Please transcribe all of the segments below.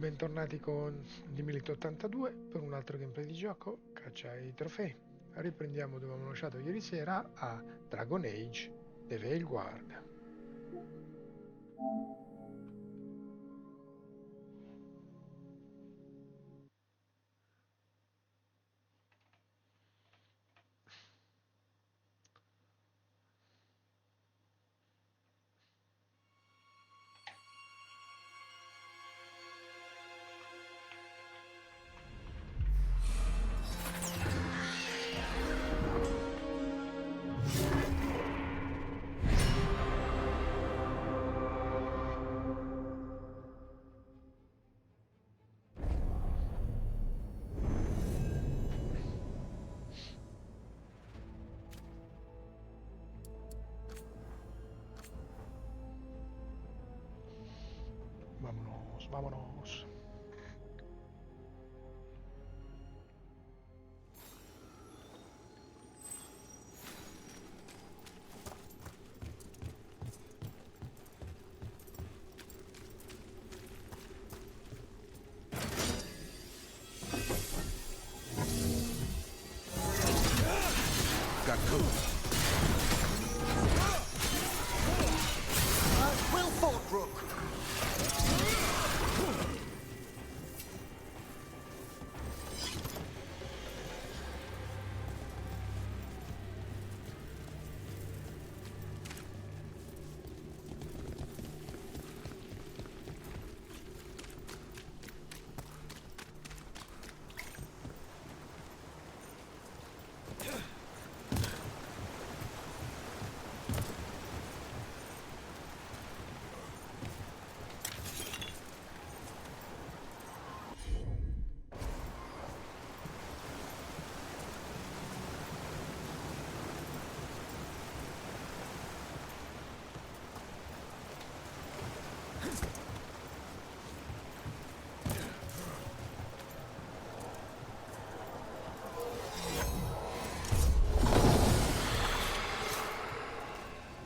bentornati con di 1082 per un altro gameplay di gioco, caccia ai trofei. Riprendiamo dove abbiamo lasciato ieri sera a Dragon Age The Veilguard. Vámonos, vámonos. Will Fordbrook.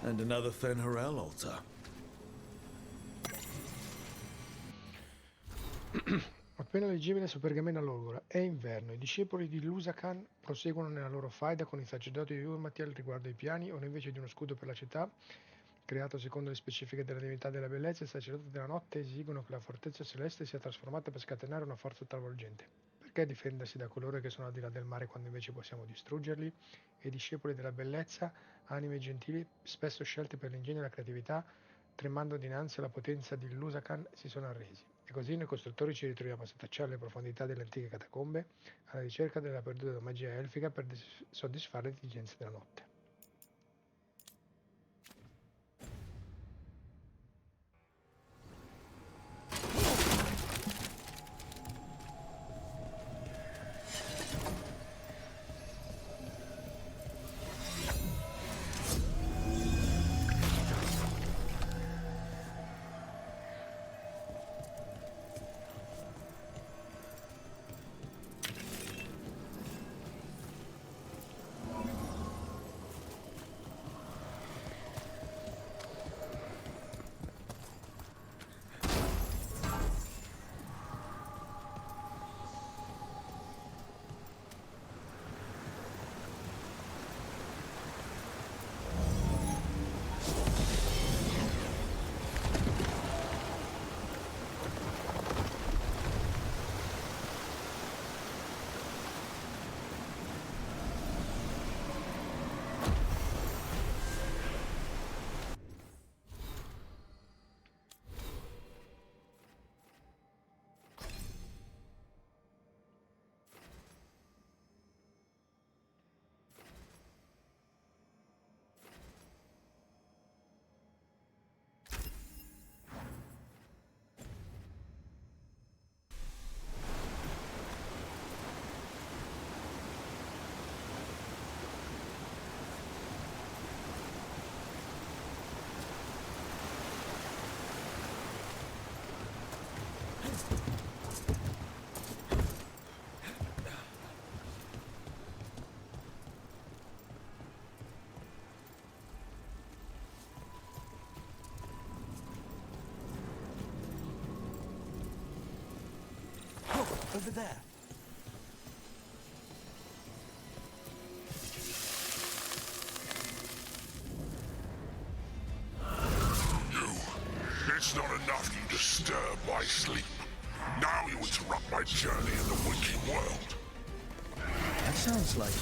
And another Fen'Harel altar. Appena leggibile su pergamena logora, è inverno. I discepoli di Lusakan proseguono nella loro faida con i sacerdoti di Urmatiel riguardo ai piani. Ora, invece di uno scudo per la città, creato secondo le specifiche della divinità della bellezza, i sacerdoti della notte esigono che la fortezza celeste sia trasformata per scatenare una forza travolgente. Perché difendersi da coloro che sono al di là del mare quando invece possiamo distruggerli? E i discepoli della bellezza, anime gentili, spesso scelte per l'ingegno e la creatività, tremando dinanzi alla potenza di Lusakan, si sono arresi. E così noi costruttori ci ritroviamo a setacciare le profondità delle antiche catacombe alla ricerca della perduta magia elfica per soddisfare le esigenze della notte. over there. It's not enough you disturb my sleep. Now you interrupt my journey in the waking world. That sounds like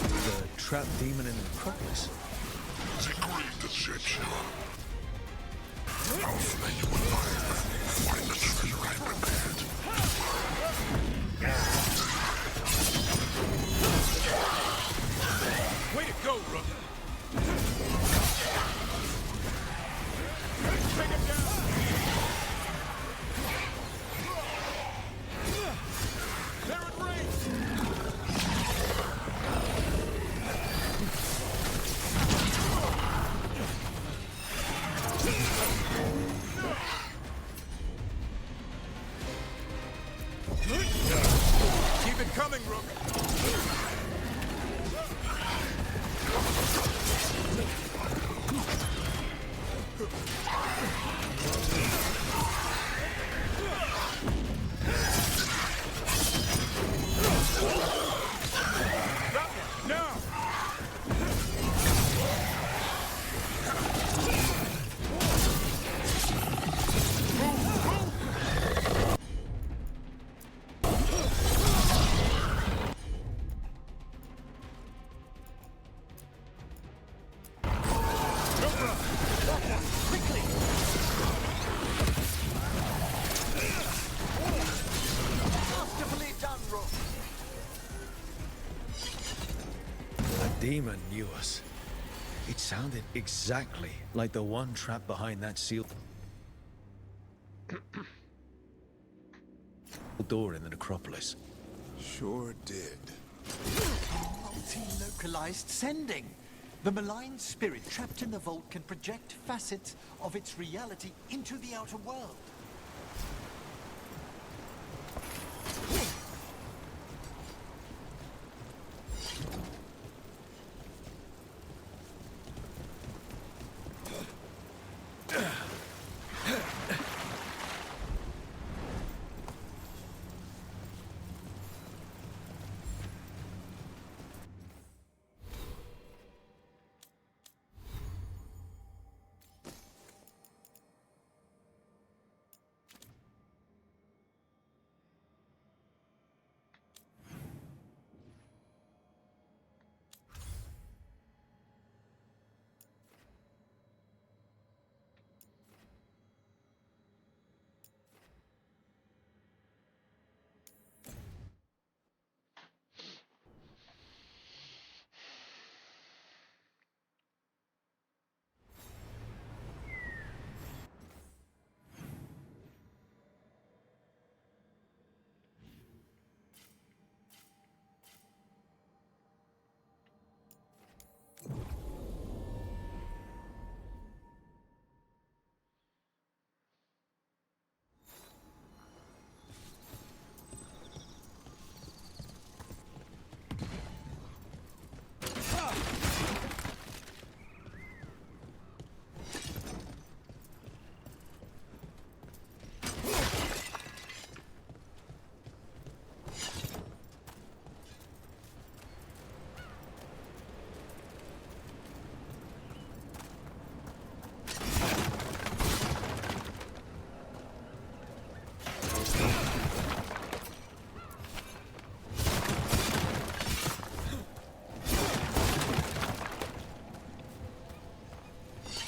the trapped demon in the necropolis. Is it greed that shapes you? I'll flay you alive before you find the treasure I prepared. Way to go, Rook! Take him down! They're in range! Keep it coming, Rook! Now! Quickly! Masterfully done, Rook! A demon knew us. It sounded exactly like the one trapped behind that sealed door in the necropolis. Sure did. Multi-localized sending. The malign spirit trapped in the vault can project facets of its reality into the outer world.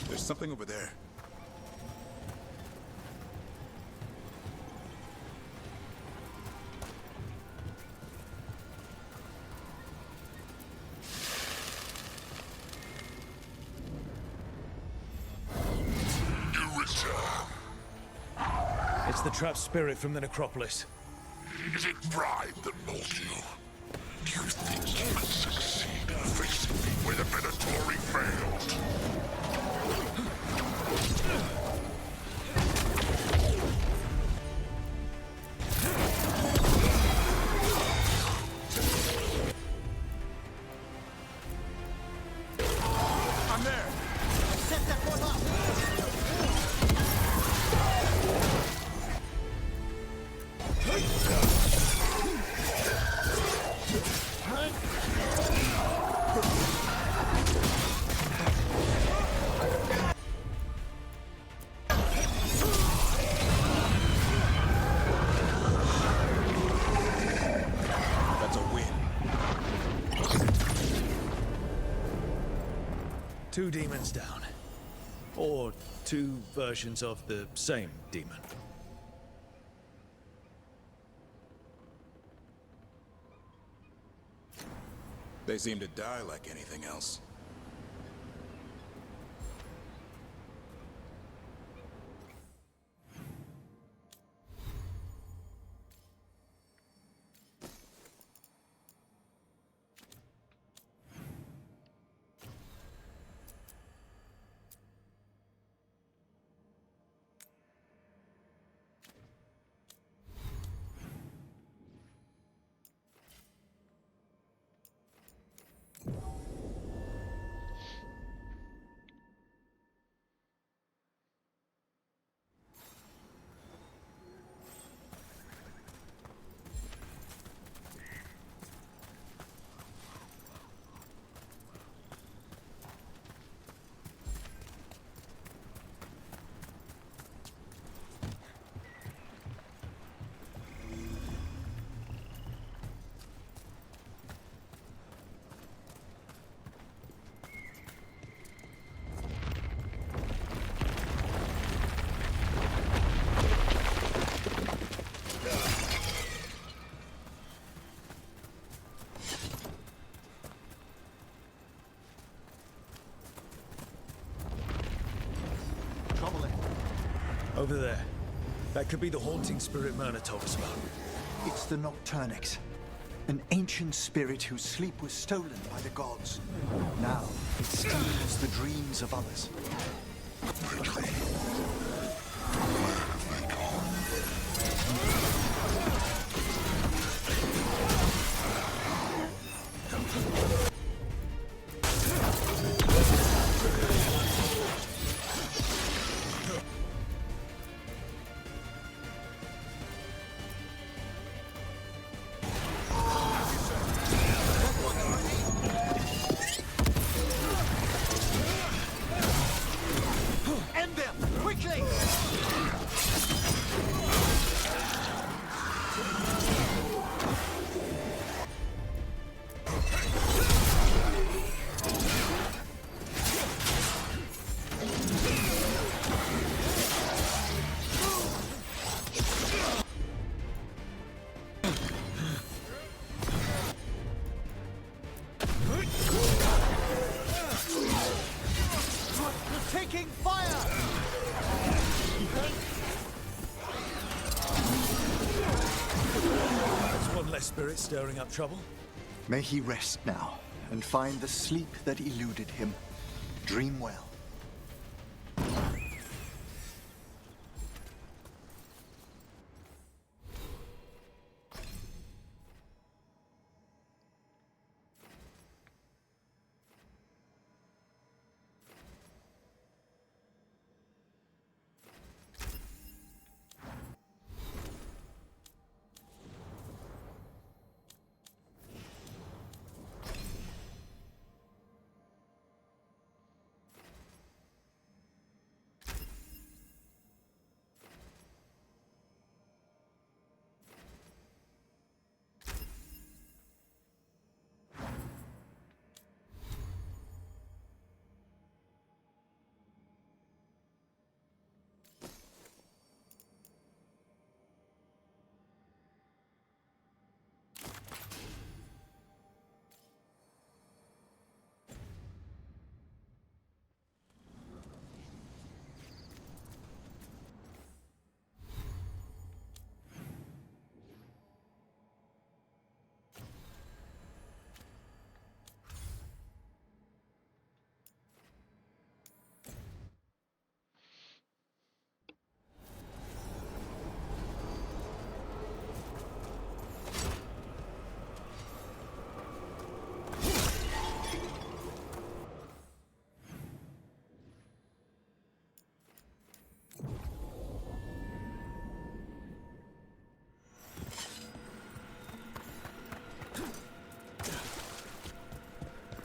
There's something over there. You return. It's the trapped spirit from the necropolis. Is it pride that molds you? Do you think you can succeed in facing me where the Minotauri failed? I'm there! Set that one up! 2 demons down. Or 2 versions of the same demon. They seem to die like anything else. Over there. That could be the haunting spirit Myrna told us about. It's the Nocturnix, an ancient spirit whose sleep was stolen by the gods. Now, it steals the dreams of others. Quickly. Where have they gone? End them! Quickly! Taking fire! There's one less spirit stirring up trouble. May he rest now, and find the sleep that eluded him. Dream well.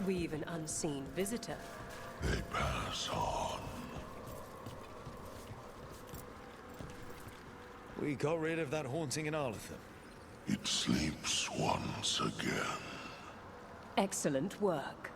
We've an unseen visitor. They pass on. We got rid of that haunting in Arlington. It sleeps once again. Excellent work.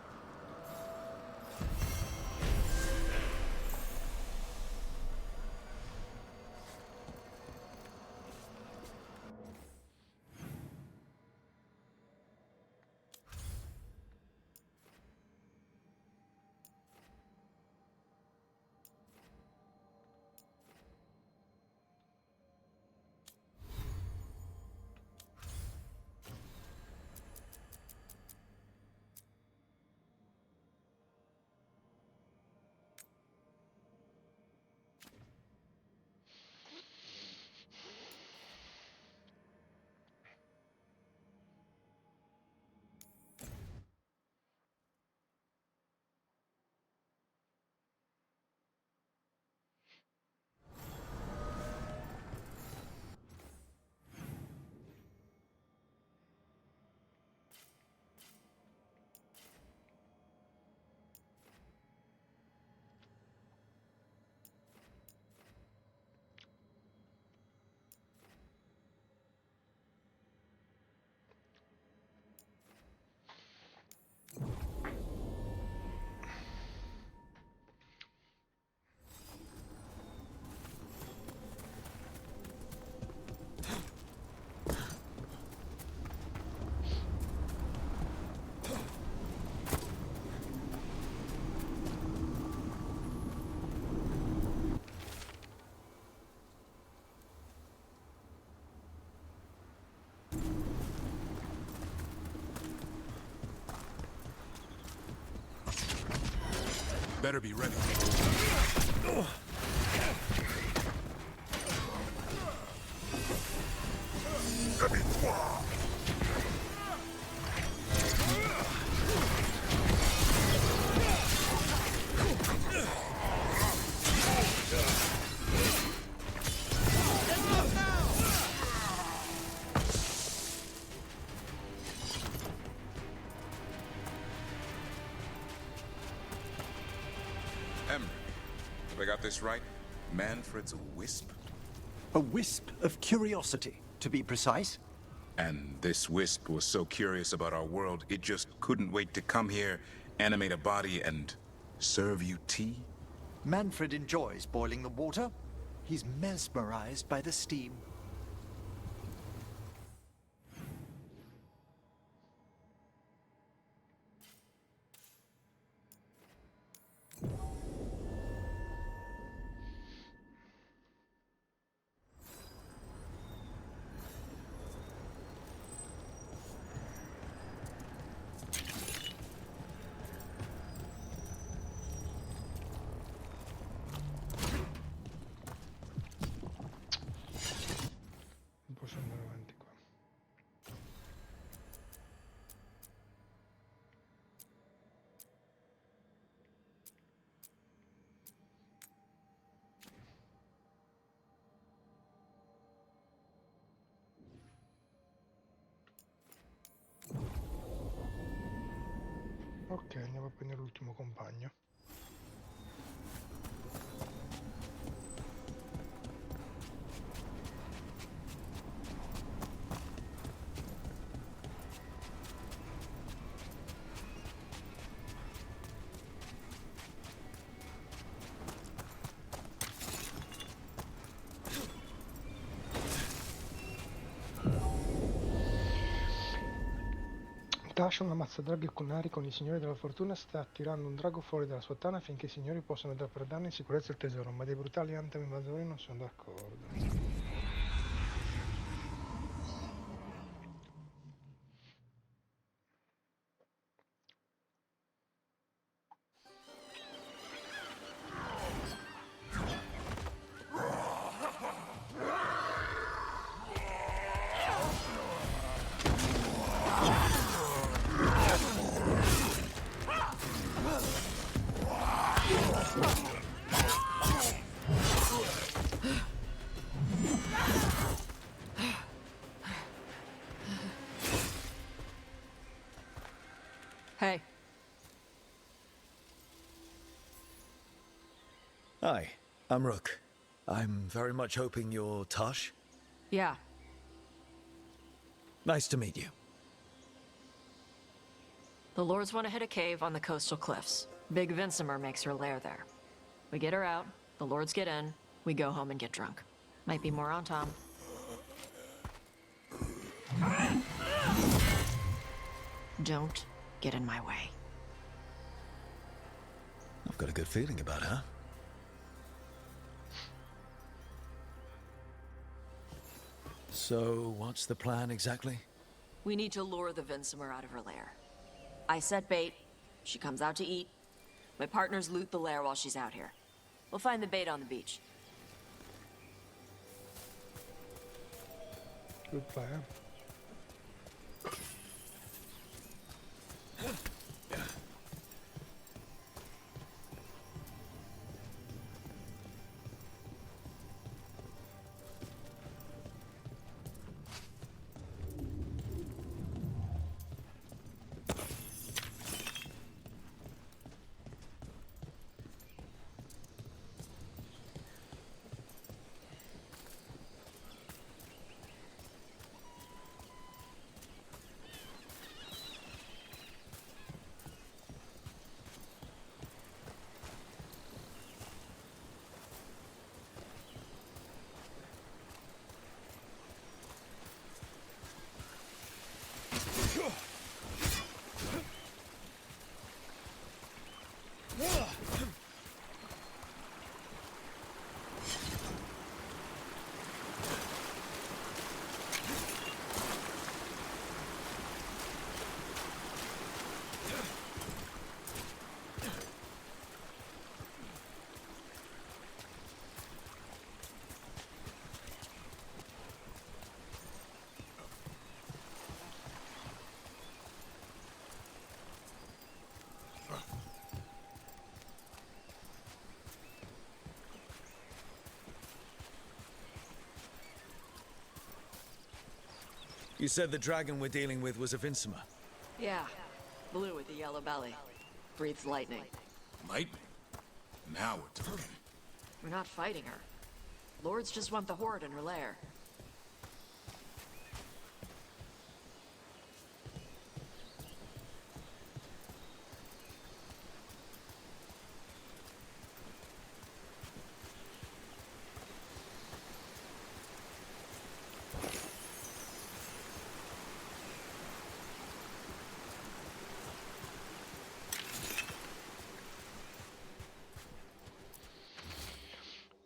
Better be ready. Emmer, have I got this right? Manfred's a wisp? A wisp of curiosity, to be precise. And this wisp was so curious about our world, it just couldn't wait to come here, animate a body, and serve you tea? Manfred enjoys boiling the water. He's mesmerized by the steam. Non posso andare avanti qua. Ok, andiamo a prendere l'ultimo compagno. Tasha, una mazzadraghi cunari con i signori della fortuna, sta tirando un drago fuori dalla sua tana affinché i signori possano dar per danno in sicurezza il tesoro, ma dei brutali antemi invasori non sono d'accordo. Hey. Hi, I'm Rook. I'm very much hoping you're Tosh. Yeah. Nice to meet you. The Lords want to hit a cave on the coastal cliffs. Big Vincimer makes her lair there. We get her out, the Lords get in, we go home and get drunk. Might be more on Tom. Don't get in my way. I've got a good feeling about her. So, what's the plan exactly? We need to lure the Vincimer out of her lair. I set bait, she comes out to eat. My partners loot the lair while she's out here. We'll find the bait on the beach. Good plan. You said the dragon we're dealing with was a Vincimer. Yeah, blue with the yellow belly. Breathes lightning. Lightning? Now we're talking. We're not fighting her. Lords just want the horde in her lair.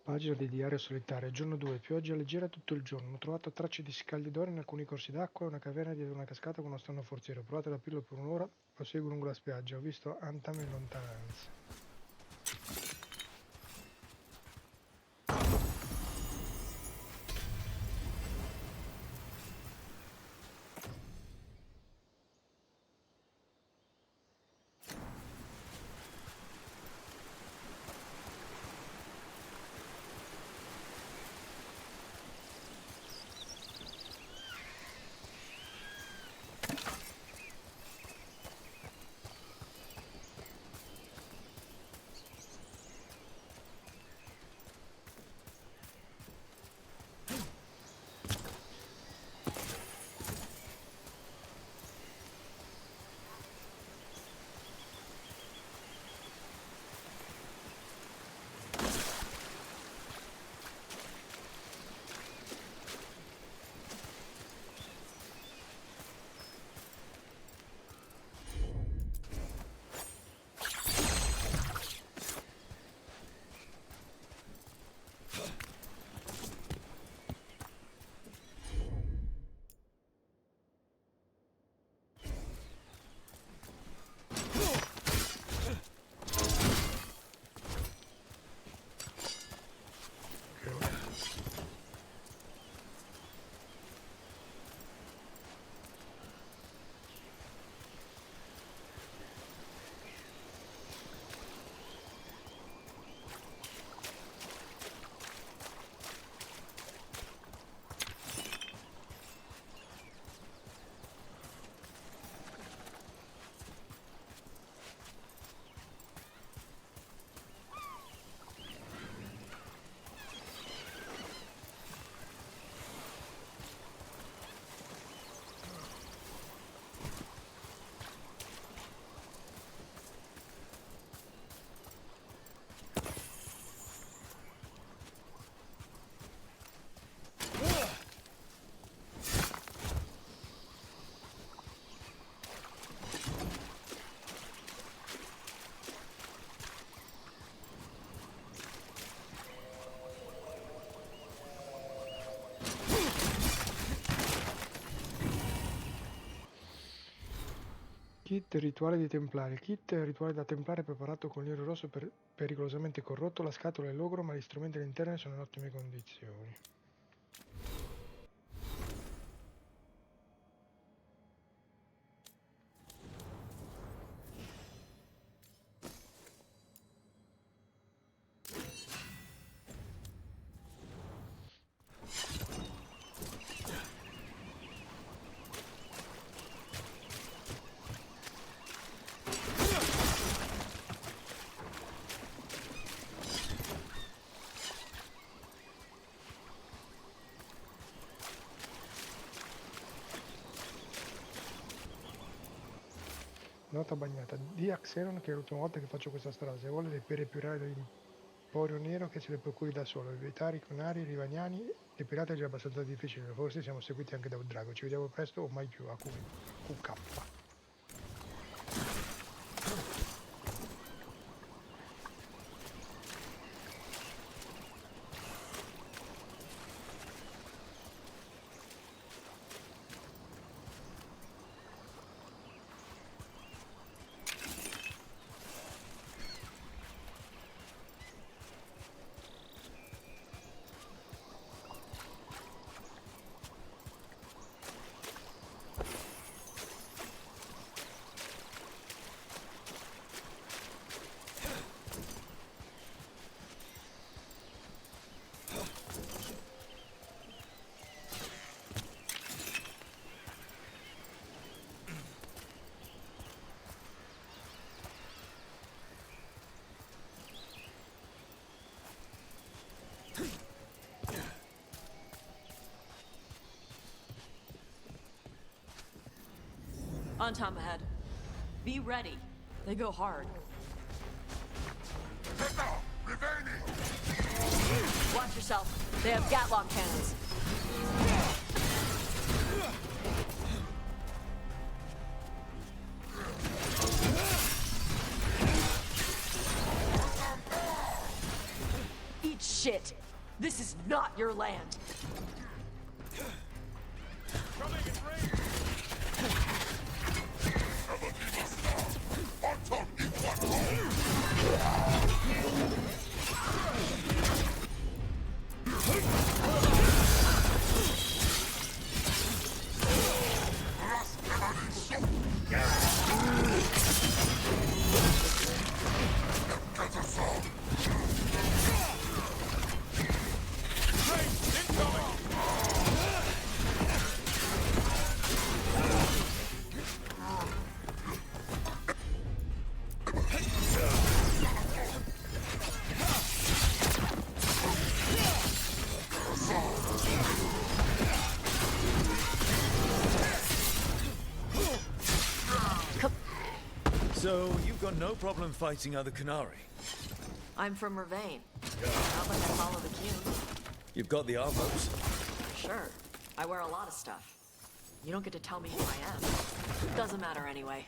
Pagina di diario solitario, giorno 2, pioggia leggera tutto il giorno. Ho trovato tracce di scaglie d'oro in alcuni corsi d'acqua e una caverna dietro una cascata con uno strano forziere. Ho provato ad aprirlo per un'ora, proseguo lungo la spiaggia. Ho visto Antam in lontananza. Kit rituale di templare. Il kit rituale da templare preparato con l'iro rosso pericolosamente corrotto. La scatola è logoro, ma gli strumenti all'interno sono in ottime condizioni. Nota bagnata. Di a Xenon che è l'ultima volta che faccio questa strada. Se vuole reperire l'Emporio Nero che se ne procuri da solo. Evitare i conari, i rivaniani. Le pirate è già abbastanza difficile. Forse siamo seguiti anche da un drago. Ci vediamo presto o mai più. A QK. On Tom ahead. Be ready. They go hard. Pekka! Riveni! Watch yourself. They have Gatlock cannons. Eat shit. This is not your land. So, you've got no problem fighting other Qunari? I'm from Ravane. Not like I follow the queue. You've got the armors. Sure. I wear a lot of stuff. You don't get to tell me who I am. Doesn't matter anyway.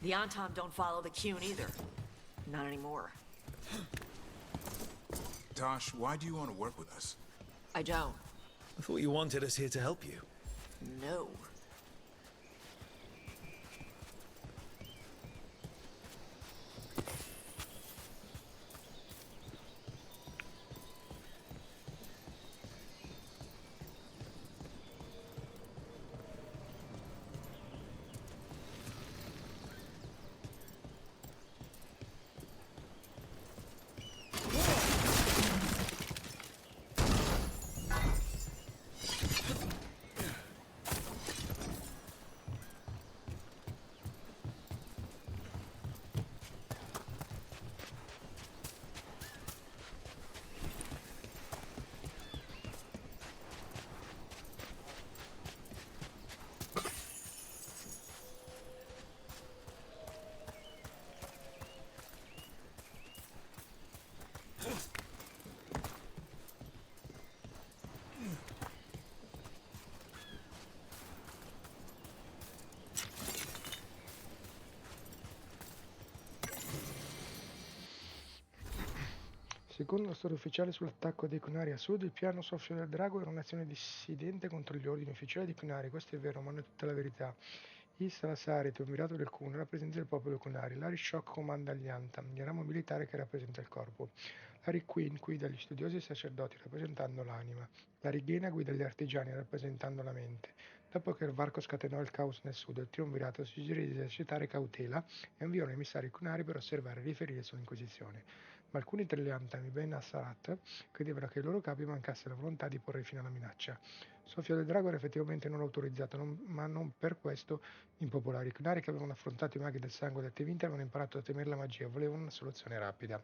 The Antom don't follow the Qun either. Not anymore. Tosh, why do you want to work with us? I don't. I thought you wanted us here to help you. No. Secondo la storia ufficiale sull'attacco dei Qunari a sud, il piano Soffio del Drago era un'azione dissidente contro gli ordini ufficiali dei Qunari. Questo è vero, ma non è tutta la verità. Il Salasari, triumvirato del Qun, rappresenta il popolo Qunari. L'Arishok comanda gli Antam, il ramo militare che rappresenta il corpo. La Riquin guida gli studiosi e i sacerdoti, rappresentando l'anima. La Righena guida gli artigiani, rappresentando la mente. Dopo che il varco scatenò il caos nel sud, il triumvirato si suggerì di esercitare cautela e inviò un emissario Qunari per osservare e riferire sull'Inquisizione. Ma alcuni tra gli Antam, Ben Assarat, credevano che ai loro capi mancasse la volontà di porre fine alla minaccia. Soffio del Drago era effettivamente non autorizzato, ma non per questo impopolare. I Qunari che avevano affrontato i maghi del sangue del Tevinter avevano imparato a temere la magia, volevano una soluzione rapida.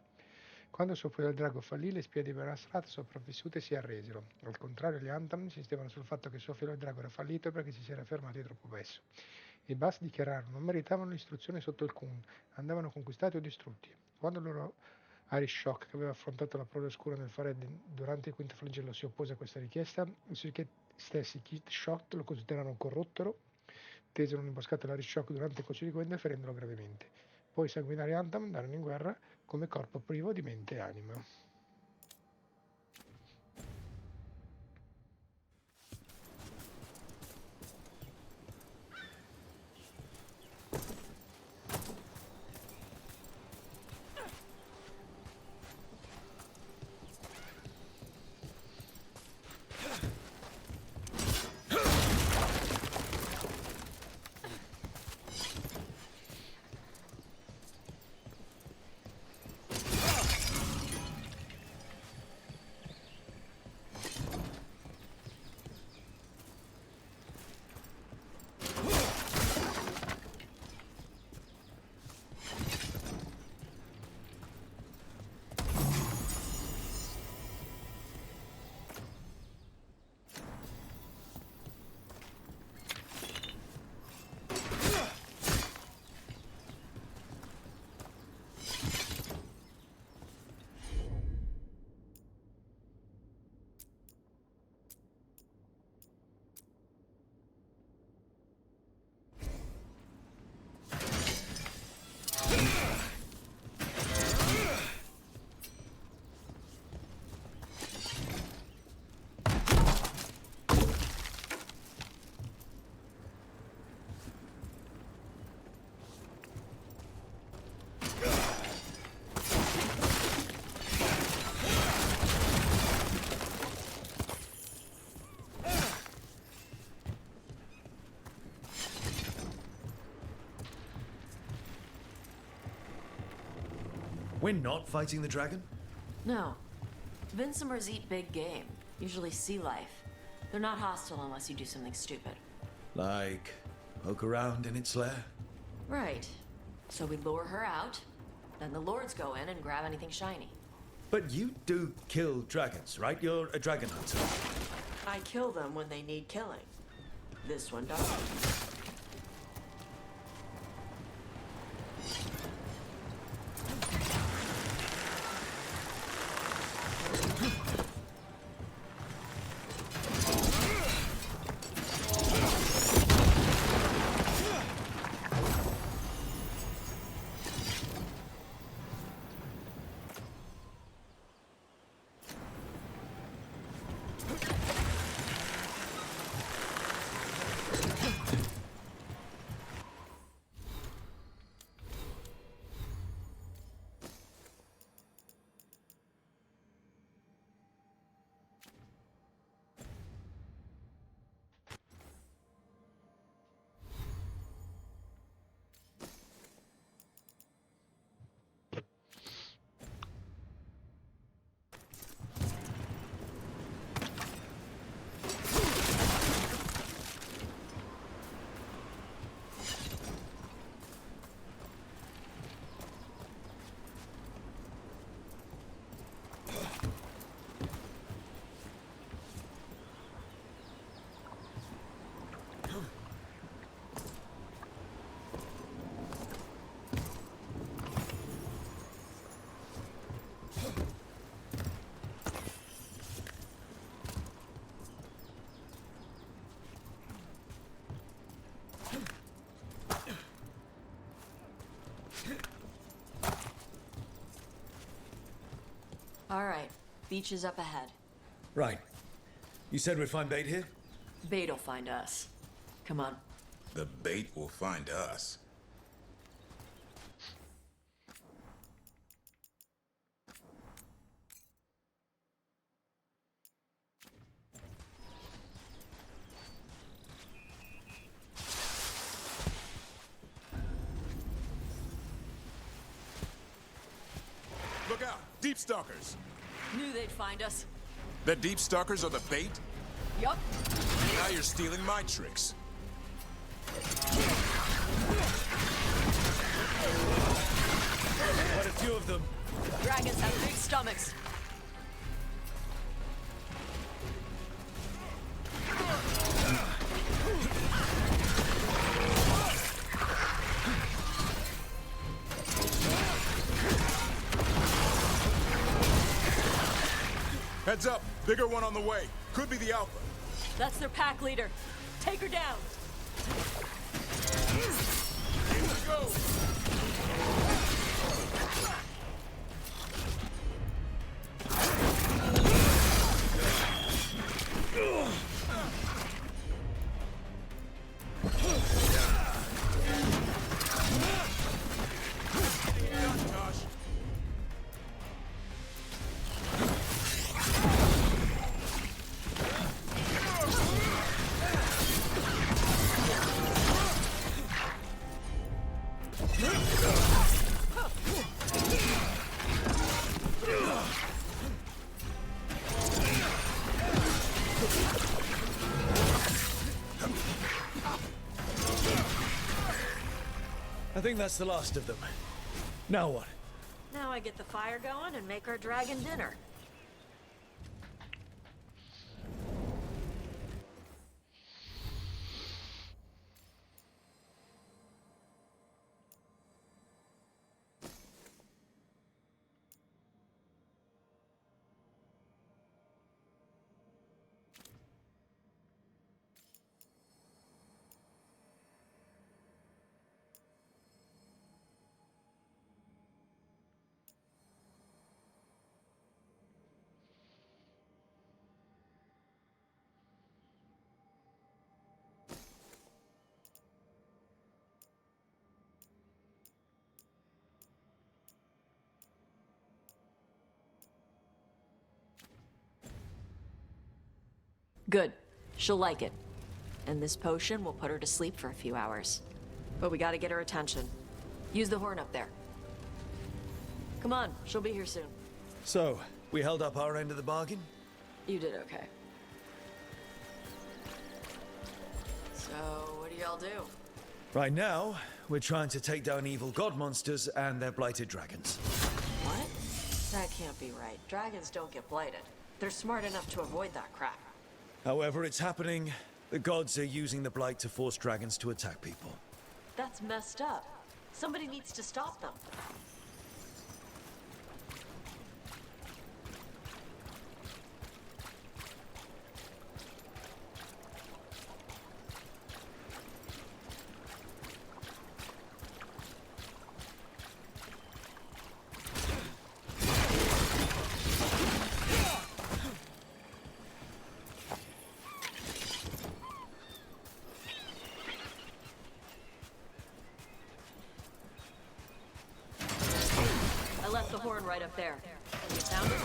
Quando Soffio del Drago fallì, le spie di Ben Assarat sopravvissute si arresero. Al contrario, gli Antam insistevano sul fatto che Soffio del Drago era fallito perché si era fermati troppo presto. I Bas dichiararono non meritavano l'istruzione sotto il Qun, andavano conquistati o distrutti. Quando loro Arishok, che aveva affrontato la prole oscura nel Fared durante il quinto flagello, si oppose a questa richiesta, i suoi stessi Kit Shot lo considerarono corrotto, tesero un'imboscata all'Arishok durante il conseguente ferendolo gravemente. Poi i sanguinari Antam andarono in guerra come corpo privo di mente e anima. We're not fighting the dragon? No. Vincimers eat big game, usually sea life. They're not hostile unless you do something stupid. Like, poke around in its lair? Right. So we lure her out, then the lords go in and grab anything shiny. But you do kill dragons, right? You're a dragon hunter. I kill them when they need killing. This one doesn't. All right, beach is up ahead. Right. You said we'd find bait here? Bait'll find us. Come on. The bait will find us. Look out! Deep Stalkers! Knew they'd find us. The Deep Stalkers are the bait? Yup. Now you're stealing my tricks. Quite a few of them. Dragons have big stomachs. Heads up! Bigger one on the way. Could be the Alpha. That's their pack leader. Take her down. Here we go! Josh. I think that's the last of them. Now what? Now I get the fire going and make our dragon dinner. Good. She'll like it. And this potion will put her to sleep for a few hours. But we gotta get her attention. Use the horn up there. Come on, she'll be here soon. So, we held up our end of the bargain? You did okay. So, what do y'all do? Right now, we're trying to take down evil god monsters and their blighted dragons. What? That can't be right. Dragons don't get blighted. They're smart enough to avoid that crap. However it's happening, the gods are using the blight to force dragons to attack people. That's messed up. Somebody needs to stop them. I left the horn right up there. Can you sound it?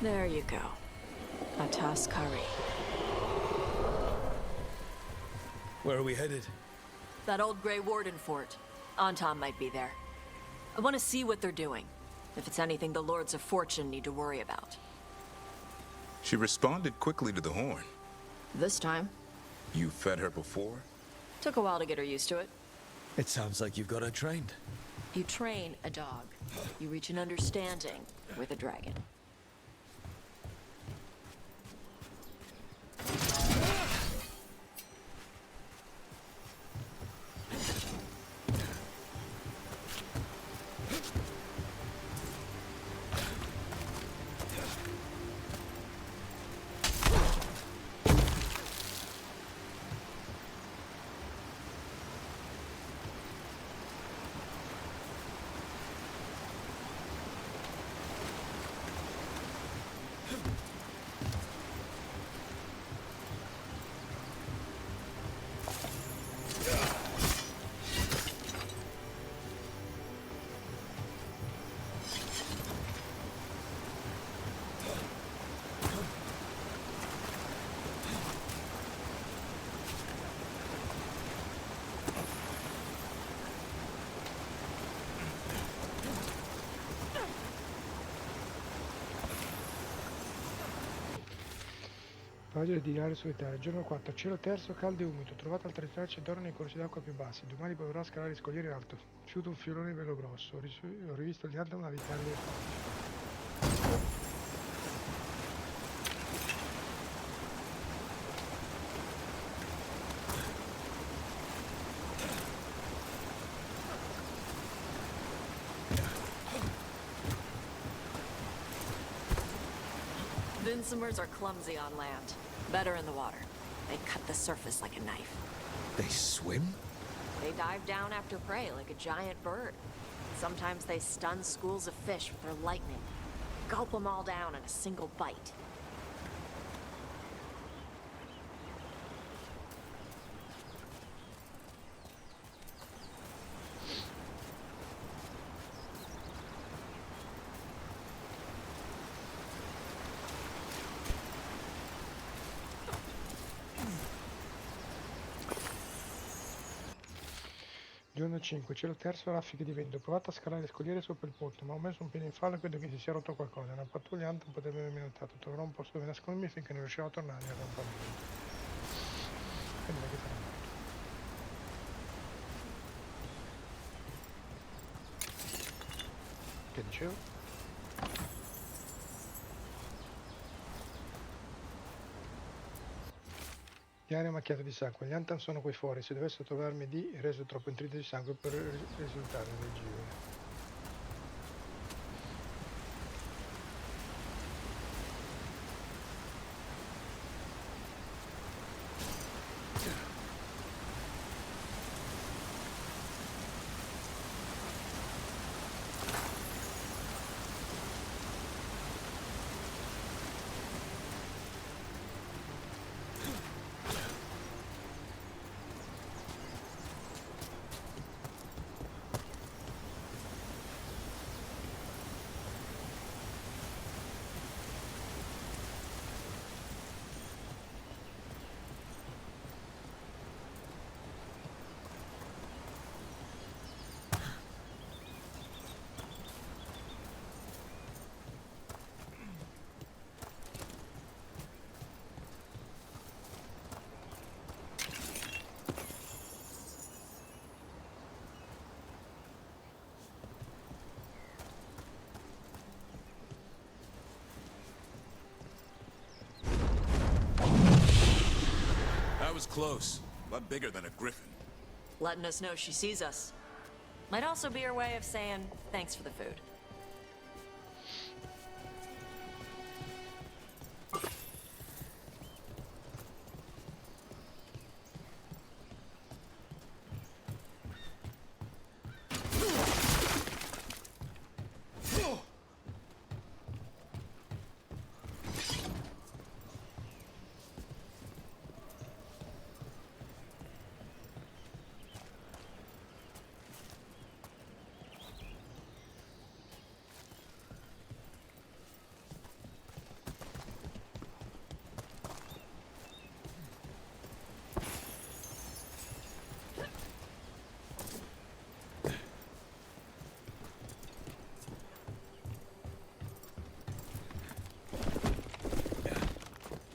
There you go. A Taskari. Where are we headed? That old Grey Warden fort. Anton might be there. I want to see what they're doing. If it's anything the Lords of Fortune need to worry about. She responded quickly to the horn. This time, You fed her before? took a while to get her used to it. It sounds like you've got her trained. You train a dog. You reach an understanding with a dragon. Pagina di diario solitario, giorno 4, cielo terzo, caldo e umido, trovato altre tracce d'oro nei corsi d'acqua più bassi, domani potrò scalare gli scoglieri in alto, fiuto un fiorone bello grosso, ho rivisto di alto una vitale dei forti. Vincimers are clumsy on land, better in the water. They cut the surface like a knife. They swim? They dive down after prey like a giant bird. Sometimes they stun schools of fish with their lightning. Gulp them all down in a single bite. Giorno 5, cielo terzo, raffiche di vento, ho provato a scalare le scogliere sopra il ponte, ma ho messo un piede in fallo e credo che si sia rotto qualcosa. Una pattuglia Anton potrebbe avermi notato, troverò un posto dove nascondermi finché non riuscirò a tornare al rampamento. E dove che sarà andato? Che dicevo? Diario macchiato di sangue, gli Antan sono qui fuori, se dovessero trovarmi lì, reso troppo intrito di sangue per risultare leggibile. That was close. A lot bigger than a griffin. Letting us know she sees us. Might also be her way of saying thanks for the food.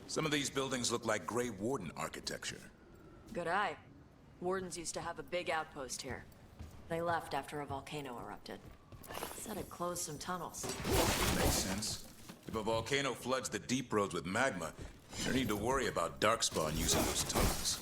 Some of these buildings look like Grey Warden architecture. Good eye. Wardens used to have a big outpost here. They left after a volcano erupted. Said it closed some tunnels. Makes sense. If a volcano floods the deep roads with magma, you don't need to worry about Darkspawn using those tunnels.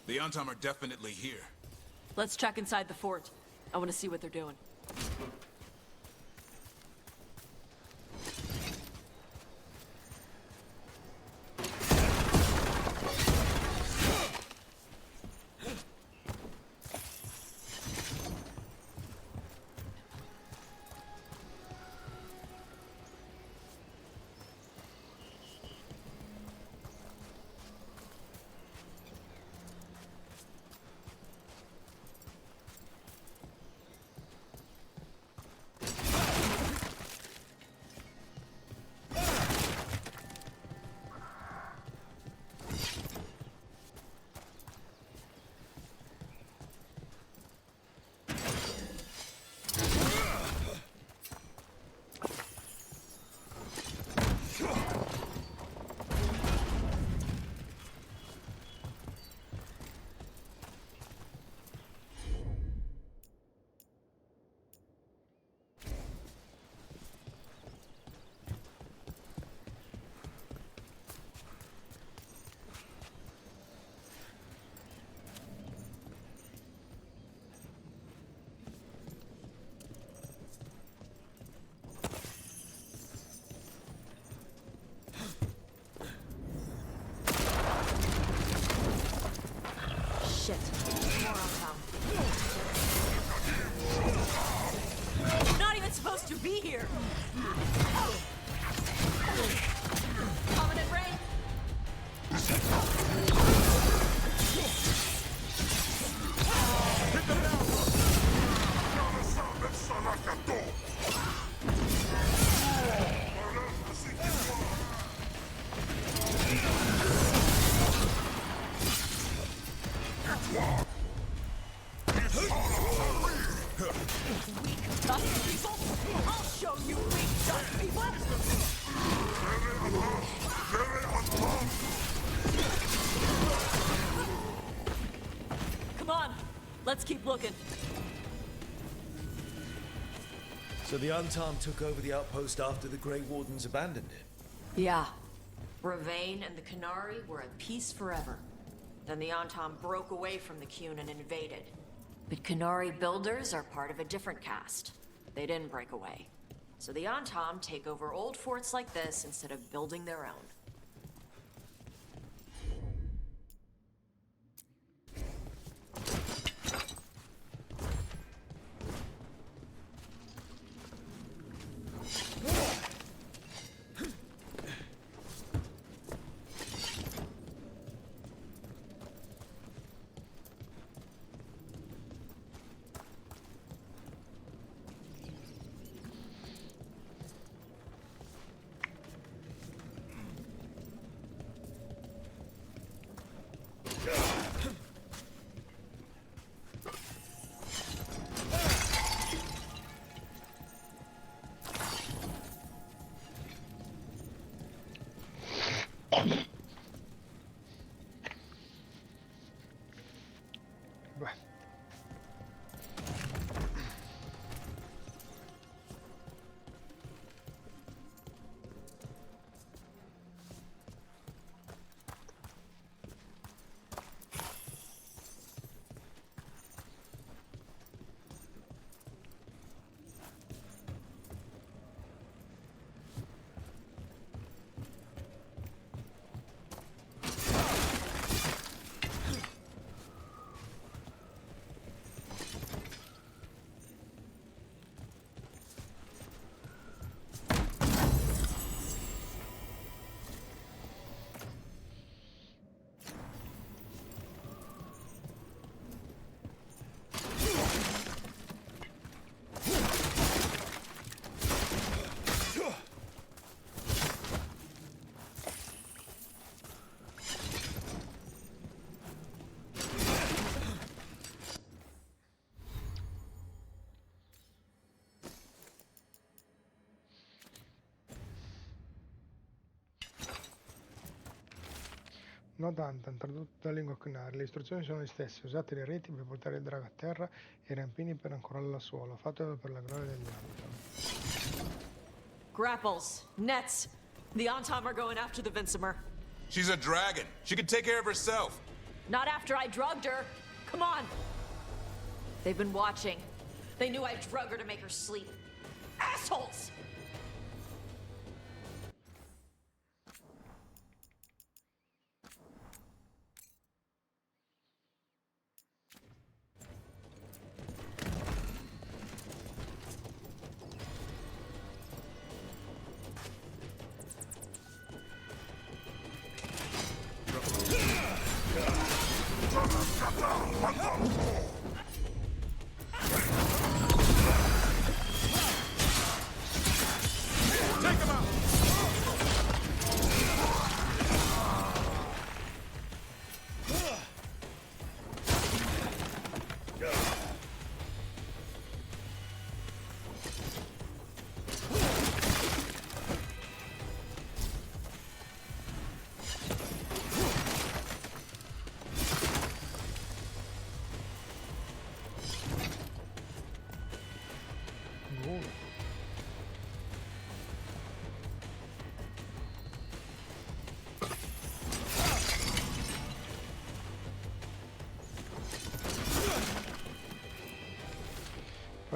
The Antam are definitely here. Let's check inside the fort. I want to see what they're doing. Shit. More Antam. Not even supposed to be here! Prominent rain! Weak dust people? I'll show you weak dust people! Come on, let's keep looking. So the Antam took over the outpost after the Grey Wardens abandoned it? Yeah. Ravane and the Qunari were at peace forever. Then the Antam broke away from the Qun and invaded. But Qunari builders are part of a different caste. They didn't break away. So the Antam take over old forts like this instead of building their own. Beh. Nota Antan, tradotto dalla lingua Qunari. Le istruzioni sono le stesse. Usate le reti per portare il drago a terra e i rampini per ancorarlo al suolo. Fatelo per la gloria degli Antan. Grapples, nets. The Antam are going after the Vincemer. She's a dragon. She can take care of herself. Not after I drugged her. Come on. They've been watching. They knew I drug her to make her sleep. Assholes!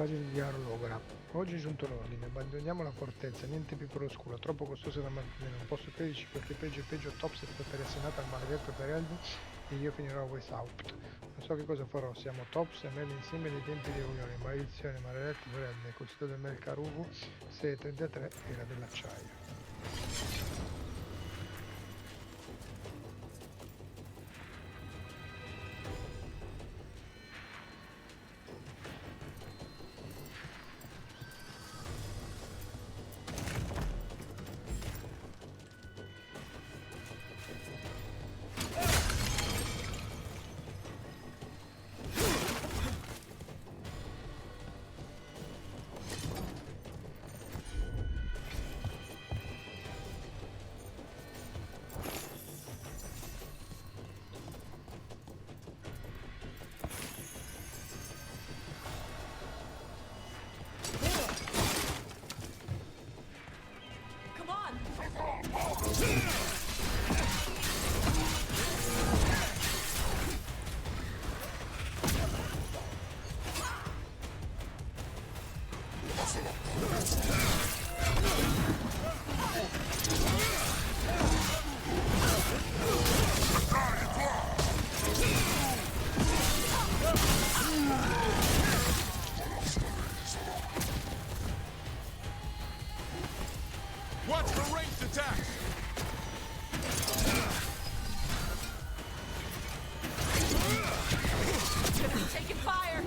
Pagina di Arlogra. Oggi è giunto l'ordine, abbandoniamo la fortezza, niente più per oscura, troppo costosa da mantenere, non posso crederci perché peggio e peggio Tops è stata riassegnata al maledetto Pereldi e io finirò a Weishaupt. Non so che cosa farò, siamo Tops e Mel insieme dei tempi di riunione, maledizione, maledetto Pereldi, il consiglio del Melcarugu 633 era dell'acciaio. Watch for ranged attacks! Taking fire!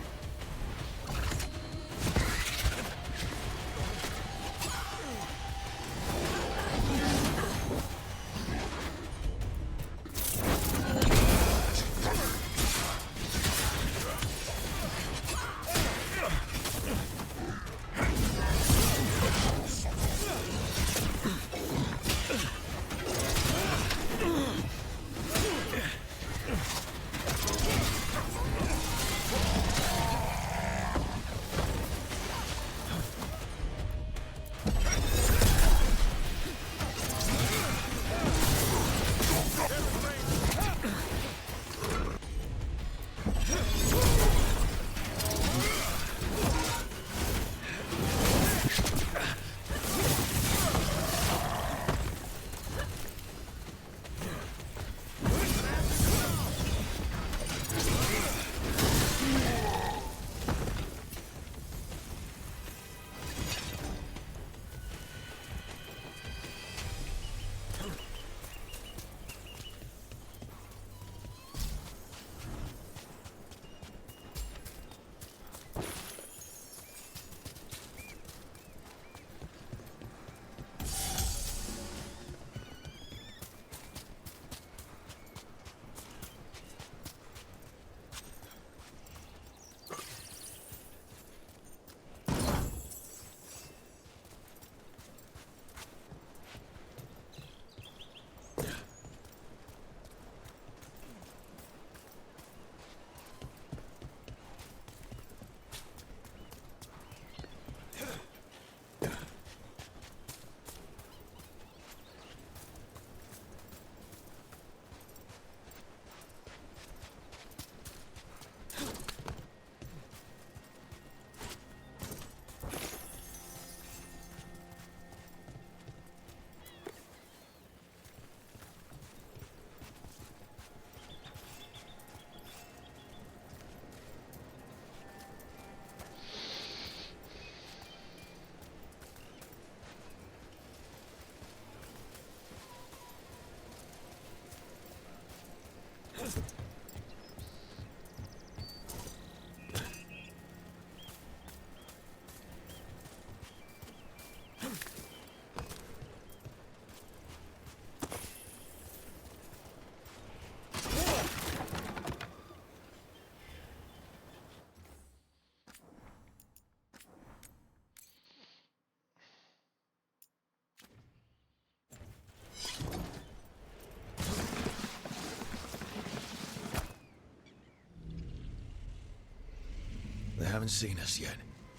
They haven't seen us yet.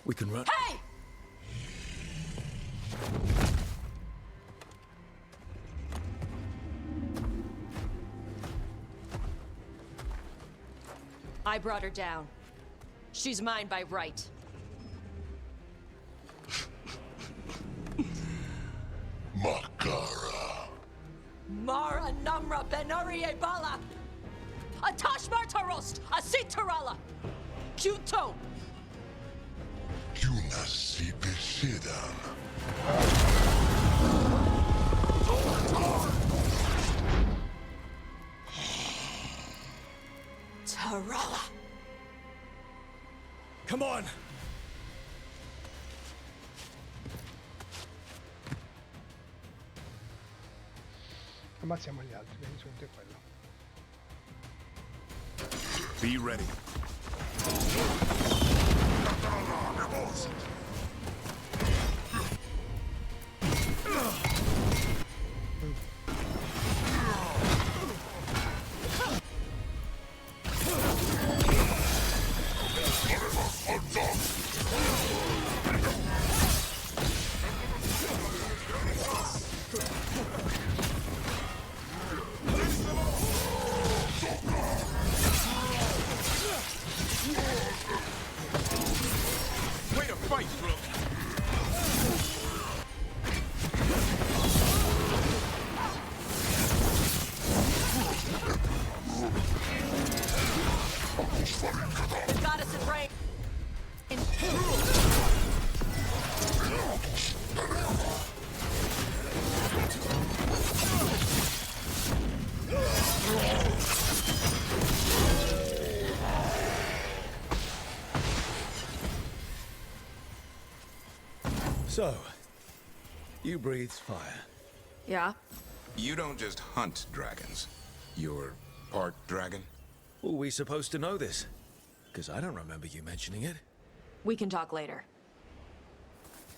We can run. Hey! I brought her down. She's mine by right. Makara. Mara Namra Benori Bala! Atash Martarost! Asit Tarala! Kyuto! Yuna Sibisidam. Tarala! Come on! Ammazziamo gli altri, l'insulto è quello. Be ready. Way to fight, bro. Goddess of rain! So, you breathe fire. Yeah? You don't just hunt dragons. You're part dragon? Were we supposed to know this? Because I don't remember you mentioning it. We can talk later.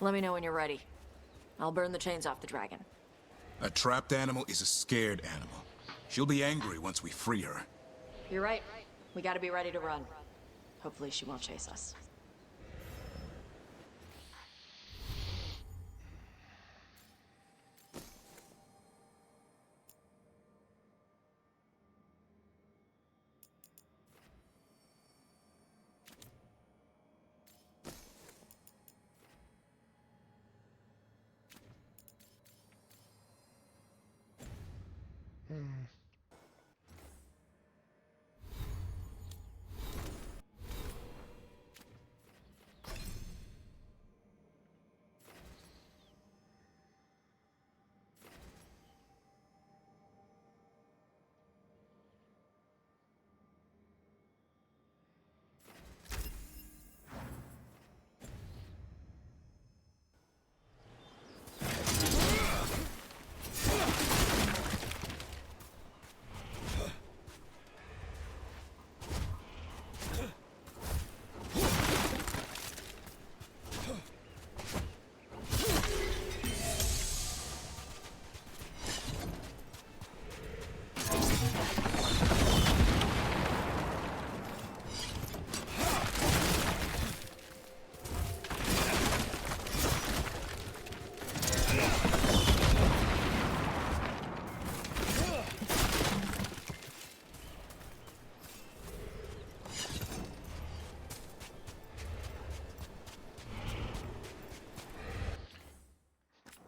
Let me know when you're ready. I'll burn the chains off the dragon. A trapped animal is a scared animal. She'll be angry once we free her. You're right. We gotta be ready to run. Hopefully she won't chase us.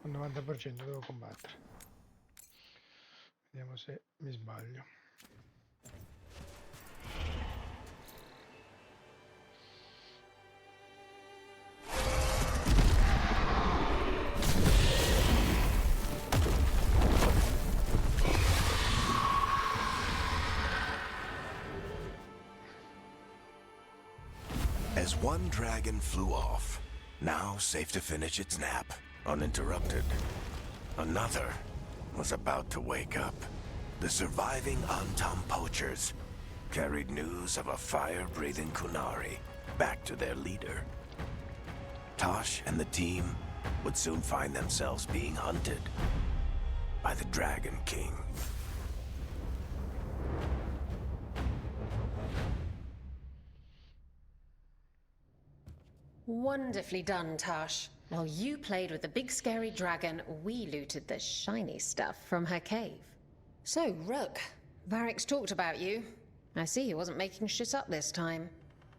Al 90% devo combattere. Vediamo se mi sbaglio. As one dragon flew off, now safe to finish its nap, uninterrupted, another was about to wake up. The surviving Antam poachers carried news of a fire-breathing Kunari back to their leader. Tosh and the team would soon find themselves being hunted by the Dragon King. Wonderfully done, Tash. While you played with the big scary dragon, we looted the shiny stuff from her cave. So, Rook, Varric's talked about you. I see he wasn't making shit up this time.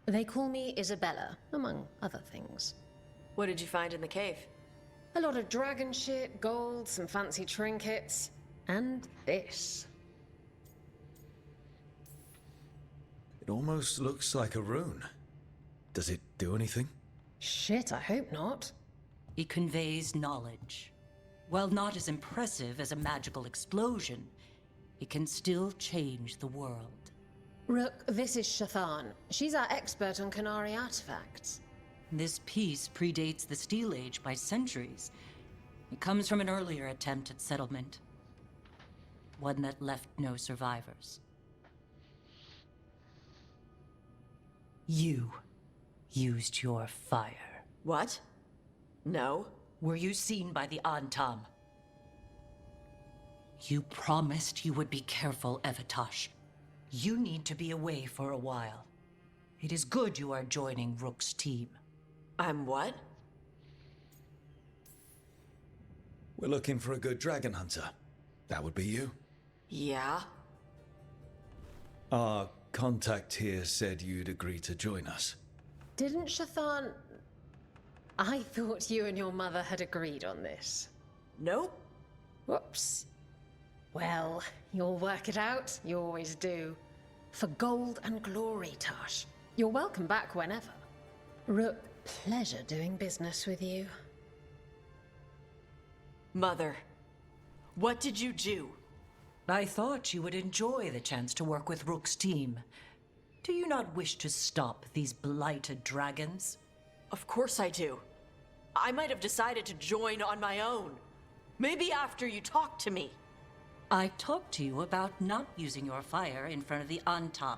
They call me Isabella, among other things. What did you find in the cave? A lot of dragon shit, gold, some fancy trinkets, and this. It almost looks like a rune. Does it do anything? Shit, I hope not. It conveys knowledge. While not as impressive as a magical explosion, it can still change the world. Rook, this is Shathan. She's our expert on Kunari artifacts. This piece predates the Steel Age by centuries. It comes from an earlier attempt at settlement. One that left no survivors. You used your fire. What? No. Were you seen by the Antam? You promised you would be careful, Evatosh. You need to be away for a while. It is good you are joining Rook's team. I'm what? We're looking for a good dragon hunter. That would be you. Yeah? Our contact here said you'd agree to join us. Didn't Shathan... I thought you and your mother had agreed on this. Nope. Whoops. Well, you'll work it out. You always do. For gold and glory, Tash. You're welcome back whenever. Rook, pleasure doing business with you. Mother, what did you do? I thought you would enjoy the chance to work with Rook's team. Do you not wish to stop these blighted dragons? Of course I do. I might have decided to join on my own. Maybe after you talked to me. I talked to you about not using your fire in front of the Antam.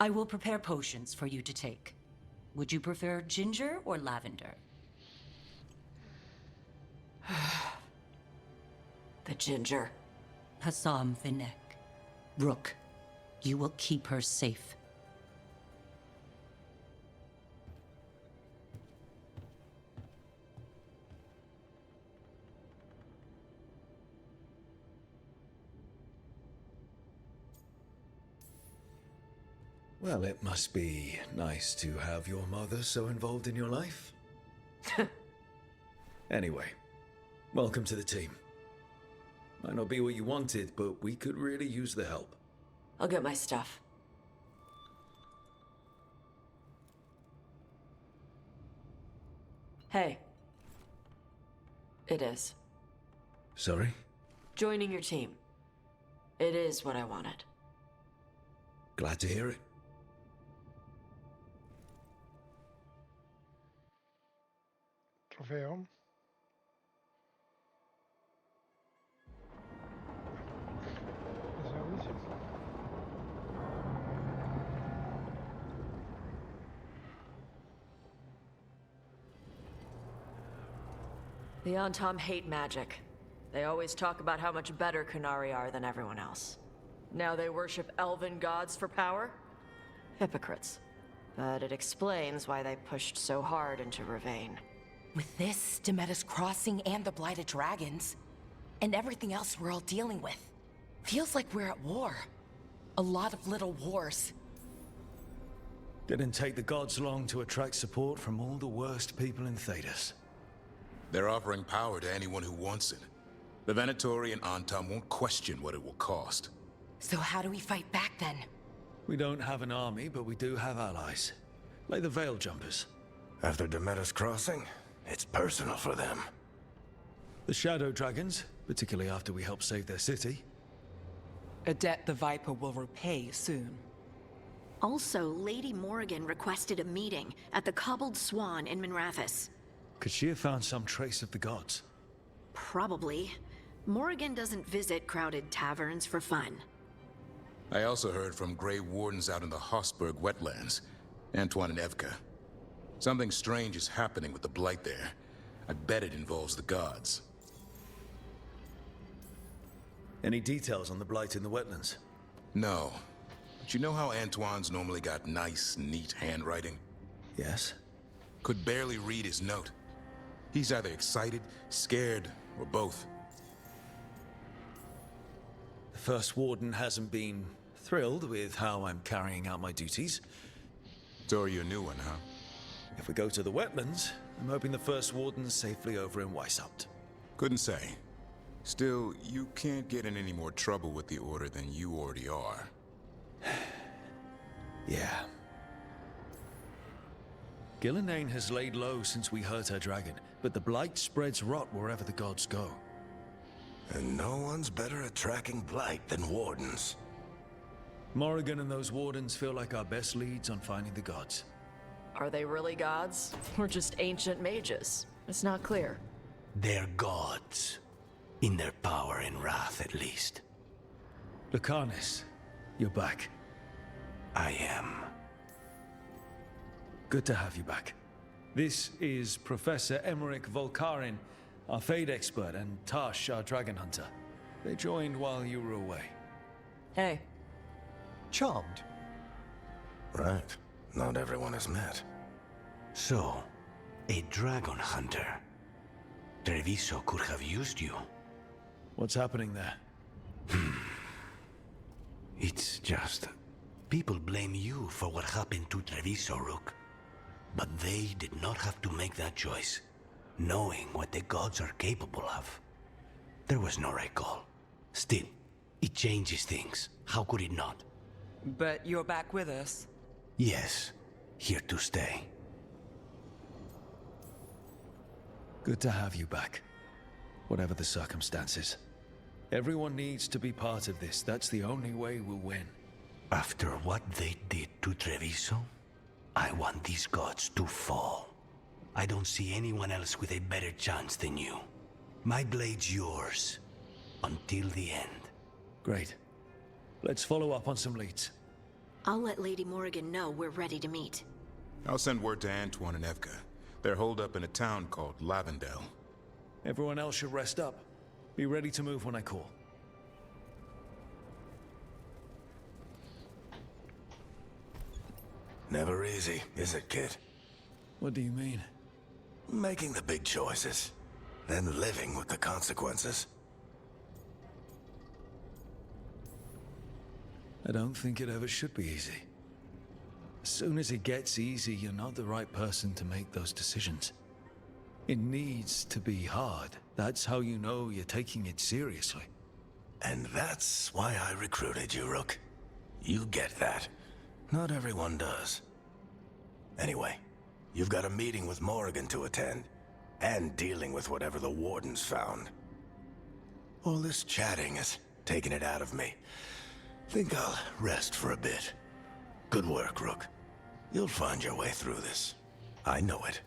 I will prepare potions for you to take. Would you prefer ginger or lavender? The ginger. Hassam Vinek. Rook, you will keep her safe. Well, it must be nice to have your mother so involved in your life. Anyway, welcome to the team. Might not be what you wanted, but we could really use the help. I'll get my stuff. Hey. It is. Sorry? Joining your team. It is what I wanted. Glad to hear it. Trofeo. Esauriti. The Antam hate magic. They always talk about how much better Kunari are than everyone else. Now they worship elven gods for power? Hypocrites. But it explains why they pushed so hard into Ravane. With this, Demeter's Crossing and the Blighted Dragons, and everything else we're all dealing with, feels like we're at war. A lot of little wars. Didn't take the gods long to attract support from all the worst people in Thedas. They're offering power to anyone who wants it. The Venatori and Antam won't question what it will cost. So how do we fight back then? We don't have an army, but we do have allies. Like the Veil Jumpers. After Demeter's Crossing, it's personal for them. The Shadow Dragons, particularly after we helped save their city. A debt the Viper will repay soon. Also, Lady Morrigan requested a meeting at the Cobbled Swan in Minrathous. Could she have found some trace of the gods? Probably. Morrigan doesn't visit crowded taverns for fun. I also heard from Grey Wardens out in the Hossberg wetlands, Antoine and Evka. Something strange is happening with the Blight there. I bet it involves the gods. Any details on the blight in the wetlands? No. But you know how Antoine's normally got nice, neat handwriting? Yes. Could barely read his note. He's either excited, scared, or both. The First Warden hasn't been thrilled with how I'm carrying out my duties. So are you a new one, huh? If we go to the wetlands, I'm hoping the First Warden's safely over in Weishaupt. Couldn't say. Still, you can't get in any more trouble with the Order than you already are. Yeah. Gillenane has laid low since we hurt her dragon, but the Blight spreads rot wherever the gods go. And no one's better at tracking Blight than Wardens. Morrigan and those Wardens feel like our best leads on finding the gods. Are they really gods? Or just ancient mages? It's not clear. They're gods. In their power and wrath, at least. Lucanus, you're back. I am. Good to have you back. This is Professor Emmerich Volkarin, our Fade expert, and Tash, our dragon hunter. They joined while you were away. Hey. Charmed. Right. Not everyone has met. So, a dragon hunter. Treviso could have used you. What's happening there? It's just... people blame you for what happened to Treviso, Rook. But they did not have to make that choice, knowing what the gods are capable of. There was no right call. Still, it changes things. How could it not? But you're back with us. Yes, here to stay. Good to have you back. Whatever the circumstances. Everyone needs to be part of this. That's the only way we'll win. After what they did to Treviso, I want these gods to fall. I don't see anyone else with a better chance than you. My blade's yours. Until the end. Great. Let's follow up on some leads. I'll let Lady Morrigan know we're ready to meet. I'll send word to Antoine and Evka. They're holed up in a town called Lavendel. Everyone else should rest up. Be ready to move when I call. Never easy, is it, kid? What do you mean? Making the big choices, then living with the consequences. I don't think it ever should be easy. As soon as it gets easy, you're not the right person to make those decisions. It needs to be hard. That's how you know you're taking it seriously. And that's why I recruited you, Rook. You get that. Not everyone does. Anyway, you've got a meeting with Morrigan to attend, and dealing with whatever the Wardens found. All this chatting is taking it out of me. Think I'll rest for a bit. Good work, Rook. You'll find your way through this. I know it.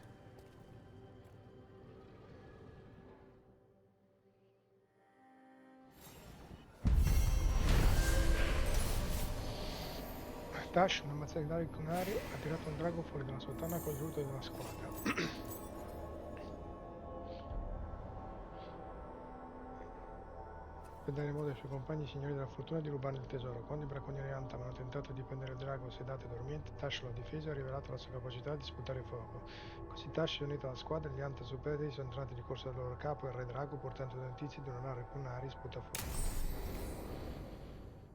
Tash, una mazzata di Conari, ha tirato un drago fuori dalla sua tana con l'aiuto della squadra. Per dare modo ai suoi compagni signori della fortuna di rubare il tesoro. Quando i bracconieri Antam hanno tentato di prendere il drago sedato e dormiente, Tash lo ha difeso e ha rivelato la sua capacità di sputare fuoco. Così Tash è unito alla squadra e gli Anta superstiti sono entrati di corsa dal loro capo, il re drago, portando notizie di una nave Conari sputa fuoco.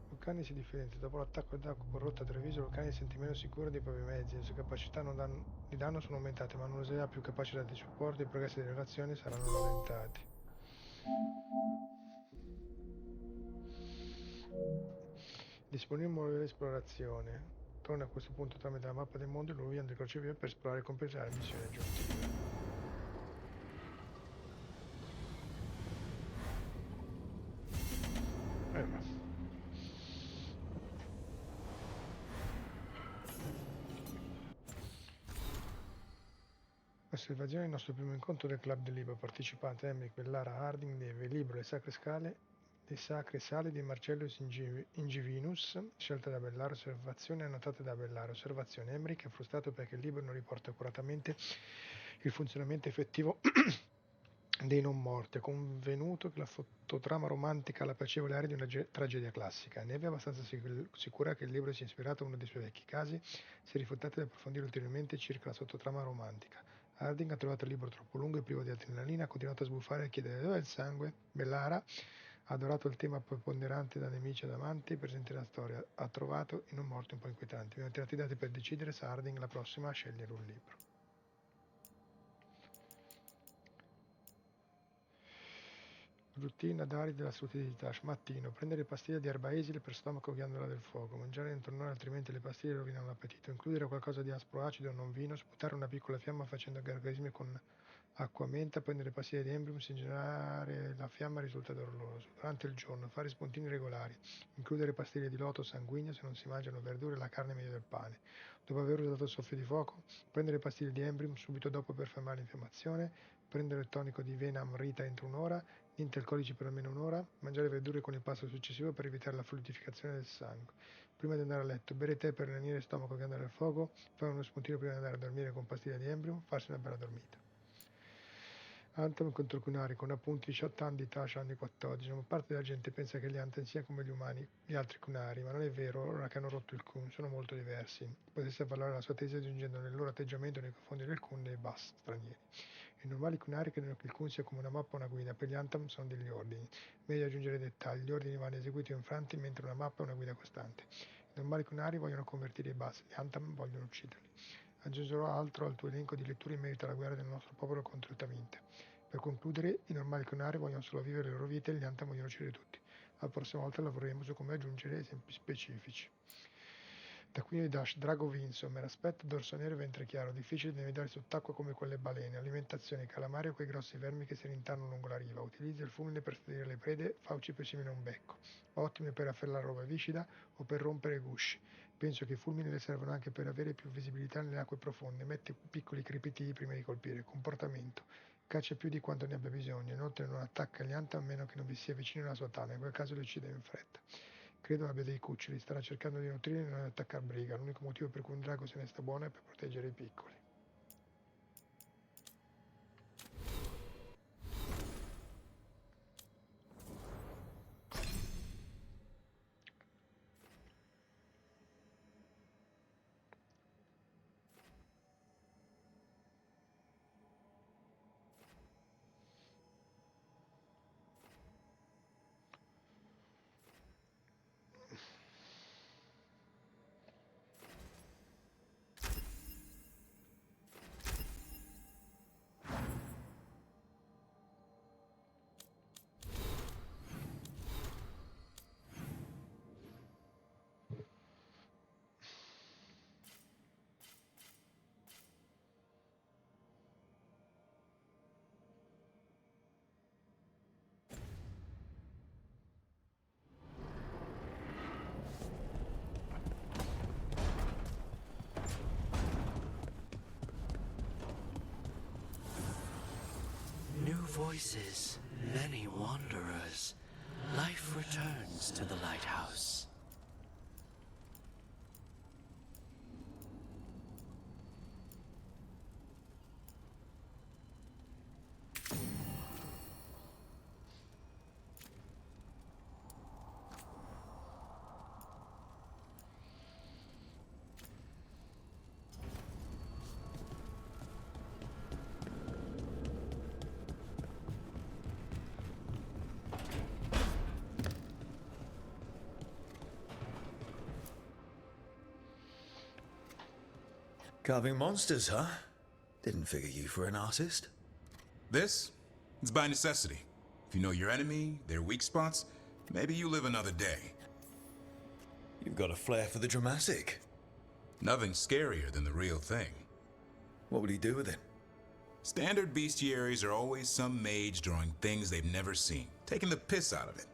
Lucani si differenzia. Dopo l'attacco del drago corrotto a Treviso, Lucani si sente meno sicuro dei propri mezzi. Le sue capacità di danno sono aumentate, ma non userà più capacità di supporto e i progressi delle relazioni saranno rallentati. Disponibile l'esplorazione. Torna a questo punto tramite la mappa del mondo e lo avvia del crocevia per esplorare e completare le missioni aggiuntive. Osservazione: il nostro primo incontro del Club del Libro. Partecipante: Emmerich, Bellara, Harding, Neve. Libro: Le sacre sale di Marcellus Ingivinus. Scelta da Bellara. Osservazione annotate da Bellara. Osservazione: Emmerich è frustrato perché il libro non riporta accuratamente il funzionamento effettivo dei non morti. È convenuto che la fototrama romantica ha la piacevole aria di una tragedia classica. Neve è abbastanza sicura che il libro sia ispirato a uno dei suoi vecchi casi. Si è rifiutata di approfondire ulteriormente circa la sottotrama romantica. Harding ha trovato il libro troppo lungo e privo di adrenalina, ha continuato a sbuffare e a chiedere dove è il sangue. Bellara ha adorato il tema preponderante da nemici ad amanti presente nella storia. Ha trovato i non morti un po' inquietanti. Abbiamo tirato i dati per decidere se Harding la prossima a scegliere un libro. Routine ad ari della salute di Tash. Mattino: prendere pastiglie di erba esile per stomaco ghiandola del fuoco, mangiare entro un'ora altrimenti le pastiglie rovinano l'appetito, includere qualcosa di aspro acido non vino, sputare una piccola fiamma facendo gargarismi con acqua menta, prendere pastiglie di Embrium, se generare la fiamma risulta doloroso. Durante il giorno fare spuntini regolari, includere pastiglie di loto sanguigno se non si mangiano verdure e la carne meglio del pane. Dopo aver usato il soffio di fuoco, prendere pastiglie di Embrium subito dopo per fermare l'infiammazione, prendere il tonico di Vena Amrita entro un'ora, niente alcolici per almeno un'ora, mangiare verdure con il pasto successivo per evitare la fluidificazione del sangue. Prima di andare a letto, bere tè per lenire il stomaco che andare al fuoco, fare uno spuntino prima di andare a dormire con pastiglia di Embrium, farsi una bella dormita. Anthem contro Cunari con appunti 18 anni di Tasha anni 14. Una parte della gente pensa che gli Anthem siano come gli umani, gli altri Cunari, ma non è vero, ora che hanno rotto il Kun, sono molto diversi. Potesse avvalorare la sua tesi aggiungendo nel loro atteggiamento nei confronti del Kun dei Bass stranieri. I normali Cunari credono che il Kun sia come una mappa o una guida, per gli Anthem sono degli ordini. Meglio aggiungere dettagli, gli ordini vanno eseguiti o infranti mentre una mappa è una guida costante. I normali Cunari vogliono convertire i Bass, gli Anthem vogliono ucciderli. Aggiungerò altro al tuo elenco di letture in merito alla guerra del nostro popolo contro il Taminte. Per concludere, i normali Cunari vogliono solo vivere le loro vite e gli Anthem vogliono uccidere tutti. La prossima volta lavoreremo su come aggiungere esempi specifici. Taccuino di Dash, Drago Vinsomer, aspetto dorso nero e ventre chiaro, difficile da navigare sott'acqua come quelle balene, alimentazione, calamari o quei grossi vermi che si rintanano lungo la riva, utilizza il fulmine per stabilire le prede, fauci più simile a un becco, ottime per afferrare roba viscida o per rompere gusci. Penso che i fulmini le servono anche per avere più visibilità nelle acque profonde, mette piccoli crepitini prima di colpire, comportamento. Caccia più di quanto ne abbia bisogno, inoltre non attacca gli anta a meno che non vi sia vicino alla sua tana, in quel caso li uccide in fretta. Credo abbia dei cuccioli, starà cercando di nutrirli e non attaccare briga, l'unico motivo per cui un drago se ne sta buono è per proteggere i piccoli. New voices, many wanderers. Life returns to the lighthouse. Carving monsters, huh? Didn't figure you for an artist. This? It's by necessity. If you know your enemy, their weak spots, maybe you live another day. You've got a flair for the dramatic. Nothing scarier than the real thing. What would he do with it? Standard bestiaries are always some mage drawing things they've never seen, taking the piss out of it.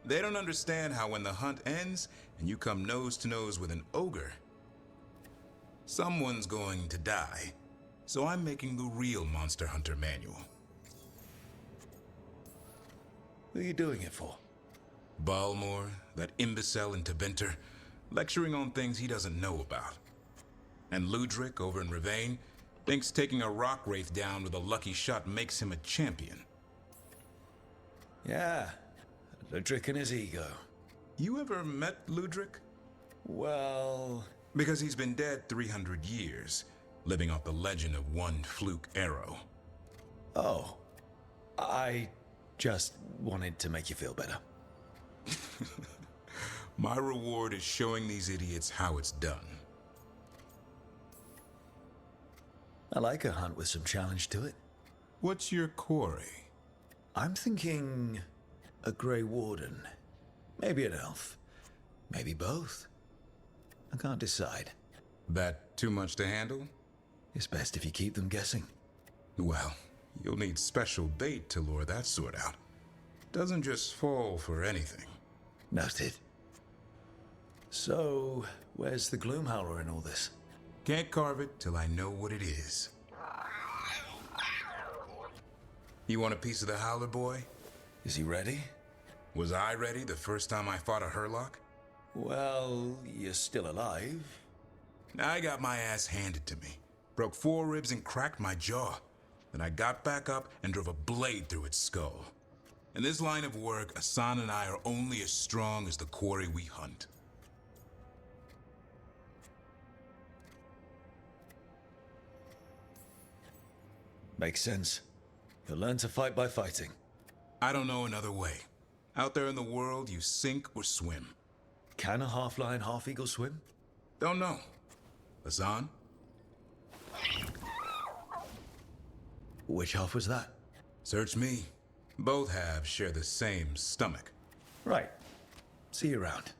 They don't understand how when the hunt ends and you come nose to nose with an ogre, someone's going to die. So I'm making the real Monster Hunter manual. Who are you doing it for? Balmore, that imbecile in Teventer, lecturing on things he doesn't know about. And Ludric over in Ravane thinks taking a rock wraith down with a lucky shot makes him a champion. Yeah, Ludric and his ego. You ever met Ludric? Well... Because he's been dead 300 years, living off the legend of one fluke arrow. Oh. I just wanted to make you feel better. My reward is showing these idiots how it's done. I like a hunt with some challenge to it. What's your quarry? I'm thinking a Grey Warden. Maybe an elf. Maybe both. I can't decide. That too much to handle? It's best if you keep them guessing. Well, you'll need special bait to lure that sort out. Doesn't just fall for anything. Noted. So, where's the Gloomhowler in all this? Can't carve it till I know what it is. You want a piece of the Howler boy? Is he ready? Was I ready the first time I fought a Hurlock? Well, you're still alive. I got my ass handed to me. Broke 4 ribs and cracked my jaw. Then I got back up and drove a blade through its skull. In this line of work, Asan and I are only as strong as the quarry we hunt. Makes sense. You'll learn to fight by fighting. I don't know another way. Out there in the world, you sink or swim. Can a half-lion, half-eagle swim? Don't know. Asan? Which half was that? Search me. Both halves share the same stomach. Right. See you around.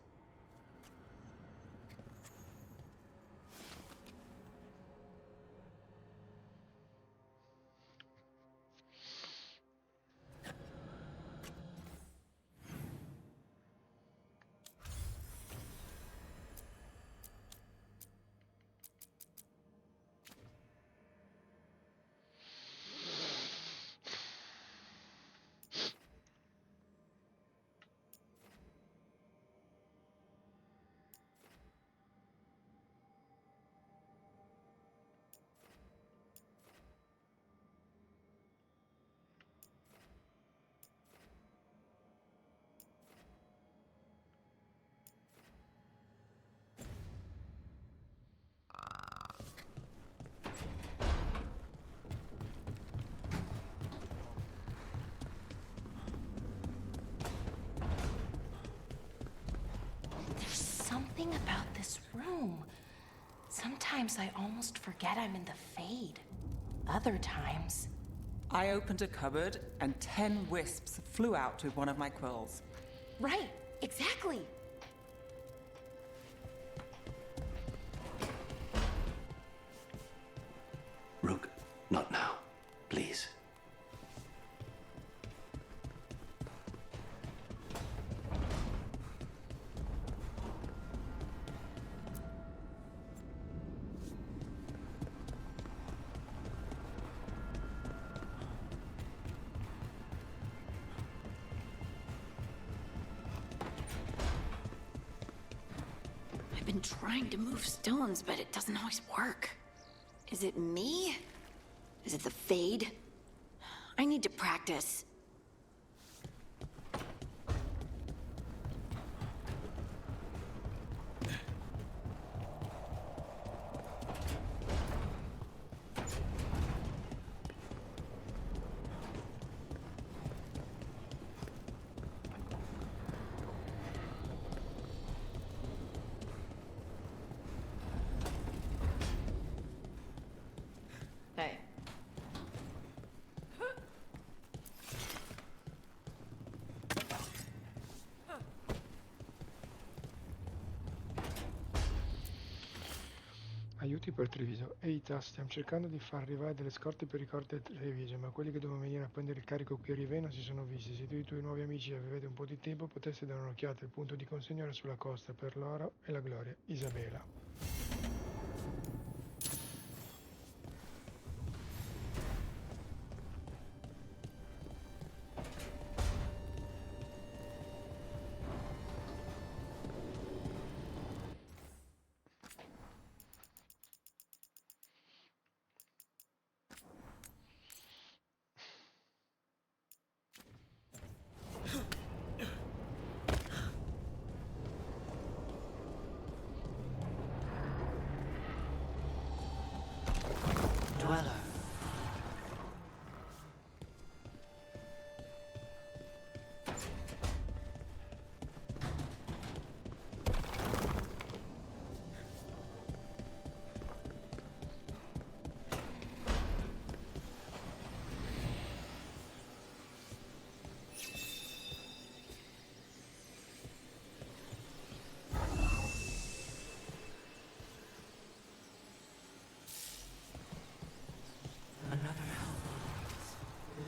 Something about this room. Sometimes I almost forget I'm in the Fade. Other times... I opened a cupboard and 10 wisps flew out with one of my quills. Right, exactly. Rook, not now. Please. I've been trying to move stones, but it doesn't always work. Is it me? Is it the Fade? I need to practice. Hey. Aiuti per Treviso. Ehi Tas, stiamo cercando di far arrivare delle scorte per i corti a Treviso, ma quelli che dovevano venire a prendere il carico qui a Rive non si sono visti. Se tu e i tuoi nuovi amici avete un po' di tempo, potreste dare un'occhiata al punto di consegna sulla costa per l'oro e la gloria. Isabela.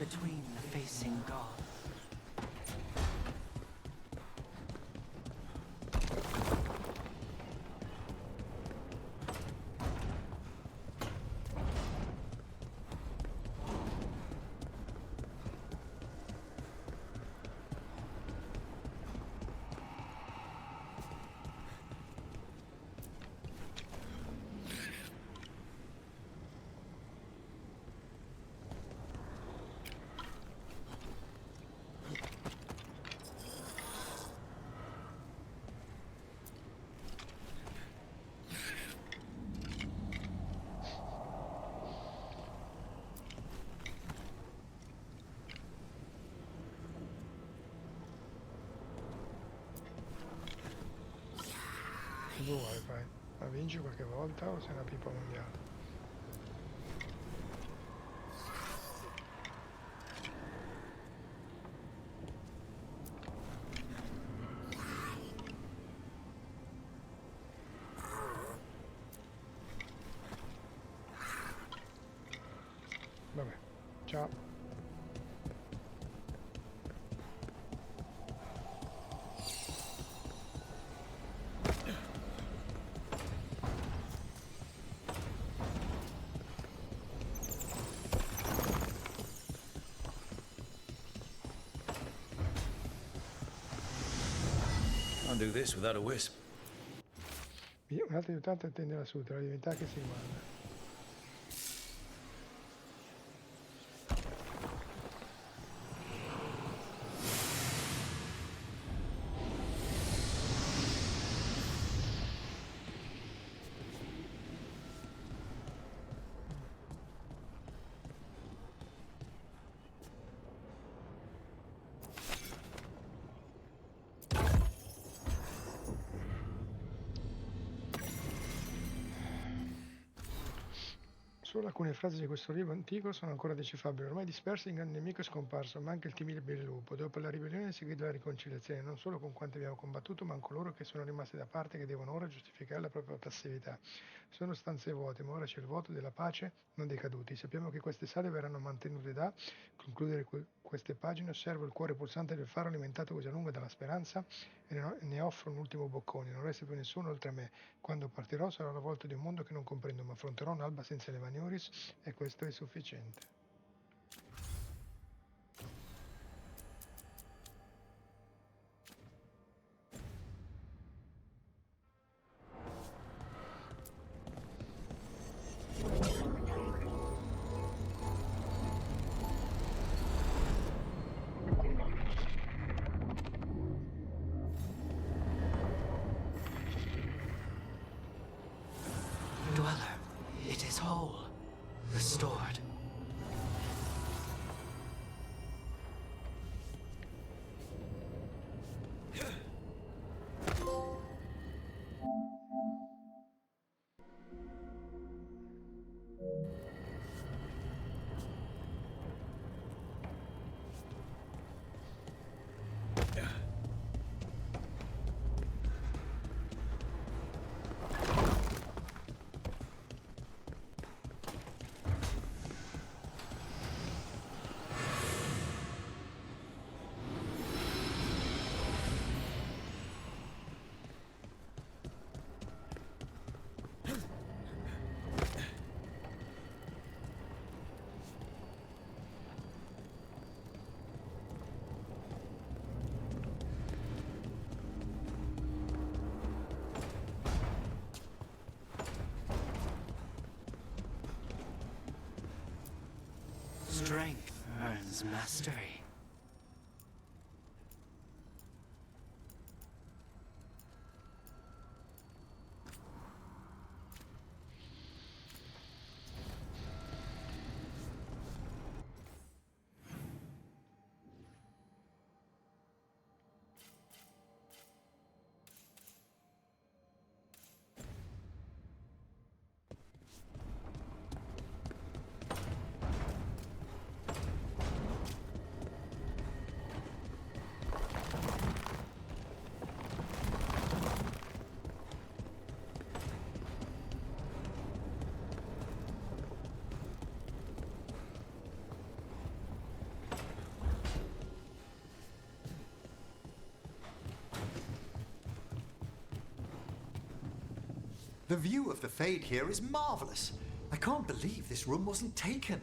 between the facing gods. Cosa vuoi fai? La vinci qualche volta o sei una pipa mondiale? Vabbè, ciao. Can't do this without a wisp. Un altro aiutante attende lassù, tra la divinità che si guarda. Solo alcune frasi di questo libro antico sono ancora decifrabili. Ormai disperso, il grande nemico è scomparso, ma anche il temibile lupo. Dopo la ribellione è seguita la riconciliazione, non solo con quanti abbiamo combattuto, ma con coloro che sono rimasti da parte, che devono ora giustificare la propria passività. Sono stanze vuote, ma ora c'è il vuoto della pace, non dei caduti. Sappiamo che queste sale verranno mantenute da concludere queste pagine. Osservo il cuore pulsante del faro alimentato così a lungo dalla speranza e ne offro un ultimo boccone. Non resta più nessuno oltre a me. Quando partirò sarà la volta di un mondo che non comprendo, ma affronterò un'alba senza le Vanioris e questo è sufficiente. Dweller, it is whole, restored. Strength earns mastery. The view of the Fade here is marvelous. I can't believe this room wasn't taken.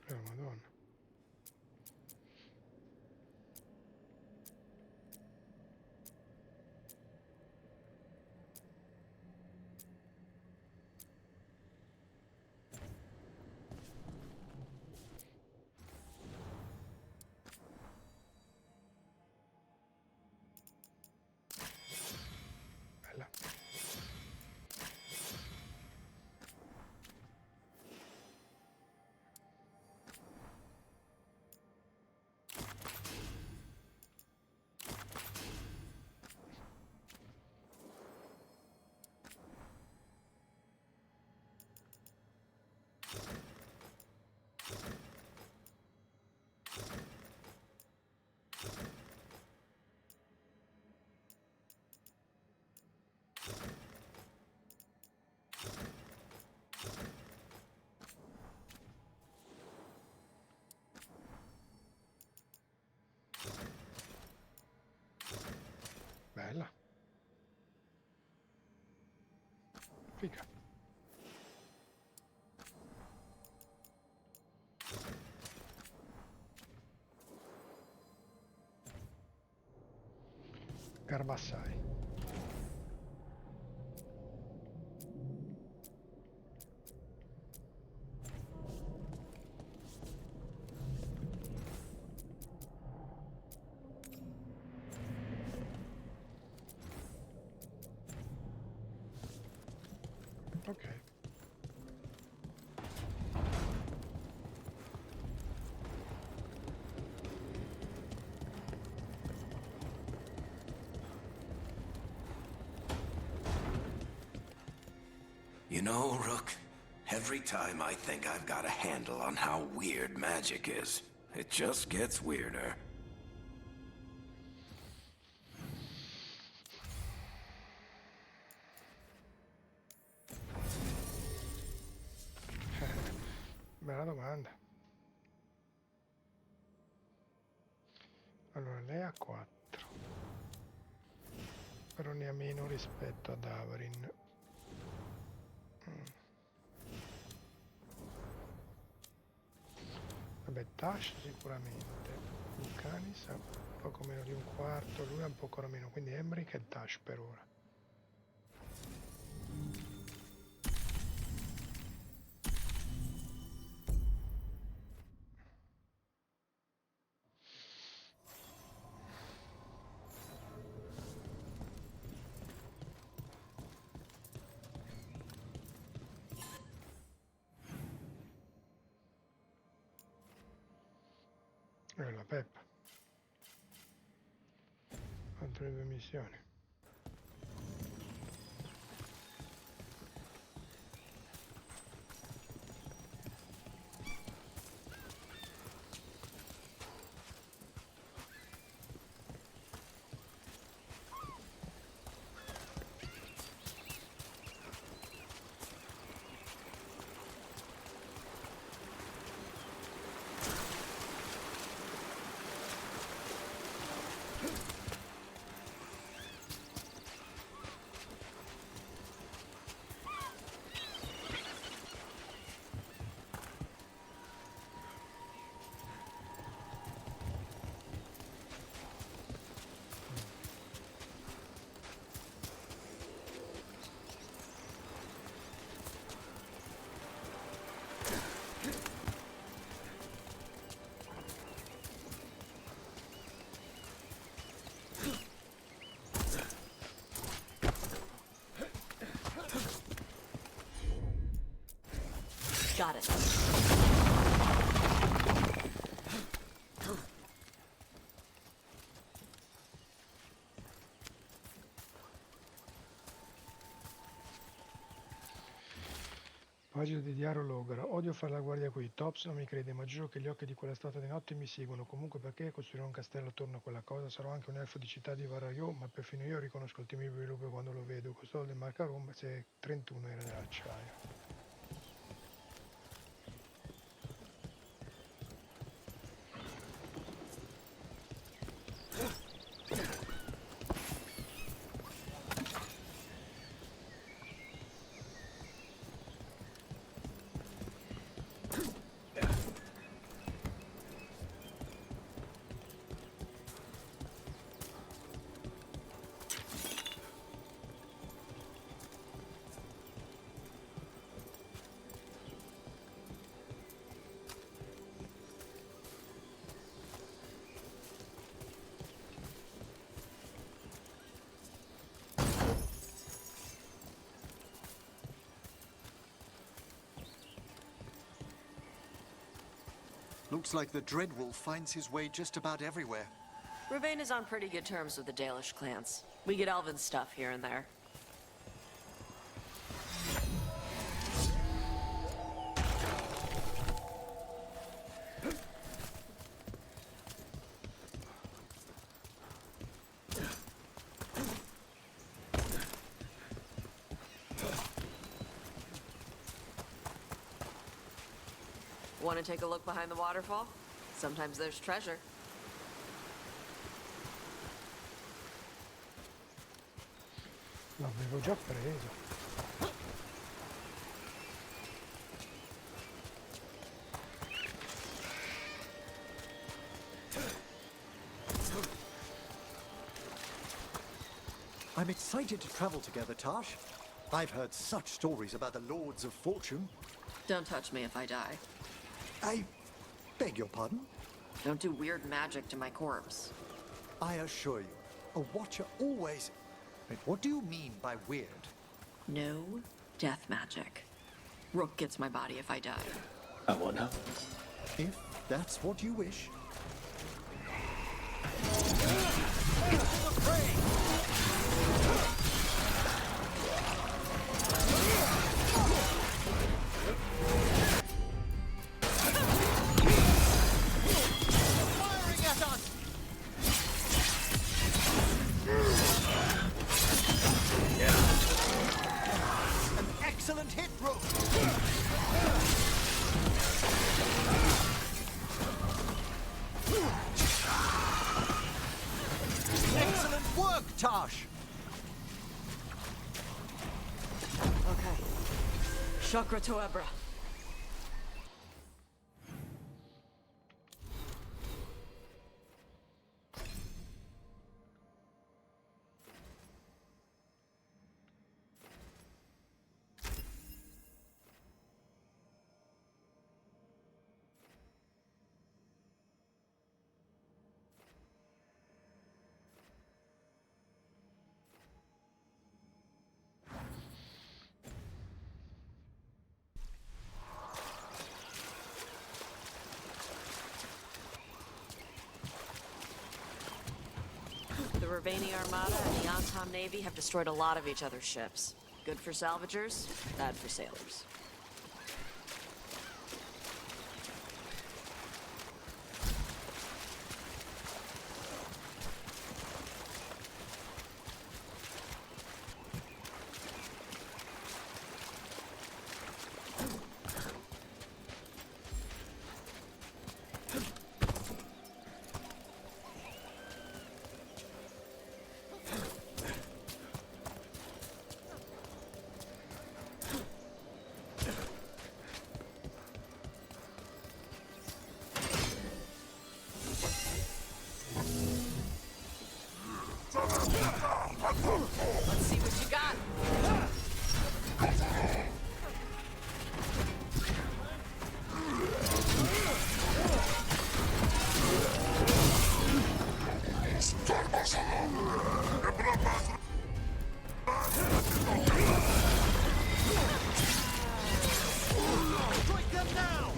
Madonna. Bella. Bella. Figa. Garba assai. Ok. You know, Rook, every time I think I've got a handle on how weird magic is, it just gets weirder. Bella domanda. Allora, lei ha 4. Però ne ha meno rispetto ad Averin. Vabbè, Tash sicuramente. Vulcanis ha poco meno di un quarto, lui ha un po' ancora meno, quindi Emmerich e Tash per ora. La Peppa. Altre 2 missioni. Got it. Pagina di Diario Logara. Odio fare la guardia qui. Tops non mi crede, ma giuro che gli occhi di quella statua di notte mi seguono. Comunque perché costruire un castello attorno a quella cosa? Sarò anche un elfo di città di Varaiò, ma perfino io riconosco il timide lupo quando lo vedo. Costolo del Marcarum se 31 era dell'acciaio. Looks like the Dreadwolf finds his way just about everywhere. Ravane is on pretty good terms with the Dalish clans. We get elven stuff here and there. Want to take a look behind the waterfall? Sometimes there's treasure. L'avevo già preso. I'm excited to travel together, Tash. I've heard such stories about the Lords of Fortune. Don't touch me if I die. I beg your pardon? Don't do weird magic to my corpse. I assure you, a watcher always... Wait, what do you mean by weird? No death magic. Rook gets my body if I die. What now? If that's what you wish. Excellent hit, Rook! Excellent work, Tash! Okay. Chakra to Ebra. The Ravani Armada and the Antom Navy have destroyed a lot of each other's ships. Good for salvagers, bad for sailors. Let's see what you got. Strike them now!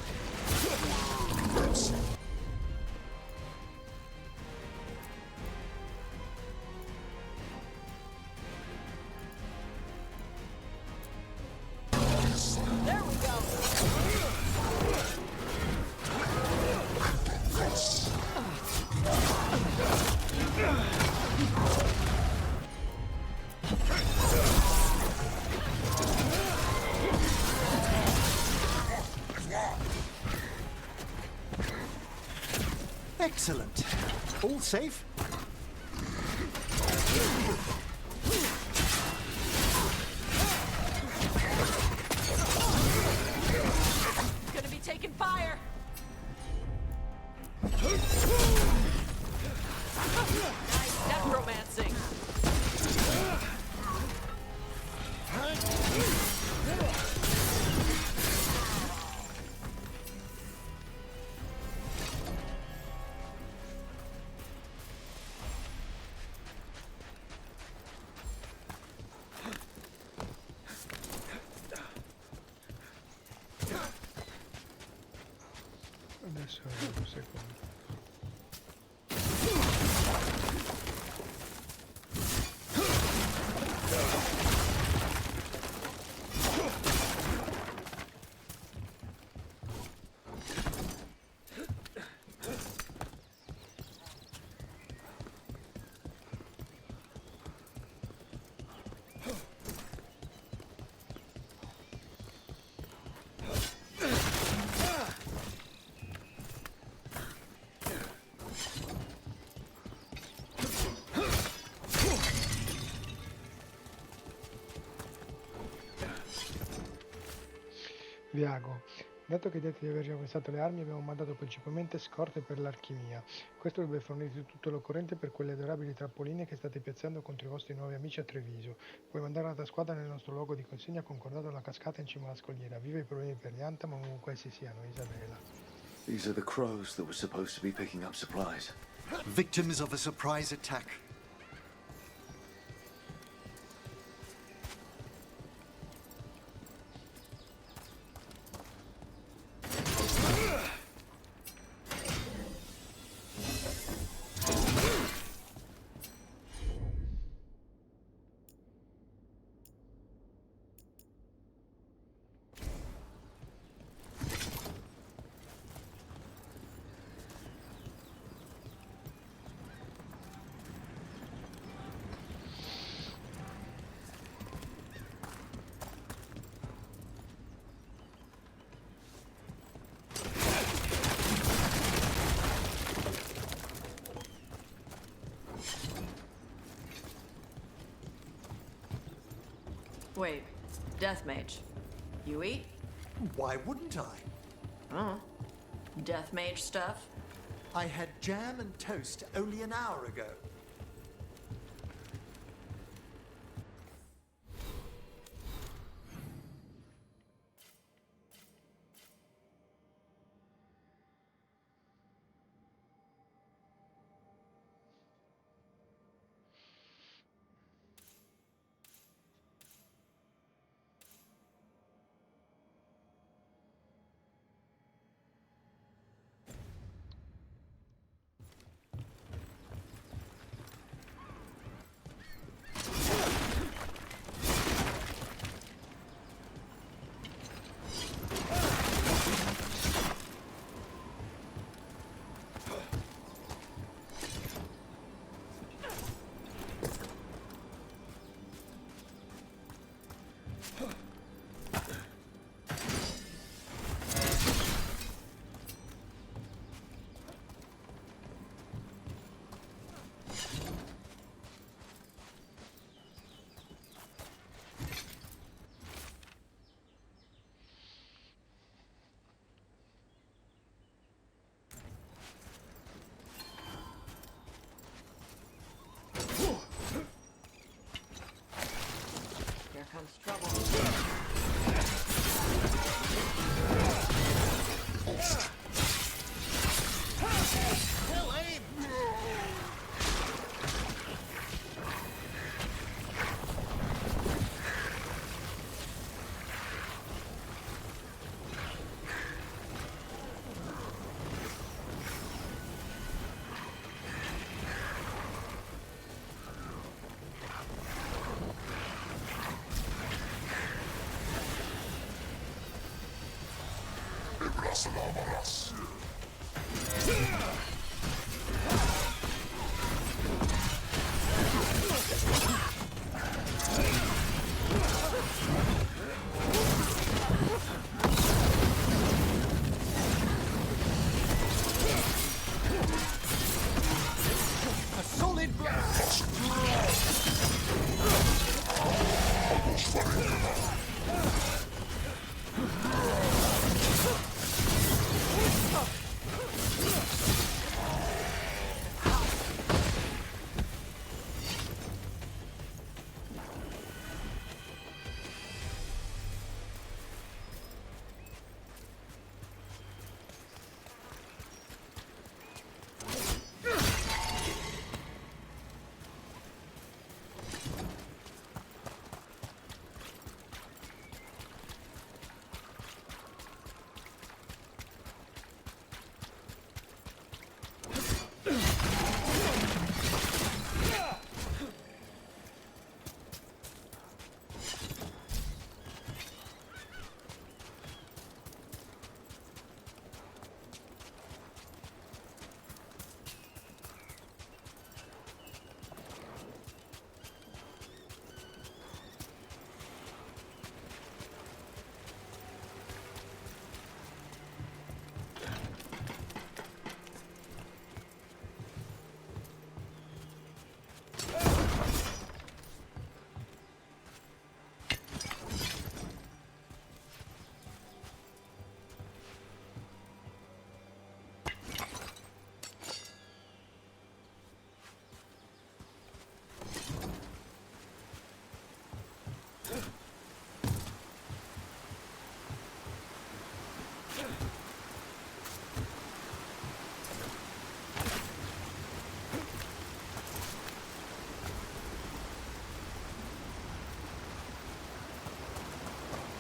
Excellent. All safe? Gonna be taking fire! Nice necromancing! Adesso un secondo. Viago. Dato che dite di aver già acquistato le armi, abbiamo mandato principalmente scorte per l'alchimia. Questo dovrebbe fornirti tutto l'occorrente per quelle adorabili trappoline che state piazzando contro i vostri nuovi amici a Treviso. Puoi mandare la tua squadra nel nostro luogo di consegna concordato alla cascata in cima alla scogliera. Viva i problemi per gli Antam, ovunque essi siano, Isabella. These are the crows that were supposed to be picking up supplies. Victims of a surprise attack. Wait, Death Mage. You eat? Why wouldn't I? Oh. Death Mage stuff? I had jam and toast only an hour ago. Here comes trouble.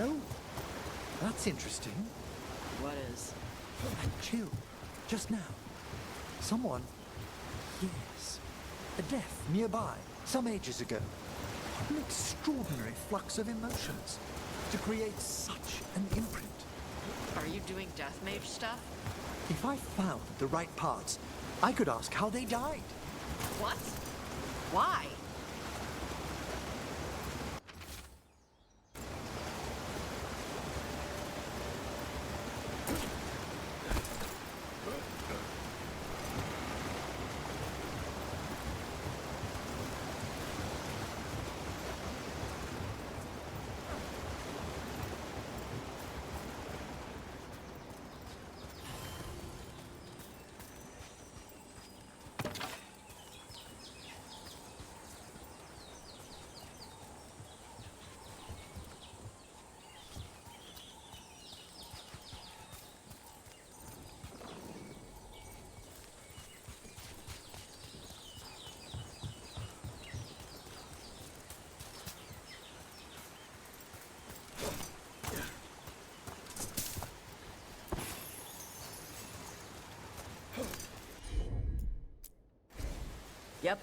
Oh, that's interesting. What is? I'm chill. Just now. Someone... Yes. A death nearby, some ages ago. What an extraordinary flux of emotions to create such an imprint. Are you doing death mage stuff? If I found the right parts, I could ask how they died. What? Why? Yep.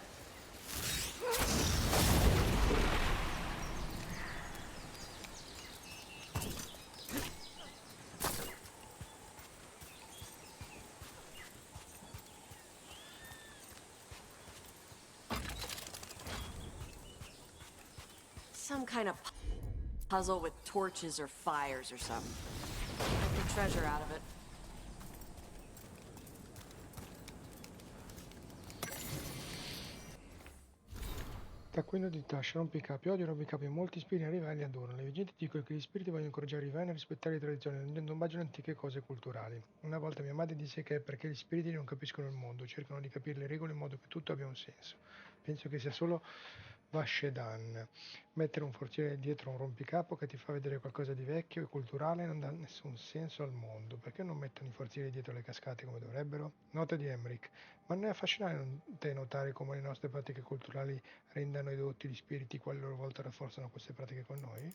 Some kind of puzzle with torches or fires or something. Get the treasure out of it. Taccuino di Tascia, rompicapi, odio rompicapi, molti spiriti a livelli adorano. Le leggende dicono che gli spiriti vogliono incoraggiare i Vayne a rispettare le tradizioni, non imbagino antiche cose culturali. Una volta mia madre disse che è perché gli spiriti non capiscono il mondo, cercano di capire le regole in modo che tutto abbia un senso. Penso che sia solo Vashedan. Mettere un forziere dietro un rompicapo che ti fa vedere qualcosa di vecchio e culturale non dà nessun senso al mondo. Perché non mettono i forzieri dietro le cascate come dovrebbero? Nota di Emmerich. Ma non è affascinante notare come le nostre pratiche culturali rendano edotti gli spiriti, quali a loro volta rafforzano queste pratiche con noi?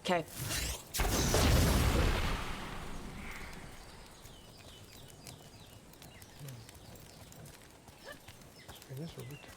Ok. Vedi subito.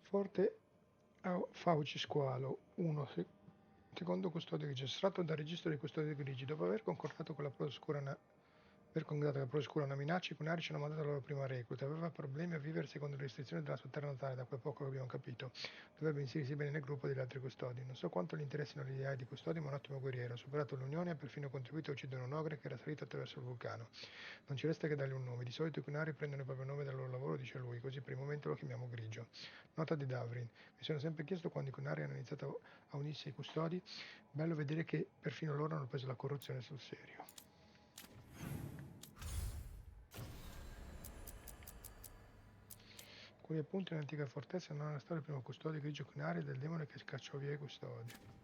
Forte Fauci Squalo 1, secondo custodio grigio, estratto dal registro dei custodi grigi. Dopo aver concordato con la Proscura una minaccia, i Cunari ci hanno mandato la loro prima recluta. Aveva problemi a vivere secondo le restrizioni della sua terra natale, da quel poco che abbiamo capito. Dovrebbe inserirsi bene nel gruppo degli altri custodi. Non so quanto gli interessino le idee di custodio, ma un ottimo guerriero. Ha superato l'Unione e ha perfino contribuito a uccidere un ogre che era salito attraverso il vulcano. Non ci resta che dargli un nome. Di solito i Cunari prendono il proprio nome dal loro lavoro, dice lui, così per il momento lo chiamiamo Grigio. Nota di Davrin. Mi sono sempre chiesto quando i Cunari hanno iniziato a unirsi ai custodi. Bello vedere che perfino loro hanno preso la corruzione sul serio. Alcuni appunti un'antica fortezza non è stato il primo custodio grigio Cunari del demone che scacciò via i custodi.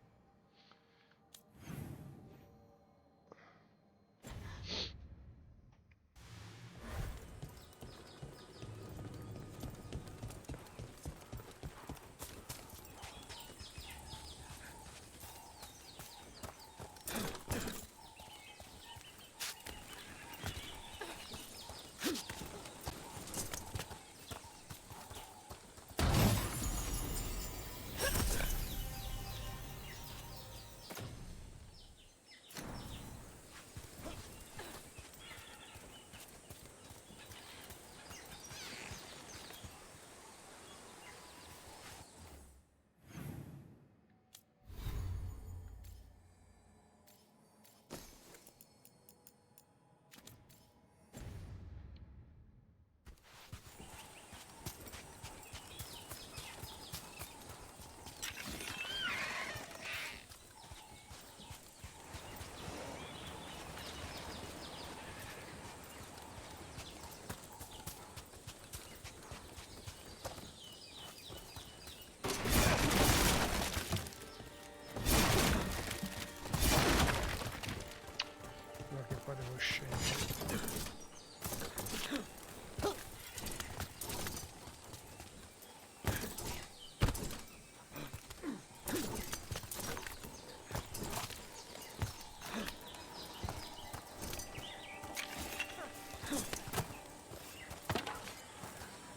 Povero scemo.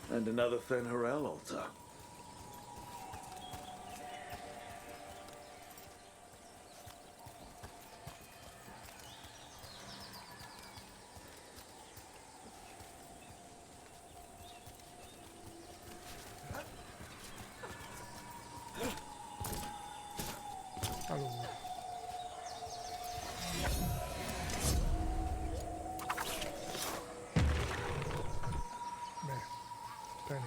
And another Fen'Harel altar. Allora. Bene.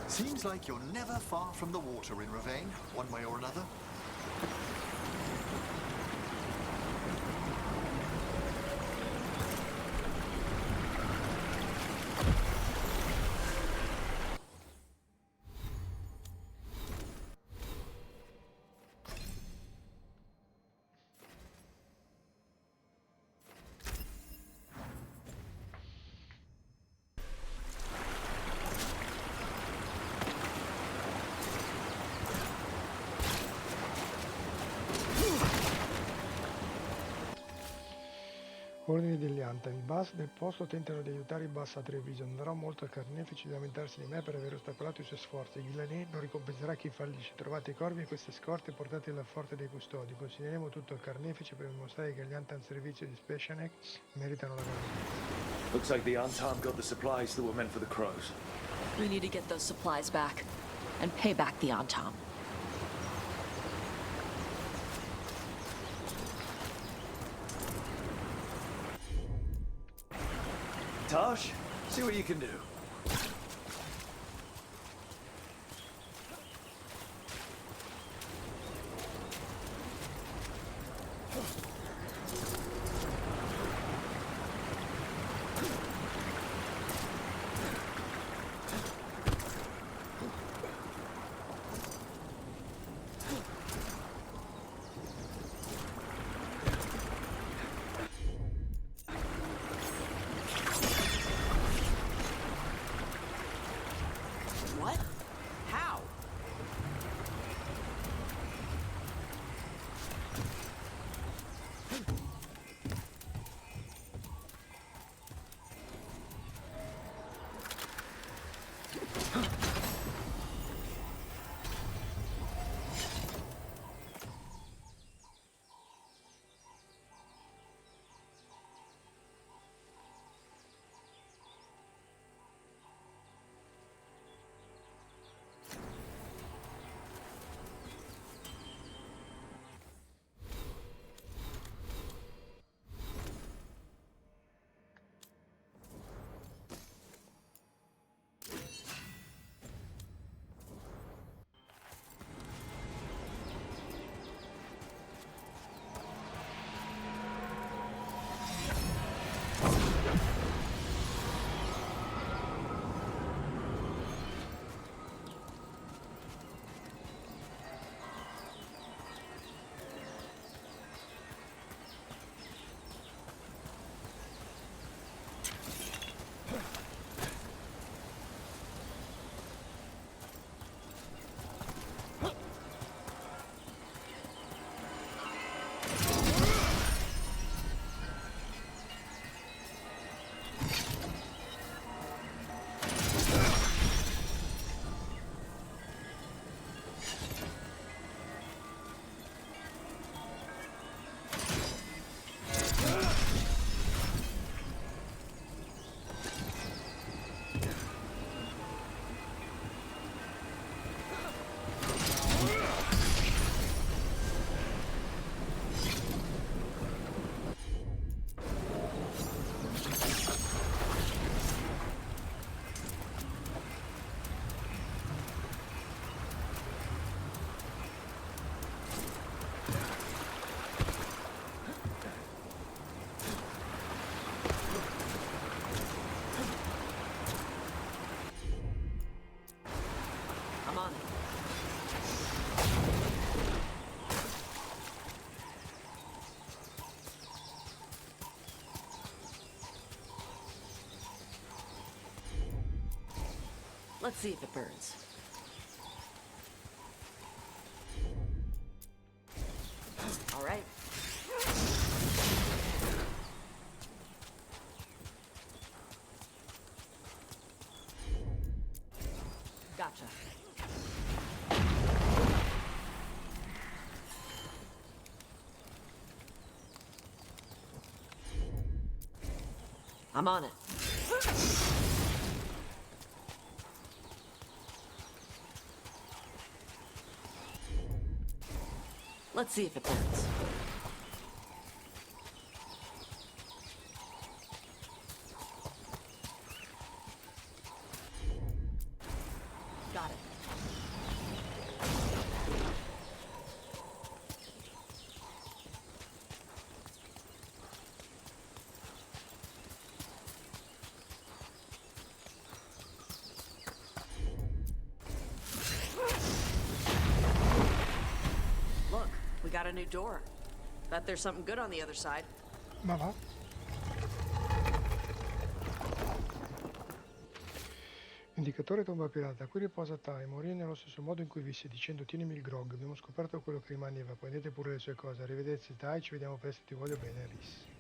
Seems like you're never far from the water in Ravane, one way or another. Ordini degli Antam. I boss del posto tentano di aiutare i boss a Treviso. Non darò molto al carnefice di lamentarsi di me per aver ostacolato i suoi sforzi. Ghilanè non ricompenserà chi fallisce. Trovate i corvi e queste scorte e portateli alla forte dei custodi. Consiglieremo tutto al carnefice per dimostrare che gli Antam servizio di Specianek meritano la gloria. Looks like the Antam got the supplies that were meant for the crows. We need to get those supplies back and pay back the Antom. Tosh, see what you can do. Let's see if it burns. All right. Gotcha. I'm on it. Let's see if it burns. Got it. Look, we got a new door. Bet there's something good on the other side. Ma va? Indicatore tomba pirata. Qui riposa Tai. Morì nello stesso modo in cui visse, dicendo tienimi il grog. Abbiamo scoperto quello che rimaneva. Prendete pure le sue cose. Arrivederci Tai, ci vediamo presto, ti voglio bene, Alice.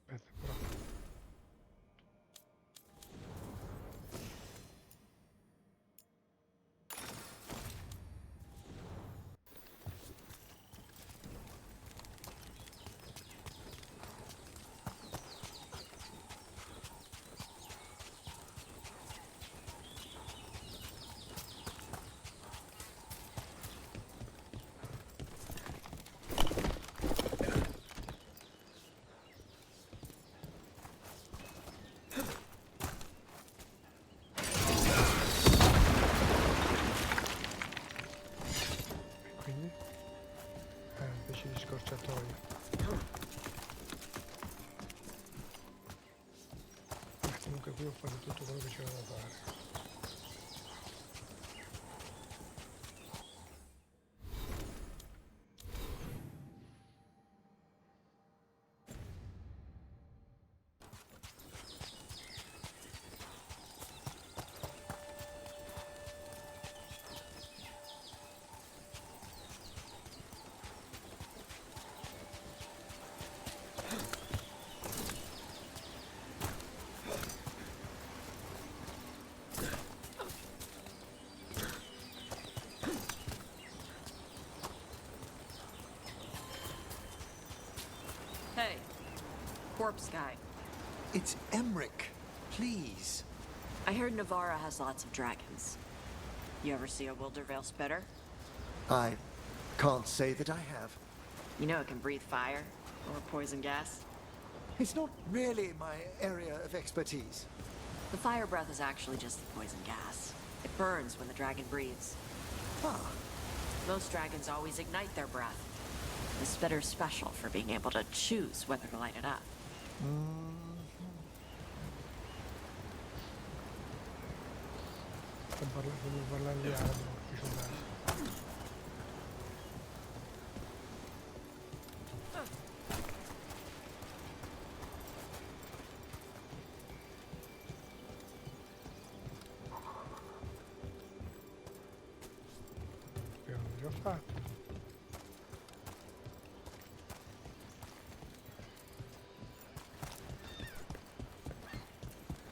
Aspetta, però. E quindi? Invece di scorciatoio. Comunque qui ho fatto tutto quello che c'era da fare. Hey, corpse guy. It's Emmerich. Please. I heard Navarra has lots of dragons. You ever see a Wildervale spitter? I can't say that I have. You know it can breathe fire or poison gas. It's not really my area of expertise. The fire breath is actually just the poison gas. It burns when the dragon breathes. Ah, Most dragons always ignite their breath. The spitter's special for being able to choose whether to light it up. Sto parlando di arabo, qui sono messo. Abbiamo già fatto.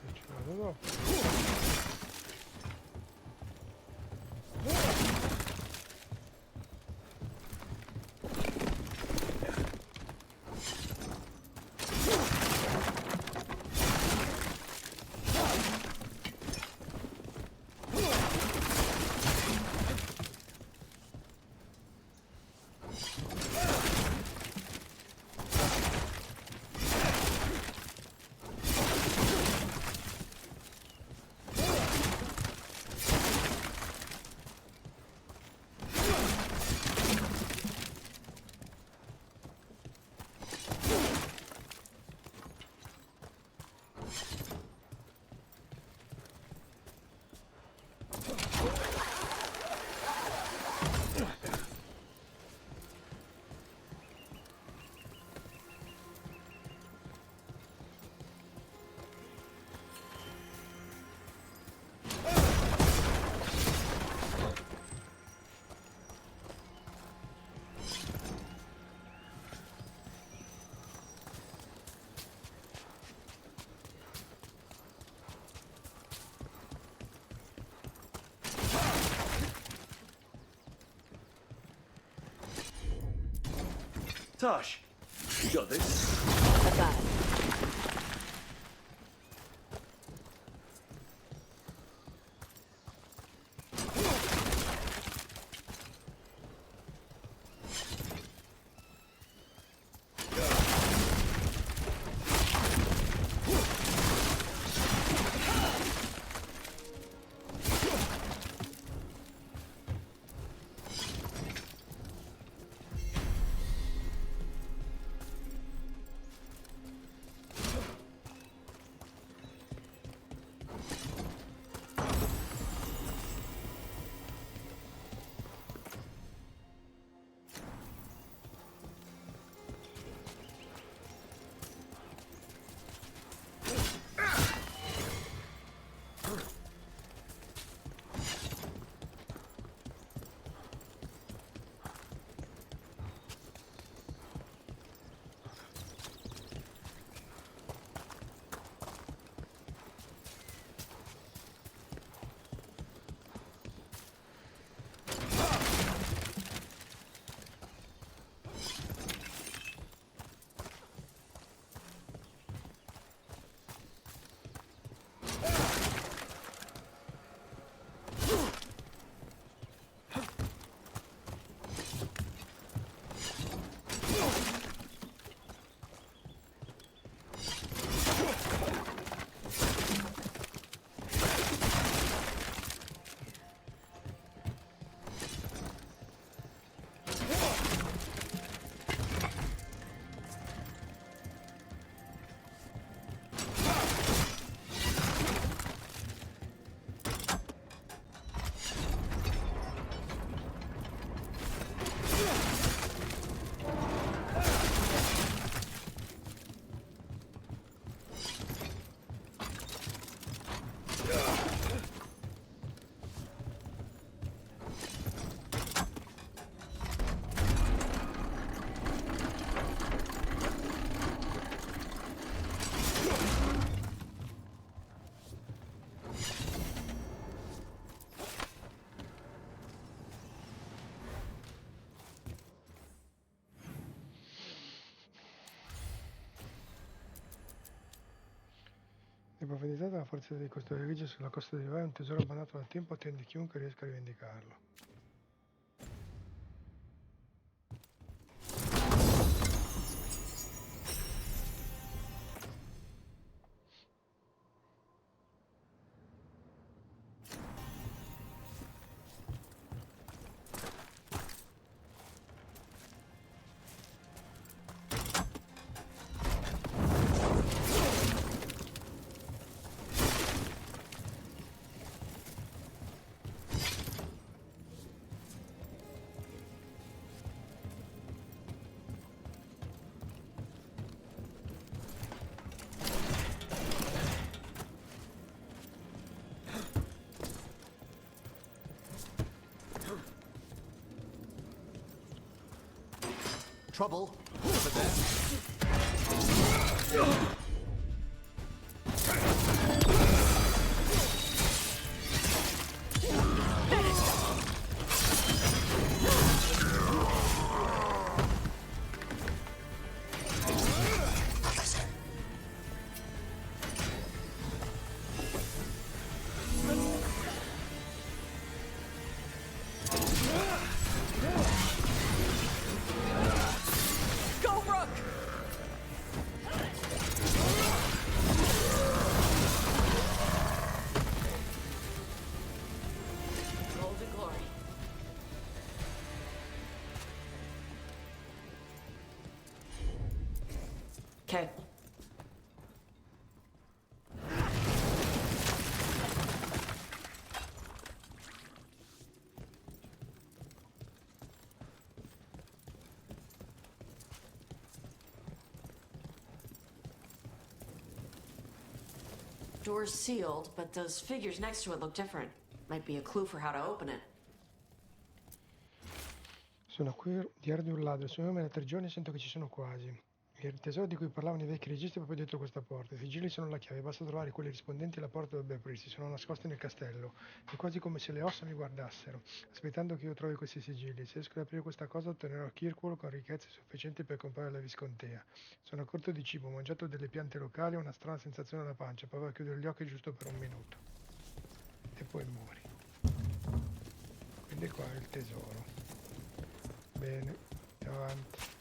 E ci vado dopo. Tosh, you got this. I got it. È profetizzata la forza dei custodi grigi sulla costa di Vai, un tesoro abbandonato da tempo attende chiunque riesca a rivendicarlo. Trouble over there. Okay. Door's sealed, but those figures next to it look different. Might be a clue for how to open it. Sono qui diario di un ladro, sono io da 3 giorni e sento che ci sono quasi. Il tesoro di cui parlavano i vecchi registri è proprio dietro questa porta. I sigilli sono la chiave, basta trovare quelli rispondenti e la porta dovrebbe aprirsi. Sono nascosti nel castello. È quasi come se le ossa mi guardassero, aspettando che io trovi questi sigilli. Se riesco ad aprire questa cosa otterrò Kirkwall con ricchezze sufficienti per comprare la viscontea. Sono a corto di cibo, ho mangiato delle piante locali, ho una strana sensazione alla pancia, provo a chiudere gli occhi giusto per un minuto. E poi muori. Quindi qua è il tesoro. Bene, andiamo avanti.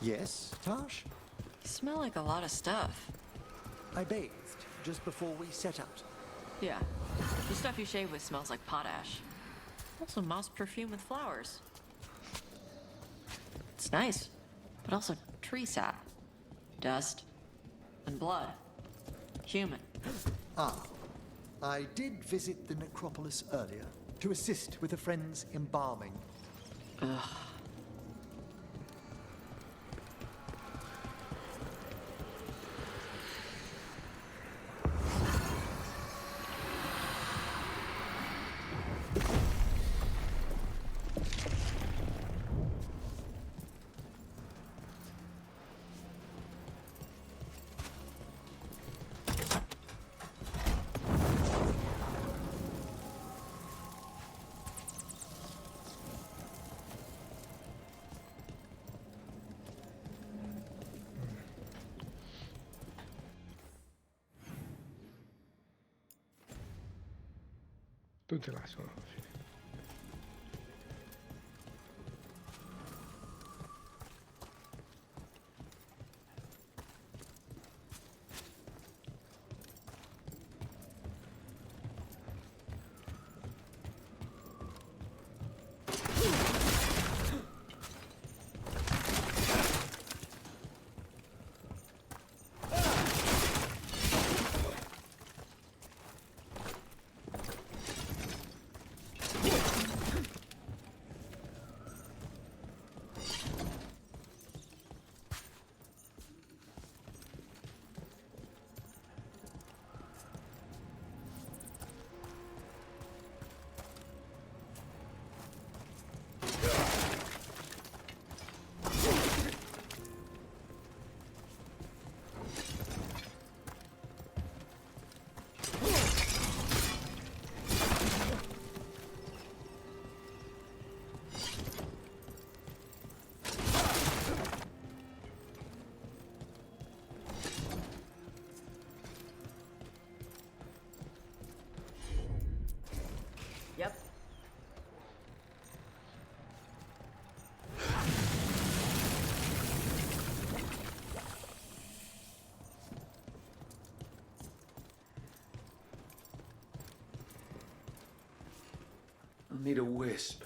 Yes, Tash? You smell like a lot of stuff. I bathed just before we set out. Yeah. The stuff you shave with smells like potash. Also moss perfume with flowers. It's nice, but also tree sap, dust, and blood. Human. Ah, I did visit the necropolis earlier to assist with a friend's embalming. Ugh. Tutte là sono alla fine. Yep. I'll need a wisp.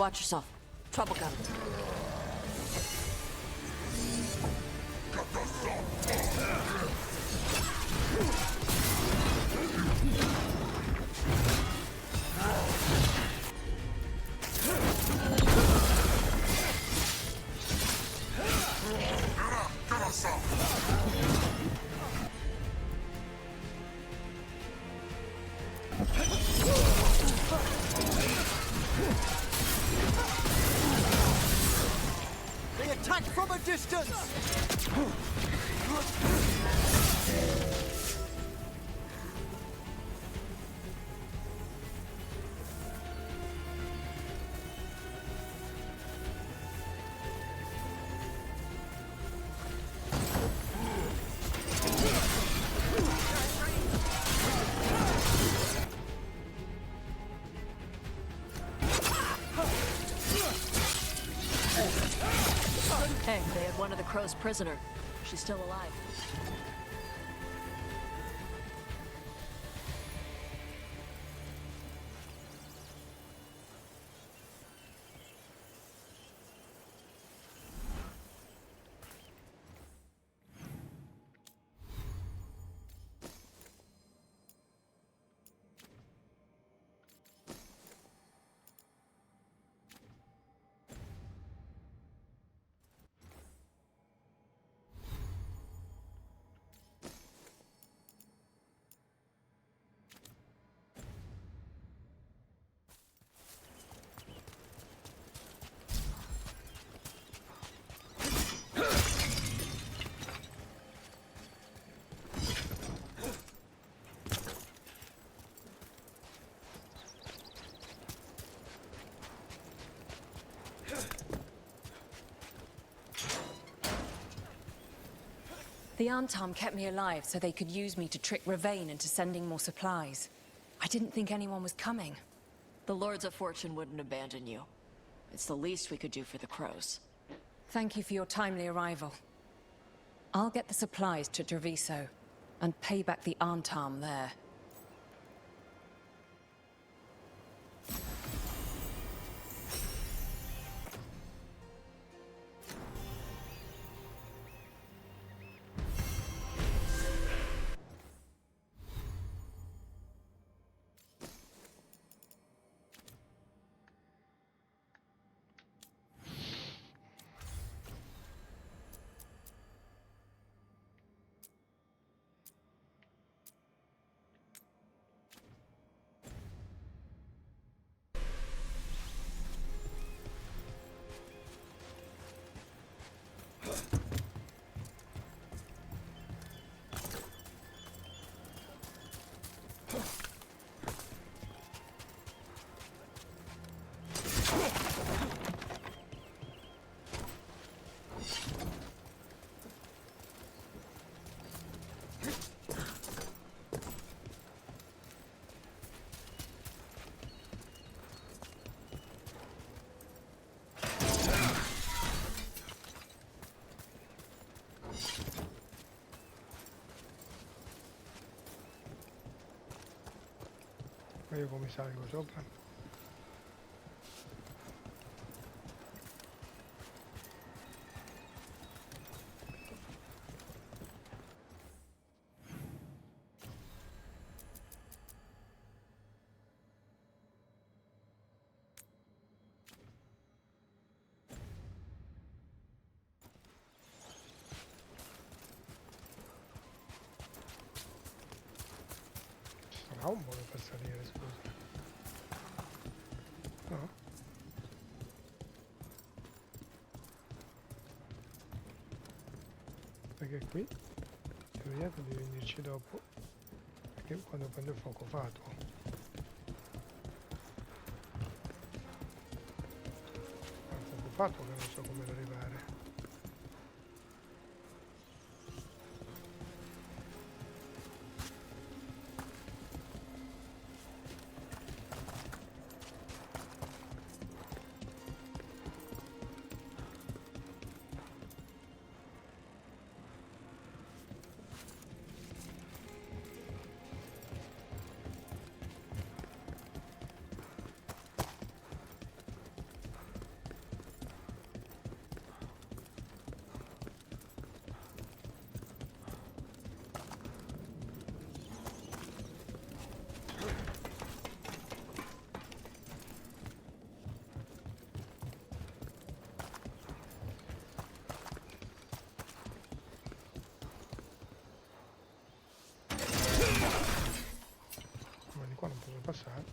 Watch yourself. Trouble coming. They attack from a distance! Hey, they had one of the crows prisoner. She's still alive. The Antom kept me alive so they could use me to trick Ravain into sending more supplies. I didn't think anyone was coming. The Lords of Fortune wouldn't abandon you. It's the least we could do for the crows. Thank you for your timely arrival. I'll get the supplies to Treviso and pay back the Antom there. Ma io come salgo sopra? Sarà un modo per salire, scusa. No? Perché qui in teoria devi venirci dopo, perché quando prendo il fuoco fatuo. Ma il fuoco fatuo che non so come arrivare. passare.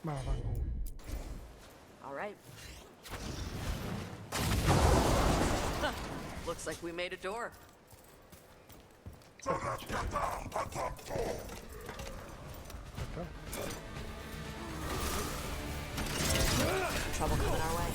Ma vaffanculo. All right. Looks like we made a door. Trouble coming our way.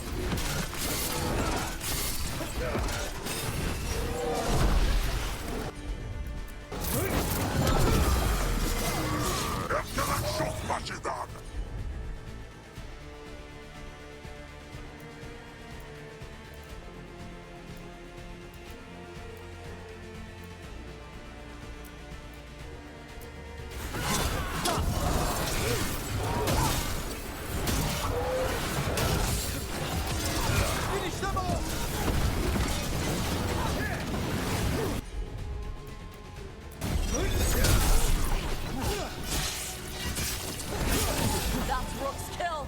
That's Rook's kill.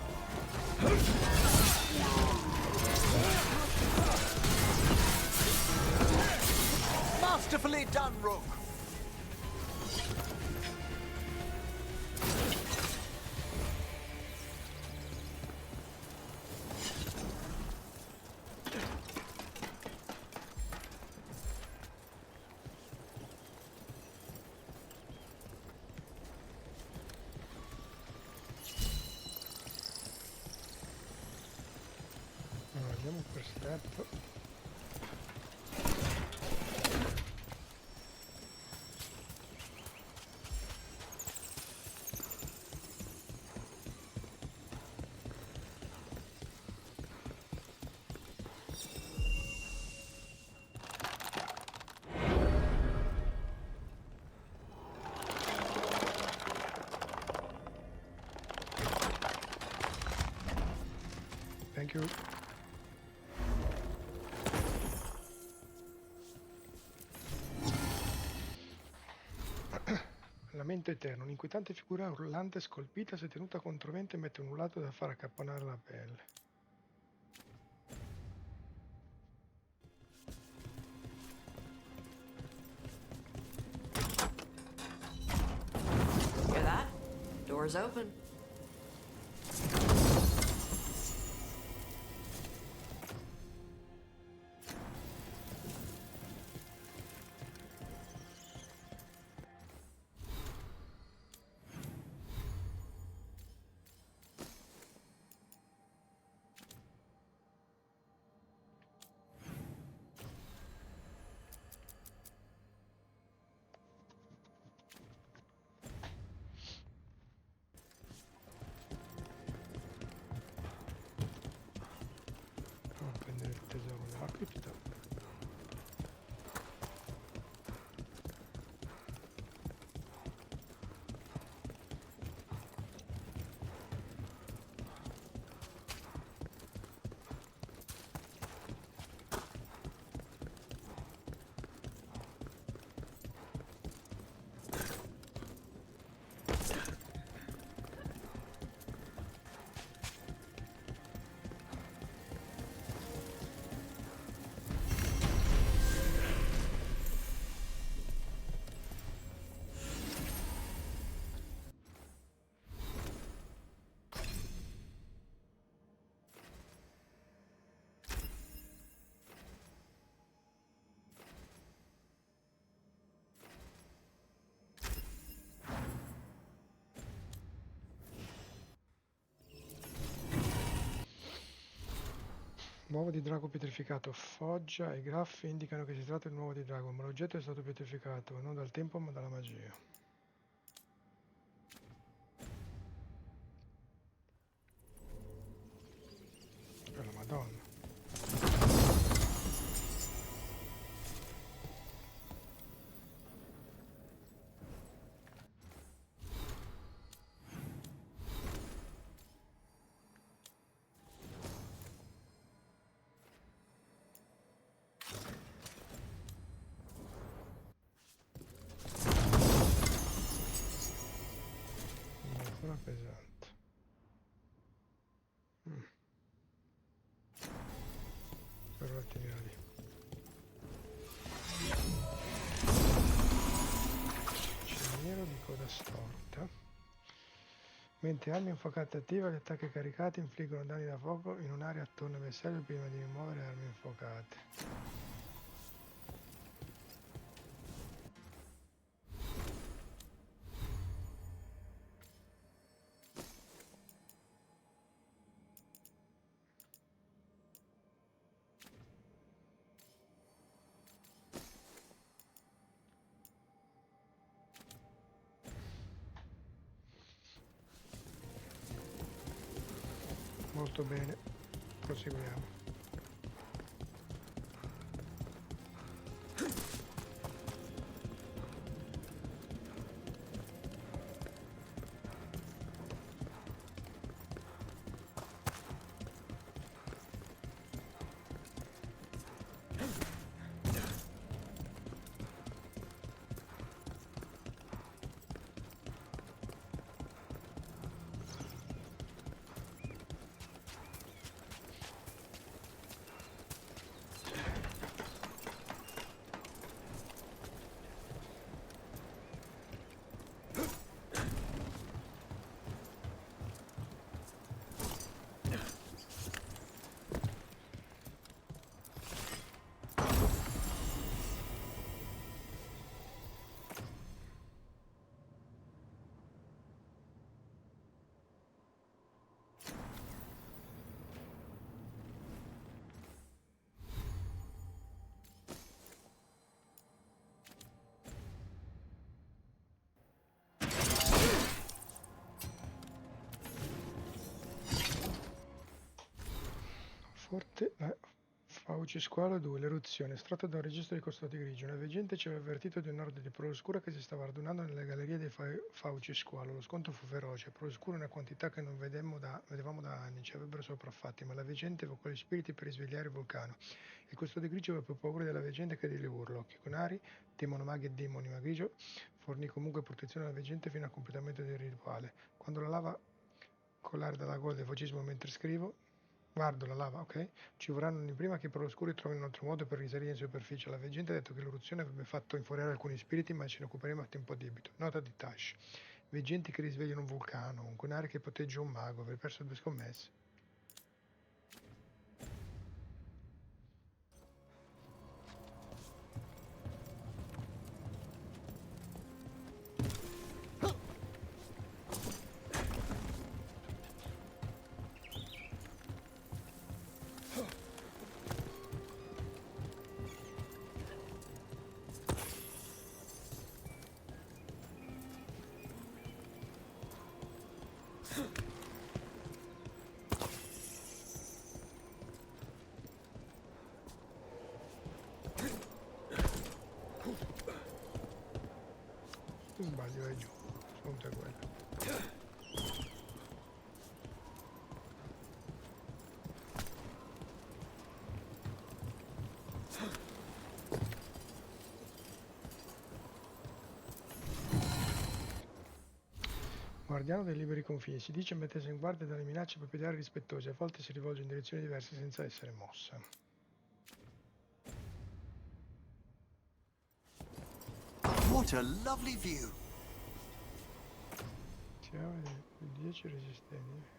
Masterfully done, Rook. Allora, vediamo per step. Thank you. Lamento eterno, un'inquietante figura urlante scolpita se tenuta contro vento emette un urlato da far accapponare la pelle. Hear that? Door's open. Uovo di drago pietrificato. Foggia e graffi indicano che si tratta di un uovo di drago, ma l'oggetto è stato pietrificato non dal tempo ma dalla magia. Per la Madonna. Ancora pesante. Per ora tenere lì. Cerniero di coda storta. Mentre armi infuocate attive, gli attacchi caricati infliggono danni da fuoco in un'area attorno al bersaglio prima di rimuovere armi infuocate. Molto bene, proseguiamo. Forte Fauci Squalo 2, l'eruzione, estratto da un registro di custodi grigi. Una veggente ci aveva avvertito di un'orde di prole oscura che si stava radunando nelle gallerie dei Fauci Squalo. Lo scontro fu feroce, prole oscure una quantità che non vedevamo da anni, ci avrebbero sopraffatti, ma la veggente evocò gli spiriti per risvegliare il vulcano. Il custode grigio aveva più paura della veggente che delle urlo. Occhi conari, temono maghi e demoni, ma grigio fornì comunque protezione alla veggente fino al completamento del rituale. Quando la lava collare dalla gola del fascismo mentre scrivo, guardo la lava, ok? Ci vorranno anni prima che i Proscuri trovino un altro modo per risalire in superficie. La veggente ha detto che l'eruzione avrebbe fatto infuriare alcuni spiriti, ma ce ne occuperemo a tempo debito. Nota di Tash. Veggenti che risvegliano un vulcano, un conare che protegge un mago. Avrei perso 2 scommesse. Non sbaglio, è giù. Il punto è quello. Guardiano dei liberi confini, si dice mettesse in guardia dalle minacce proprietarie rispettose, a volte si rivolge in direzioni diverse senza essere mossa. What a lovely view! Siamo di 10 resistenti.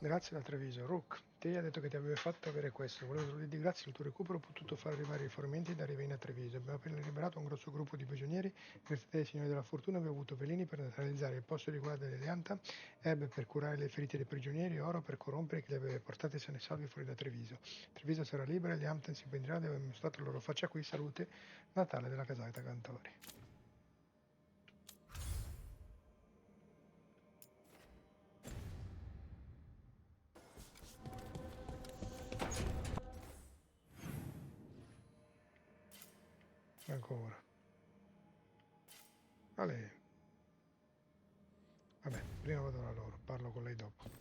Grazie da Treviso. Rook, te ha detto che ti aveva fatto avere questo. Volevo solo dirti grazie al tuo recupero ho potuto far arrivare i rifornimenti da Riveni a Treviso. Abbiamo appena liberato un grosso gruppo di prigionieri. Grazie a te, signore della fortuna, abbiamo avuto veleni per neutralizzare il posto di guardia delle Anta, erbe per curare le ferite dei prigionieri, oro per corrompere chi li aveva portati sani e salvi fuori da Treviso. Treviso sarà libera e gli Amten si pendiranno di aver mostrato la loro faccia qui. Salute, Natale della casata Cantori. Ancora. Ale. Vabbè, prima vado da loro, parlo con lei dopo.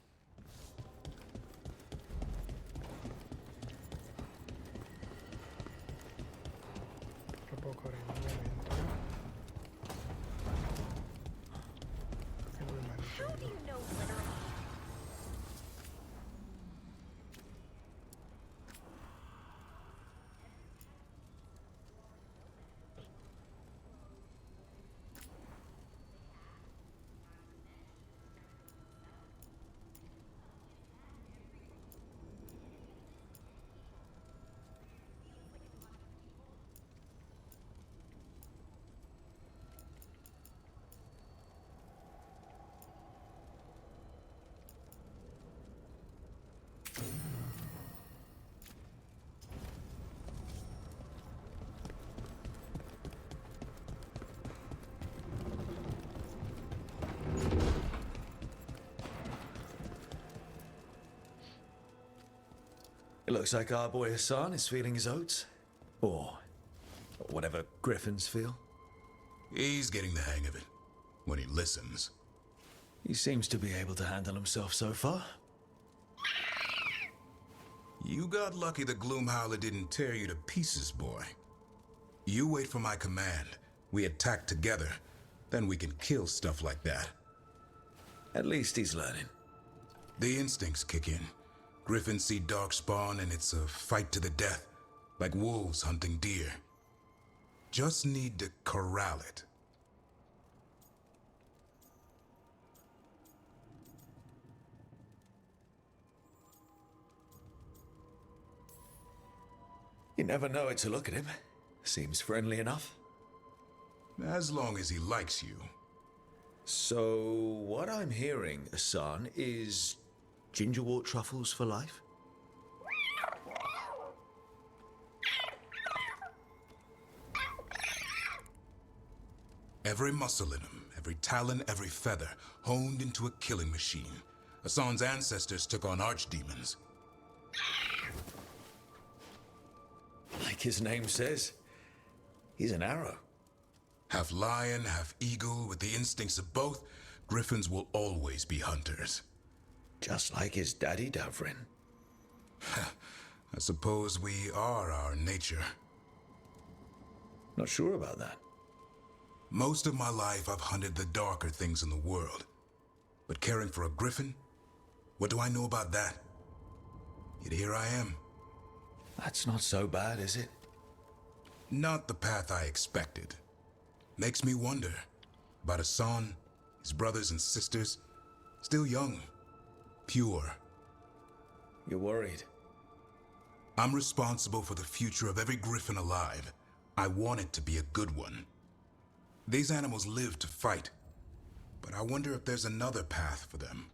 Tra poco arriva il momento. E lui mangia. It looks like our boy Hassan is feeling his oats. Or whatever griffins feel. He's getting the hang of it. When he listens. He seems to be able to handle himself so far. You got lucky the Gloomhowler didn't tear you to pieces, boy. You wait for my command. We attack together. Then we can kill stuff like that. At least he's learning. The instincts kick in. Griffins see darkspawn and it's a fight to the death. Like wolves hunting deer. Just need to corral it. You never know it to look at him. Seems friendly enough. As long as he likes you. So, what I'm hearing, Hassan, is gingerwort truffles for life? Every muscle in him, every talon, every feather, honed into a killing machine. Hassan's ancestors took on archdemons. Like his name says, he's an arrow. Half lion, half eagle, with the instincts of both, griffins will always be hunters. Just like his daddy, Davrin. I suppose we are our nature. Not sure about that. Most of my life I've hunted the darker things in the world. But caring for a griffin? What do I know about that? Yet here I am. That's not so bad, is it? Not the path I expected. Makes me wonder about Hassan, his brothers and sisters, still young, pure. You're worried? I'm responsible for the future of every griffin alive. I want it to be a good one. These animals live to fight, but I wonder if there's another path for them.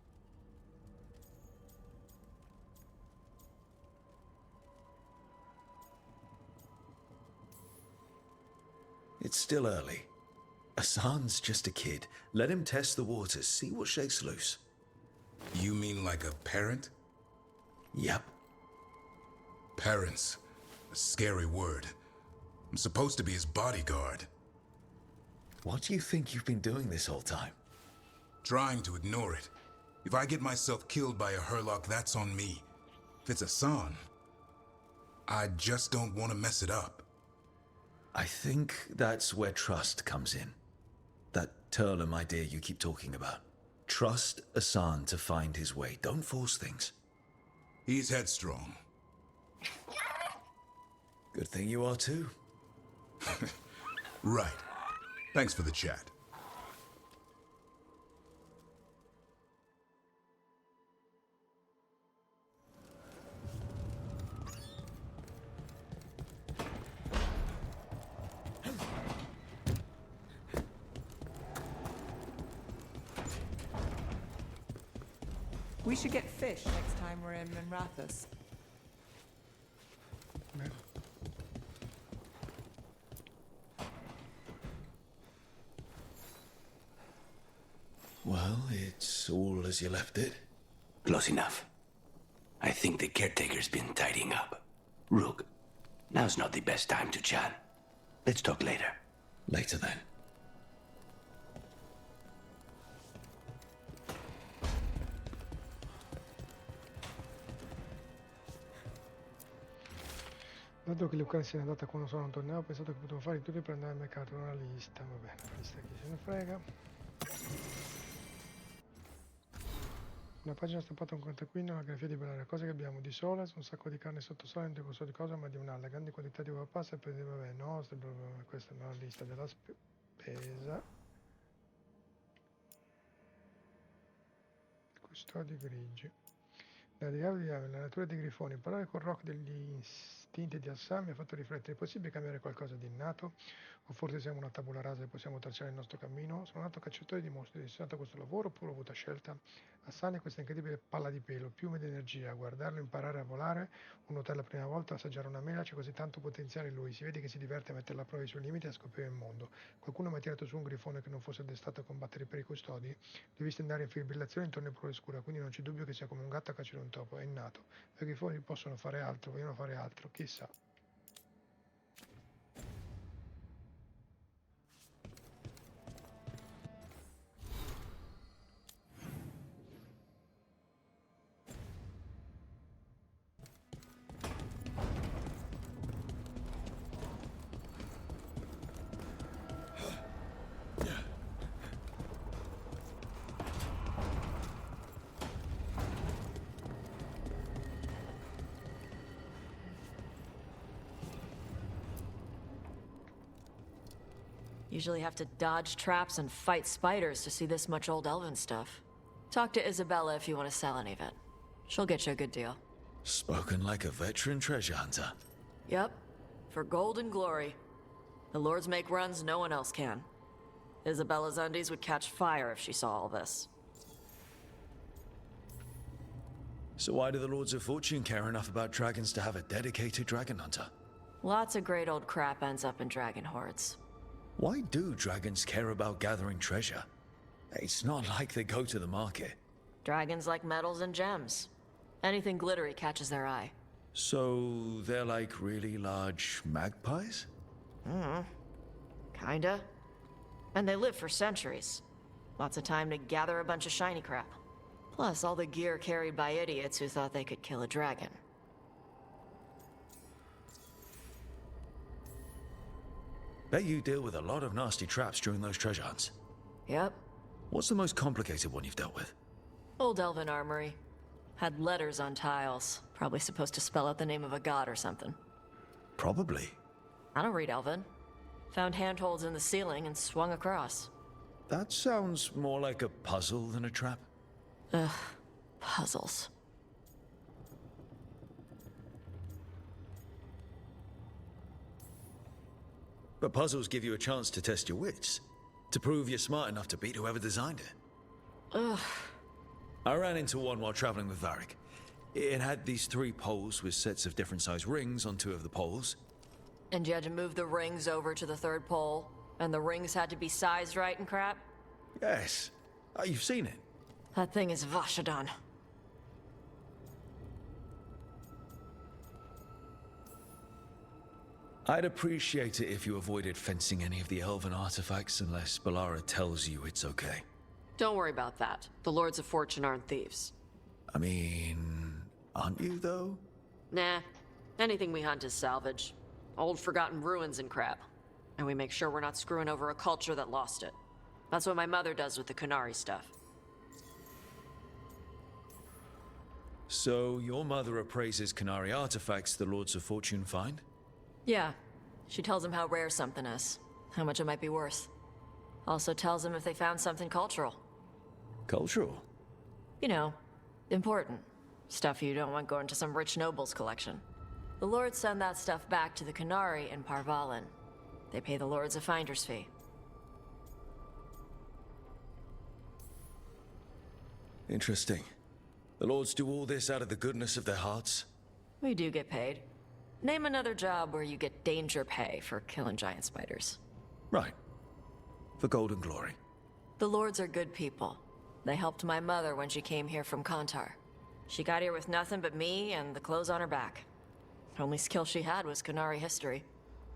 It's still early. Hassan's just a kid. Let him test the waters, see what shakes loose. You mean like a parent? Yep. Parents. A scary word. I'm supposed to be his bodyguard. What do you think you've been doing this whole time? Trying to ignore it. If I get myself killed by a Hurlock, that's on me. If it's Hassan, I just don't want to mess it up. I think that's where trust comes in. That Turlum idea you keep talking about. Trust Hassan to find his way. Don't force things. He's headstrong. Good thing you are too. Right. Thanks for the chat. We should get fish next time we're in Minrathous. Bene. Well, it's all as you left it. Close enough. I think the caretaker's been tidying up. Rook, now's not the best time to chat. Let's talk later. Later then. Dato che Luca se n'è andata quando sono un torneo, ho pensato che potevo fare tutto per andare al mercato, una lista, va bene, la lista chi se ne frega. Una pagina stampata con quinto, una grafia di bella cose che abbiamo di Solas, un sacco di carne sotto sole, non dico so di cosa, ma di un'alla, grandi quantità di uova pasta e poi vabbè, no, questa è una lista della spesa. Custodi grigi. La natura dei grifoni, parlare con Rock degli istinti di Assam mi ha fatto riflettere, è possibile cambiare qualcosa di innato? O forse siamo una tabula rasa e possiamo tracciare il nostro cammino? Sono nato cacciatore di mostri, ho destinato a questo lavoro oppure ho avuto scelta? Assam è questa incredibile palla di pelo, piume di energia, guardarlo imparare a volare, o nuotare la prima volta, assaggiare una mela, c'è così tanto potenziale in lui, si vede che si diverte a mettere alla prova i suoi limiti e a scoprire il mondo. Qualcuno mi ha tirato su un grifone che non fosse addestato a combattere per i custodi? Li ho visti andare in fibrillazione intorno ai prole scura, quindi non c'è dubbio che sia come un gatto a cacciare un topo, è innato. I grifoni possono fare altro, vogliono fare altro, chissà. Usually have to dodge traps and fight spiders to see this much old elven stuff. Talk to Isabella if you want to sell any of it. She'll get you a good deal. Spoken like a veteran treasure hunter. Yep, for gold and glory. The lords make runs no one else can. Isabella's undies would catch fire if she saw all this. So why do the Lords of Fortune care enough about dragons to have a dedicated dragon hunter? Lots of great old crap ends up in dragon hordes. Why do dragons care about gathering treasure? It's not like they go to the market. Dragons like metals and gems. Anything glittery catches their eye. So they're like really large magpies? Kinda. And they live for centuries. Lots of time to gather a bunch of shiny crap. Plus all the gear carried by idiots who thought they could kill a dragon. Bet you deal with a lot of nasty traps during those treasure hunts. Yep. What's the most complicated one you've dealt with? Old elven armory. Had letters on tiles. Probably supposed to spell out the name of a god or something. Probably. I don't read elven. Found handholds in the ceiling and swung across. That sounds more like a puzzle than a trap. Ugh. Puzzles. But puzzles give you a chance to test your wits. To prove you're smart enough to beat whoever designed it. Ugh. I ran into one while traveling with Varric. It had these 3 poles with sets of different size rings on 2 of the poles. And you had to move the rings over to the 3rd pole? And the rings had to be sized right and crap? Yes. You've seen it. That thing is Vashadan. I'd appreciate it if you avoided fencing any of the elven artifacts unless Balara tells you it's okay. Don't worry about that. The Lords of Fortune aren't thieves. I mean, aren't you though? Nah. Anything we hunt is salvage. Old forgotten ruins and crap. And we make sure we're not screwing over a culture that lost it. That's what my mother does with the Canary stuff. So your mother appraises Canary artifacts the Lords of Fortune find? Yeah. She tells them how rare something is. How much it might be worth. Also tells them if they found something cultural. Cultural? You know, important. Stuff you don't want going to some rich noble's collection. The Lords send that stuff back to the Canary in Parvalin. They pay the Lords a finder's fee. Interesting. The Lords do all this out of the goodness of their hearts? We do get paid. Name another job where you get danger pay for killing giant spiders. Right. For gold and glory. The Lords are good people. They helped my mother when she came here from Kantar. She got here with nothing but me and the clothes on her back. Only skill she had was Qunari history.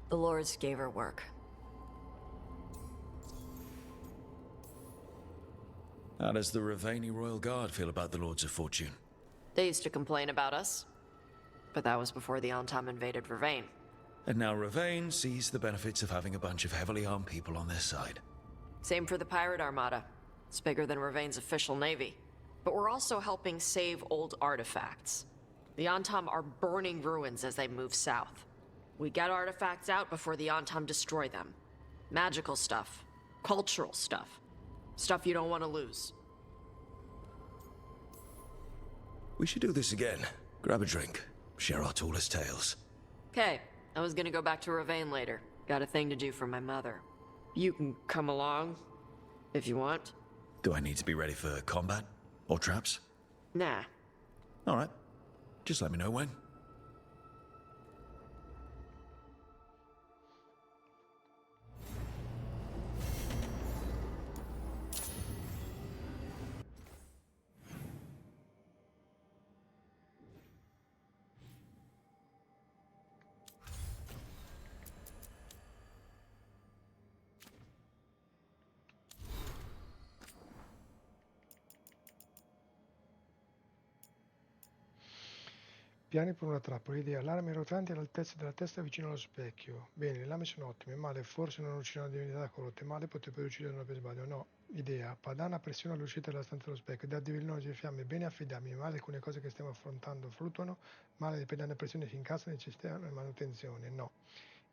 The Lords gave her work. How does the Ravani Royal Guard feel about the Lords of Fortune? They used to complain about us. But that was before the Antam invaded Vervain. And now Ravane sees the benefits of having a bunch of heavily armed people on their side. Same for the Pirate Armada. It's bigger than Ravain's official navy. But we're also helping save old artifacts. The Antam are burning ruins as they move south. We get artifacts out before the Antam destroy them. Magical stuff. Cultural stuff. Stuff you don't want to lose. We should do this again. Grab a drink. Share our tallest tales. Okay, I was gonna go back to Ravain later. Got a thing to do for my mother. You can come along, if you want. Do I need to be ready for combat? Or traps? Nah. Alright. Just let me know when. Piani per una trappola. Idea. Lame rotanti all'altezza della testa vicino allo specchio. Bene, le lame sono ottime. Male, forse non uccide una divinità corrotte. Male, potrebbe ucciderla per sbaglio. No. Idea. Padana pressiona l'uscita della stanza dello specchio. Da divinità di fiamme. Bene, affidabili. Male, alcune cose che stiamo affrontando fluttuano. Male, le pedane a pressione si incastrano e necessitano manutenzione. No.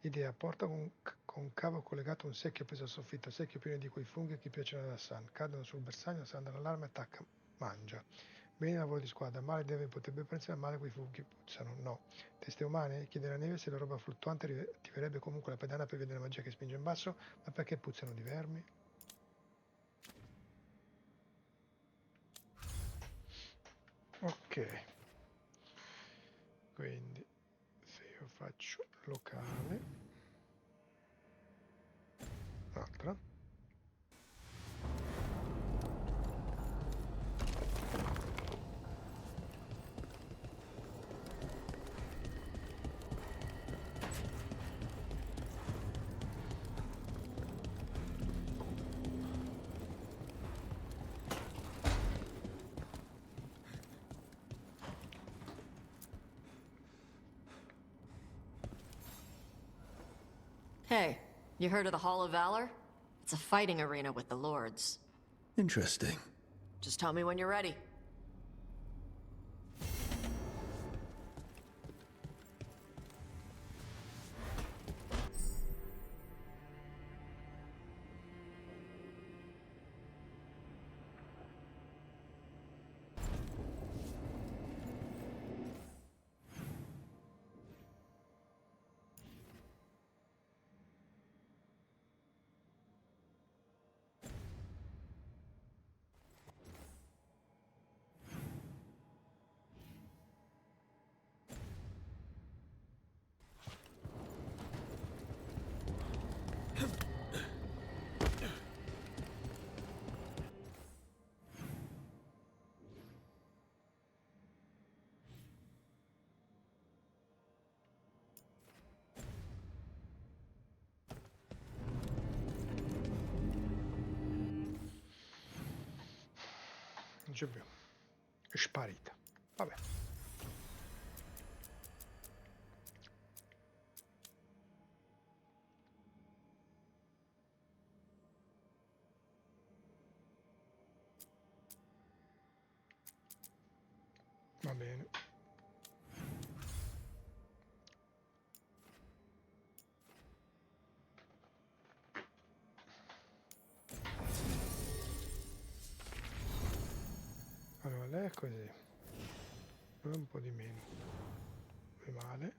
Idea. Porta con cavo collegato un secchio appeso al soffitto. Secchio pieno di quei funghi che piacciono ad Hassan. Cadono sul bersaglio, Hassan dà l'allarme, attacca, mangia. Bene lavoro di squadra, male potrebbe pensare male quei funghi puzzano, no. Teste umane? Chiede la neve se la roba fluttuante attiverebbe comunque la pedana per vedere la magia che spinge in basso, ma perché puzzano di vermi? Ok. Quindi, se io faccio locale, altra. Hey, you heard of the Hall of Valor? It's a fighting arena with the Lords. Interesting. Just tell me when you're ready. Non c'è più. È sparita. Vabbè. Va bene. Allora, lei è così. Lui un po' di meno. Lui male.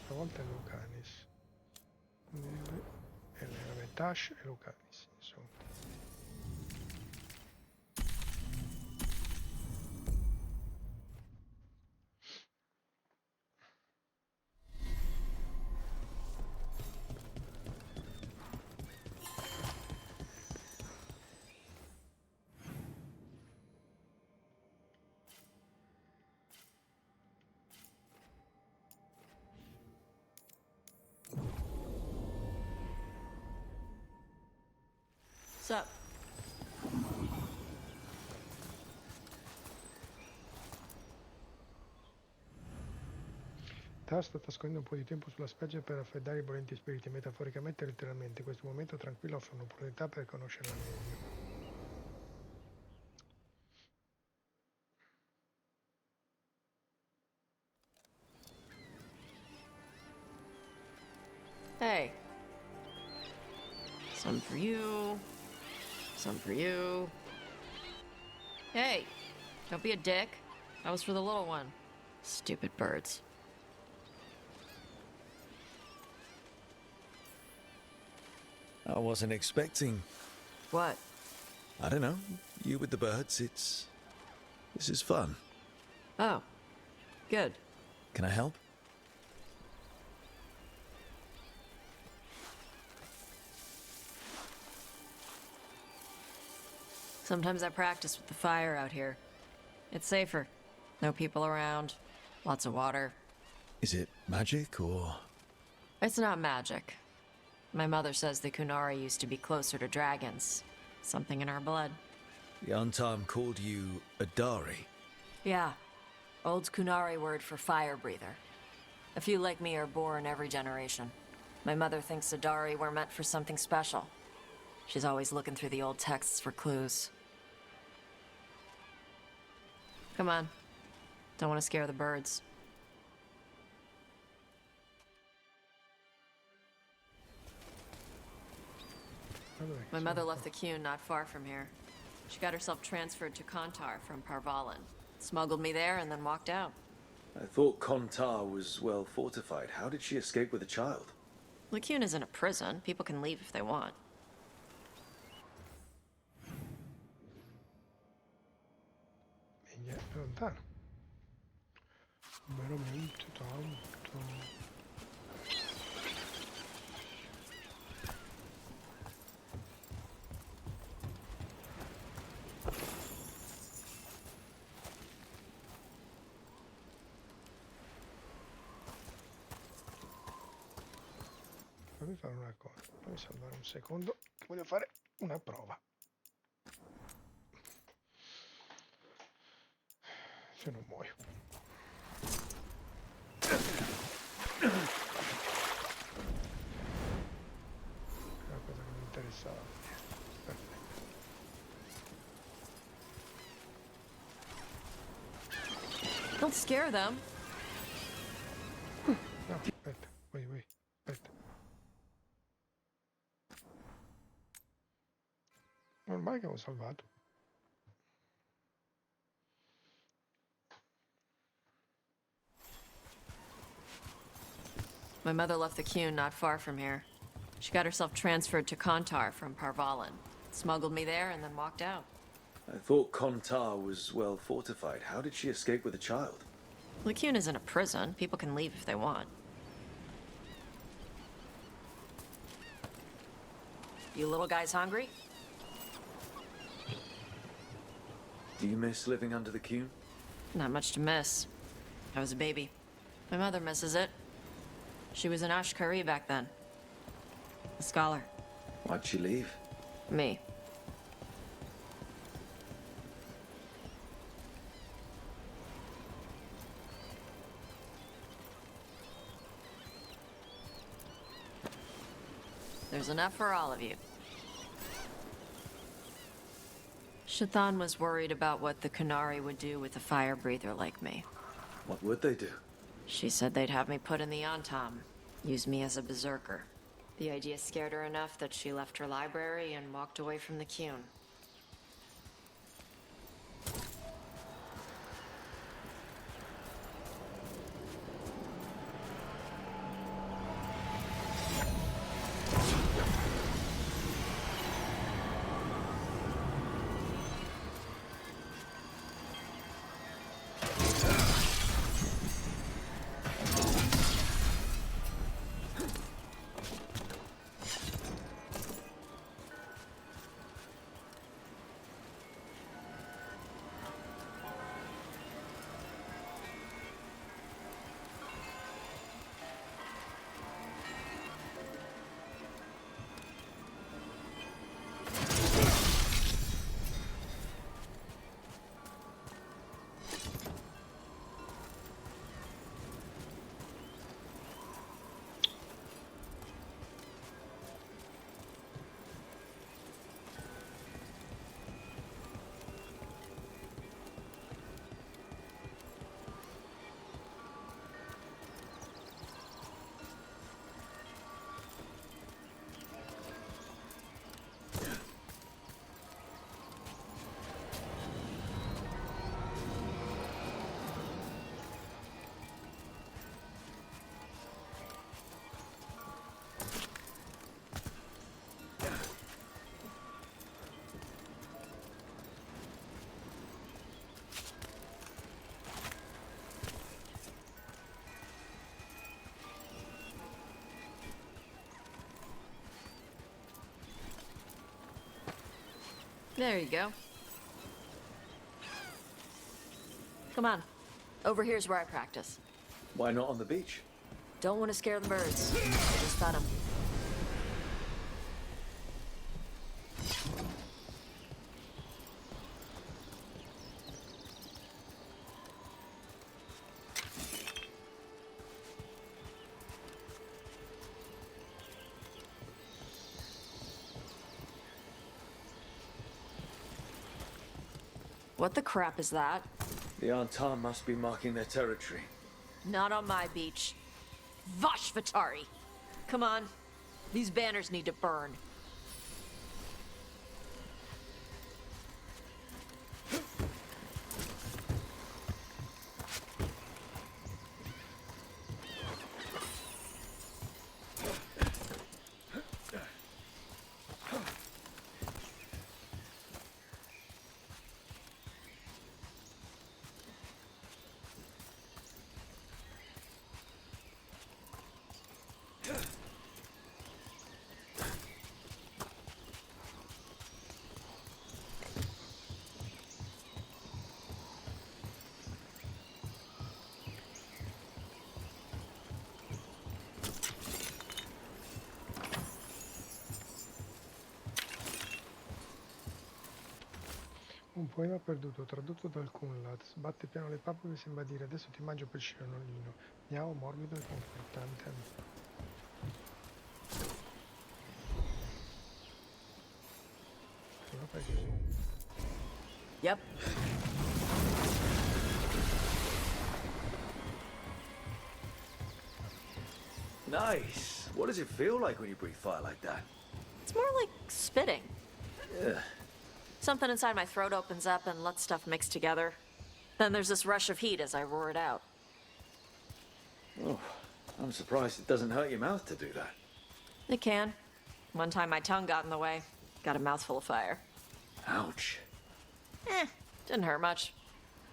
Stavolta è Lucanis. E lei vabbè, Tash e Lucanis, insomma. Sup? Tao sta trascorrendo un po' di tempo sulla spiaggia per raffreddare i volenti spiriti, metaforicamente e letteralmente. Questo momento tranquillo offre un'opportunità per conoscerla meglio. Hey. Some for you. Some for you. Hey, don't be a dick. That was for the little one. Stupid birds. I wasn't expecting... What? I don't know. You with the birds, this is fun. Oh. Good. Can I help? Sometimes I practice with the fire out here. It's safer. No people around. Lots of water. Is it magic, or...? It's not magic. My mother says the Kunari used to be closer to dragons. Something in our blood. The Untarm called you a Dari. Yeah. Old Kunari word for fire breather. A few like me are born every generation. My mother thinks Adari were meant for something special. She's always looking through the old texts for clues. Come on. Don't want to scare the birds. My mother left the Qun not far from here. She got herself transferred to Kontar from Parvalan. Smuggled me there and then walked out. I thought Kontar was well fortified. How did she escape with a child? The Qun isn't a prison. People can leave if they want. È lontano. Veramente tanto. Fammi fare una cosa, fammi salvare un secondo, voglio fare una prova. Se non muoio. È una cosa che mi interessava. Perfetto. Don't scare them. No, aspetta, vai, aspetta. Ormai che ho salvato. My mother left the Qun not far from here. She got herself transferred to Kontar from Parvalan. Smuggled me there and then walked out. I thought Kontar was well fortified. How did she escape with a child? The Qun isn't a prison. People can leave if they want. You little guys hungry? Do you miss living under the Qun? Not much to miss. I was a baby. My mother misses it. She was an Ashkari back then. A scholar. Why'd she leave? Me. There's enough for all of you. Shathan was worried about what the Kunari would do with a fire breather like me. What would they do? She said they'd have me put in the Antam, use me as a berserker. The idea scared her enough that she left her library and walked away from the Qun. There you go. Come on. Over here's where I practice. Why not on the beach? Don't want to scare the birds. I just fed them. What the crap is that? The Antam must be marking their territory. Not on my beach. Vashvatari! Come on. These banners need to burn. Un poema perduto, tradotto dal Kunlad. Sbatte piano le palpebre e sembra dire: adesso ti mangio pesciolino. Miao, morbido e confortante. Allora fai così. Yep. Nice. What does it feel like when you breathe fire like that? It's more like spitting. Yeah. Something inside my throat opens up and lets stuff mix together. Then there's this rush of heat as I roar it out. Oh, I'm surprised it doesn't hurt your mouth to do that. It can. One time my tongue got in the way. Got a mouthful of fire. Ouch. Didn't hurt much.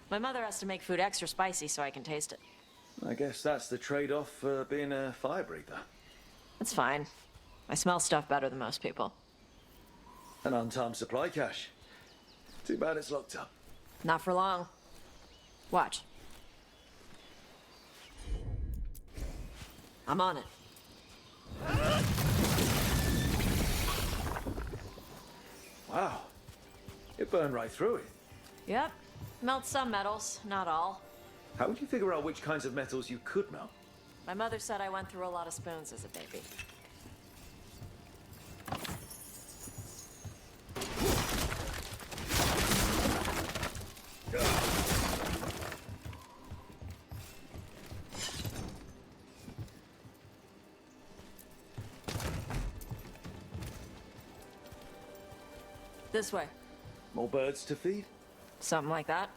My mother has to make food extra spicy so I can taste it. I guess that's the trade-off for being a fire breather. It's fine. I smell stuff better than most people. An untimed supply cache. Too bad it's locked up. Not for long. Watch. I'm on it. Wow. It burned right through it. Yep. Melts some metals, not all. How would you figure out which kinds of metals you could melt? My mother said I went through a lot of spoons as a baby. This way. More birds to feed? Something like that.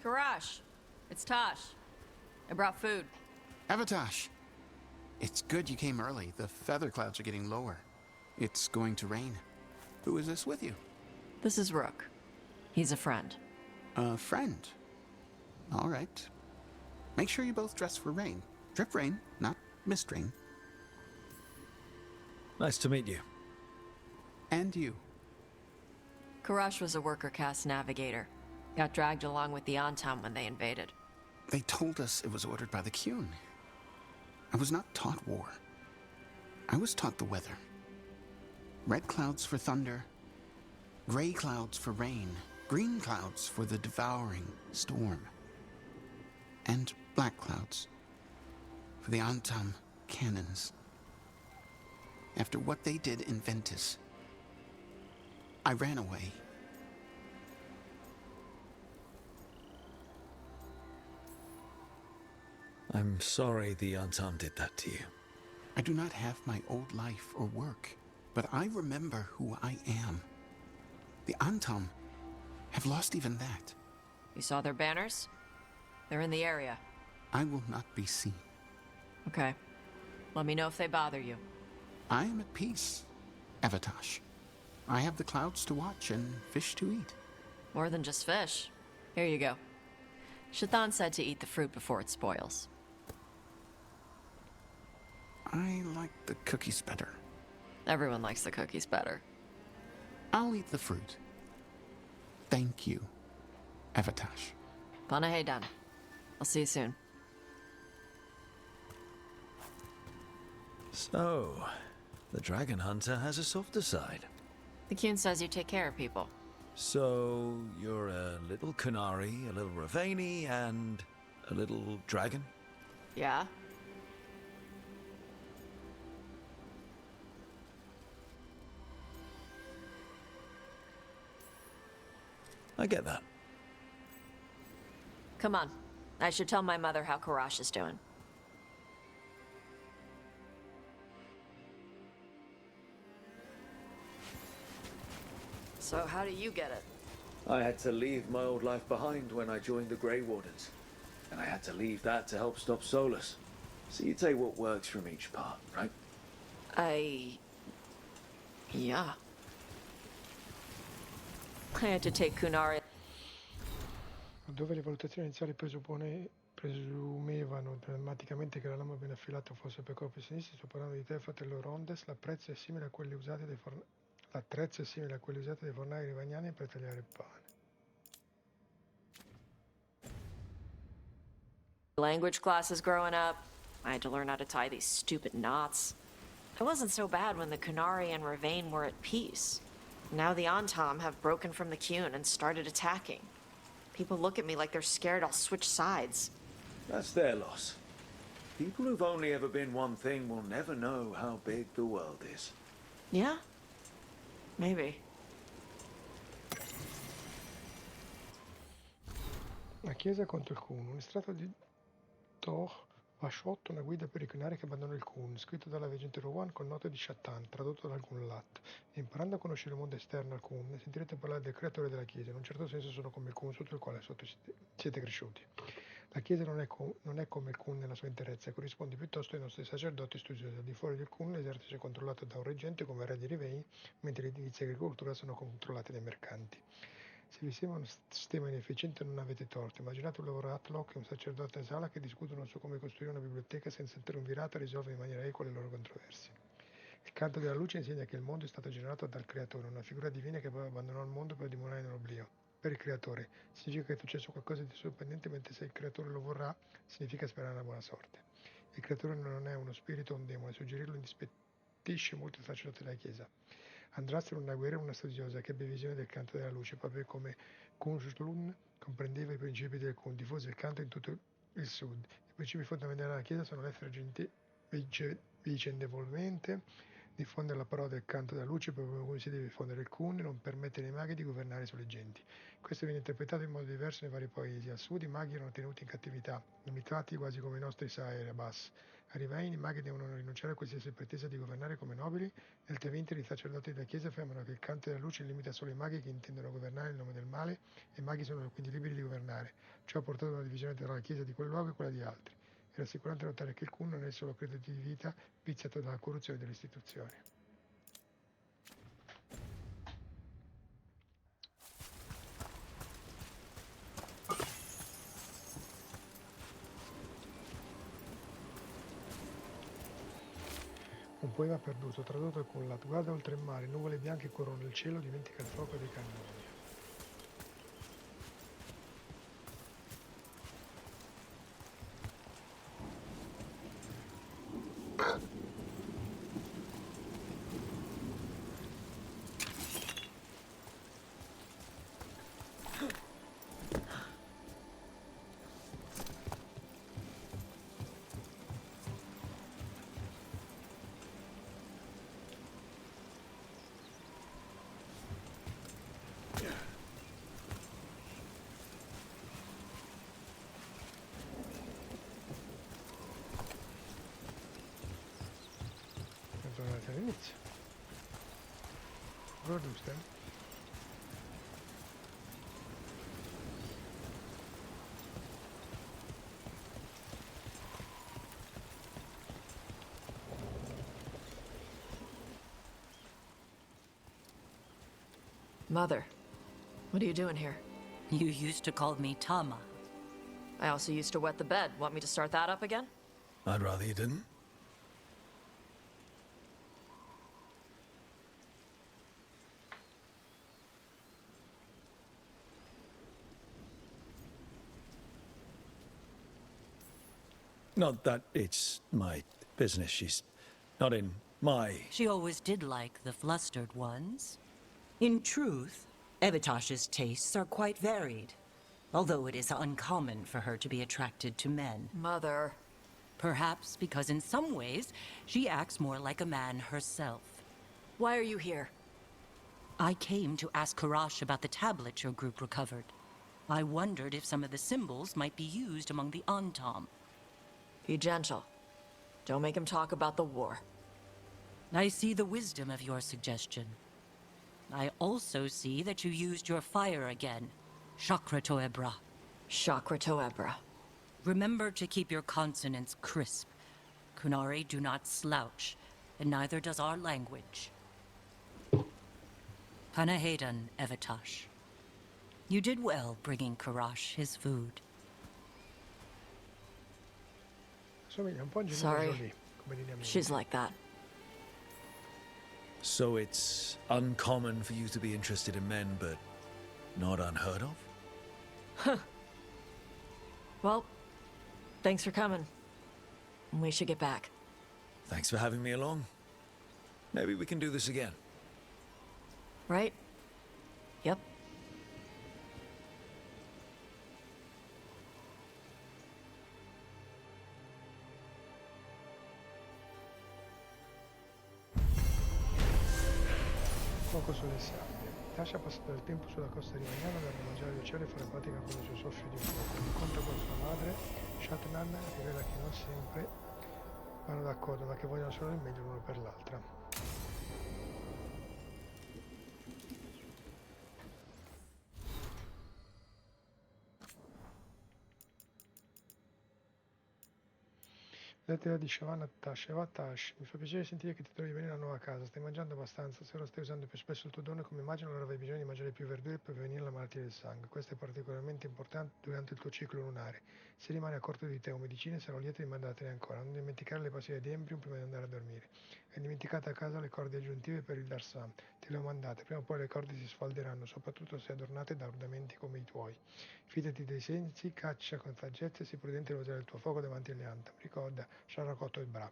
Karash, it's Tosh. I brought food. Avatosh, it's good you came early. The feather clouds are getting lower. It's going to rain. Who is this with you? This is Rook. He's a friend. A friend? All right. Make sure you both dress for rain. Drip rain, not mist rain. Nice to meet you. And you. Karash was a worker caste navigator. Got dragged along with the Antam when they invaded. They told us it was ordered by the Qun. I was not taught war. I was taught the weather. Red clouds for thunder, gray clouds for rain, green clouds for the devouring storm, and black clouds for the Antam cannons. After what they did in Ventus, I ran away. I'm sorry the Antam did that to you. I do not have my old life or work, but I remember who I am. The Antam have lost even that. You saw their banners? They're in the area. I will not be seen. Okay. Let me know if they bother you. I am at peace, Avatosh. I have the clouds to watch and fish to eat. More than just fish. Here you go. Shathan said to eat the fruit before it spoils. I like the cookies better. Everyone likes the cookies better. I'll eat the fruit. Thank you, Evatash. Panahedan. I'll see you soon. So, the dragon hunter has a softer side. The Kyun says you take care of people. So, you're a little Kunari, a little Ravani, and a little dragon? Yeah? I get that. Come on. I should tell my mother how Karash is doing. So how do you get it? I had to leave my old life behind when I joined the Grey Wardens. And I had to leave that to help stop Solus. So you take what works from each part, right? Yeah. I had to take Kunari. Dove le valutazioni iniziali presumevano drammaticamente che la lama ben affilata fosse per colpi sinistri, sto parlando di te, fratello Rondes, l'attrezzo è simile a quelli usati dai fornai rivagnani per tagliare il pane. Language classes growing up. I had to learn how to tie these stupid knots. It wasn't so bad when the Kunari and Ravane were at peace. Now the Antam have broken from the Kyun and started attacking. People look at me like they're scared I'll switch sides. That's their loss. People who've only ever been one thing will never know how big the world is. Yeah? Maybe. La chiesa contro il Kun, un estratto di Toh Vashot, una guida per i Kunari che abbandonano il Kun, scritto dalla veggente Rowan con note di Shattan, tradotto dal Gunlat. Imparando a conoscere il mondo esterno al Kun, sentirete parlare del creatore della chiesa, in un certo senso sono come il Kun sotto il quale siete cresciuti. La chiesa non è come il Kun nella sua interezza, corrisponde piuttosto ai nostri sacerdoti studiosi. Al di fuori del Kun l'esercito è controllato da un reggente come il re di Rivain, mentre le edilizie e l'agricoltura sono controllate dai mercanti. Se vi sembra un sistema inefficiente non avete torto. Immaginate un lavoro Atlock e un sacerdote a Sala che discutono su come costruire una biblioteca senza triumvirato e risolvere in maniera equa le loro controversie. Il canto della luce insegna che il mondo è stato generato dal creatore, una figura divina che poi abbandonò il mondo per dimorare nell'oblio. Per il creatore significa che è successo qualcosa di sorprendente, mentre se il creatore lo vorrà significa sperare una buona sorte. Il creatore non è uno spirito o un demone, suggerirlo indispettisce molto il sacerdote della chiesa. Andraste una guerra e una studiosa che ebbe visione del canto della luce, proprio come Kunshulun comprendeva i principi del Kun, diffose il canto in tutto il sud. I principi fondamentali della Chiesa sono l'essere vicendevolmente, diffondere la parola del canto della luce, proprio come si deve diffondere il Kun, e non permettere ai maghi di governare sulle genti. Questo viene interpretato in modo diverso nei vari paesi. Al sud i maghi erano tenuti in cattività, limitati quasi come i nostri Saer e Abbas. A Rivain i maghi devono rinunciare a qualsiasi pretesa di governare come nobili. Nel Tevinter i sacerdoti della Chiesa affermano che il canto della luce limita solo i maghi che intendono governare nel nome del male, e i maghi sono quindi liberi di governare. Ciò ha portato a una divisione tra la Chiesa di quel luogo e quella di altri. È rassicurante notare che il Kun non è solo credo di vita viziato dalla corruzione delle istituzioni. Un poema perduto, tradotto al Gunlat. Guarda oltre il mare, nuvole bianche corrono il cielo, dimentica il fuoco dei cannoni. Tornate all'inizio. Ora giusto? Mother, what are you doing here? You used to call me Tama. I also used to wet the bed. Want me to start that up again? I'd rather you didn't. Not that it's my business. She's not in my... She always did like the flustered ones. In truth, Evitash's tastes are quite varied, although it is uncommon for her to be attracted to men. Mother. Perhaps because in some ways, she acts more like a man herself. Why are you here? I came to ask Karash about the tablet your group recovered. I wondered if some of the symbols might be used among the Antam. Be gentle. Don't make him talk about the war. I see the wisdom of your suggestion. I also see that you used your fire again. Chakra Toebra. Chakra Toebra. Remember to keep your consonants crisp. Kunari do not slouch, and neither does our language. Panahedan, Evitash. You did well bringing Karash his food. Somiglia un po' a Angelina Sorry. Jolie, come lineamento. She's like that. So it's uncommon for you to be interested in men, but not unheard of? Huh. Well, thanks for coming. We should get back. Thanks for having me along. Maybe we can do this again. Right? Yep. Fuoco sulle sabbie. Tasha ha passato del tempo sulla costa di Magnano per mangiare gli uccelli e fare pratica con il suo soffio di fuoco. Incontra con sua madre, Shatnan rivela che non sempre vanno d'accordo, ma che vogliono solo il meglio l'uno per l'altra. Lettera di Shavan a Tash. Eva Tash, mi fa piacere sentire che ti trovi bene nella nuova casa. Stai mangiando abbastanza. Se ora stai usando più spesso il tuo dono, come immagino, allora avrai bisogno di mangiare più verdure per prevenire la malattia del sangue. Questo è particolarmente importante durante il tuo ciclo lunare. Se rimani a corto di tè o medicine, sarò lieto di mandartene ancora. Non dimenticare le pastiglie di Embrium prima di andare a dormire. Hai dimenticato a casa le corde aggiuntive per il Darsam. Te le ho mandate. Prima o poi le corde si sfalderanno, soprattutto se adornate da ornamenti come i tuoi. Fidati dei sensi, caccia con saggezza e sii prudente nell'usare il tuo fuoco davanti alle Antam. Ricorda, Sharakotto e Bra.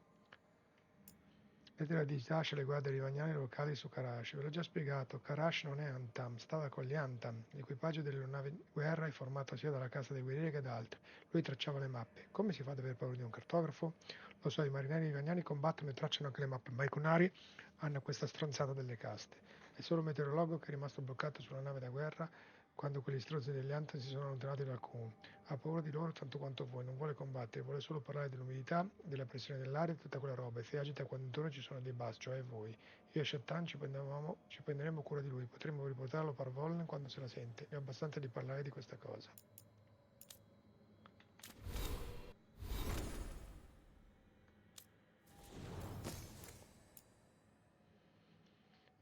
Lettera di Dash alle guardie rivagnane locali su Karash. Ve l'ho già spiegato, Karash non è Antam, stava con gli Antam. L'equipaggio delle navi guerra è formato sia dalla casta dei guerrieri che da altri. Lui tracciava le mappe. Come si fa ad aver paura di un cartografo? Lo so, i marinai rivagnani combattono e tracciano anche le mappe, ma i Kunari hanno questa stronzata delle caste. È solo un meteorologo che è rimasto bloccato sulla nave da guerra quando quegli strozzi degli Antam si sono allontanati dal Kun. Ha paura di loro tanto quanto voi, non vuole combattere, vuole solo parlare dell'umidità, della pressione dell'aria e tutta quella roba, e si agita quando intorno ci sono dei bus, cioè voi. Io e Shattan ci prenderemo cura di lui, potremmo riportarlo a Parvollen quando se la sente, ne ho abbastanza di parlare di questa cosa.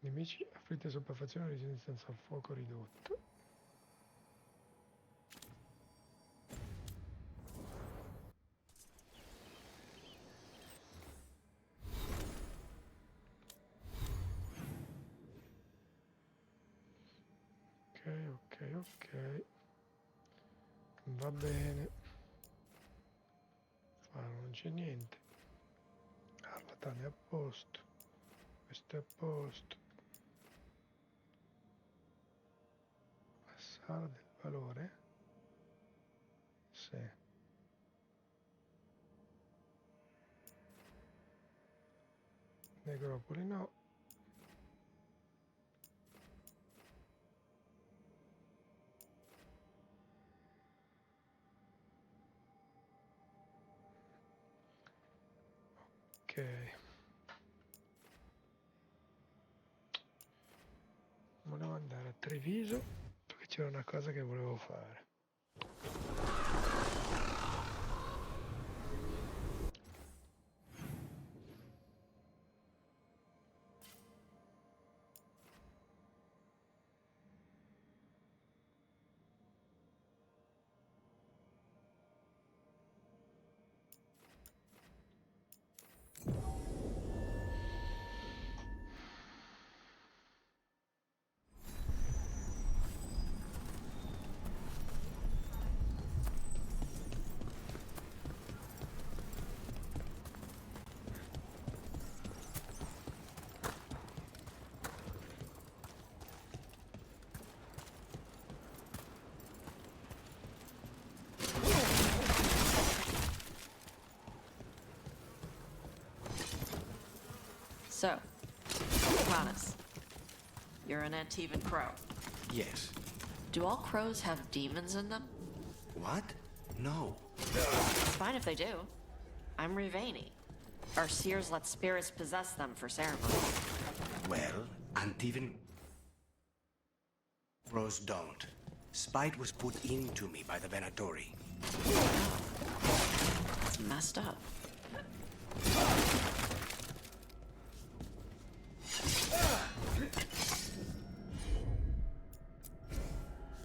Nemici afflitti a sopraffazione e resistenza al fuoco ridotto. Ok. Va bene. Non c'è niente. Arlatane è a posto. Questo è a posto. La sala del valore? Sì. Negropoli no. Ok. Volevo andare a Treviso perché c'era una cosa che volevo fare. So, Cronus, you're an Antivan crow. Yes. Do all crows have demons in them? What? No. It's fine if they do. I'm Rivani. Our seers let spirits possess them for ceremony. Well, Antivan crows don't. Spite was put into me by the Venatori. It's messed up.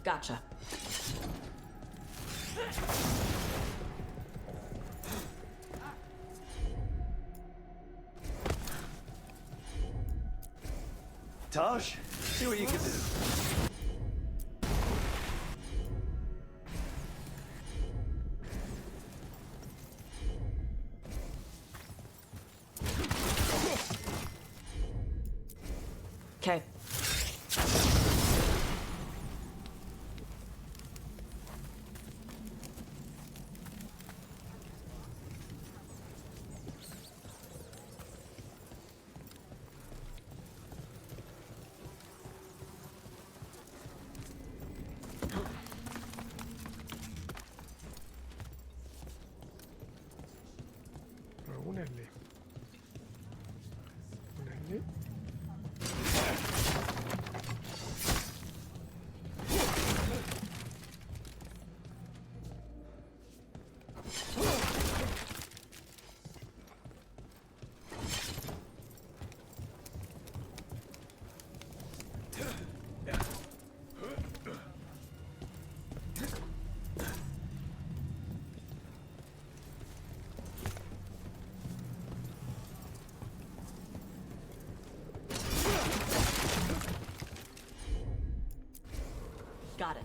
Gotcha. Tosh, see what you can do. Okay. Una è lì. Una è lì. Got it.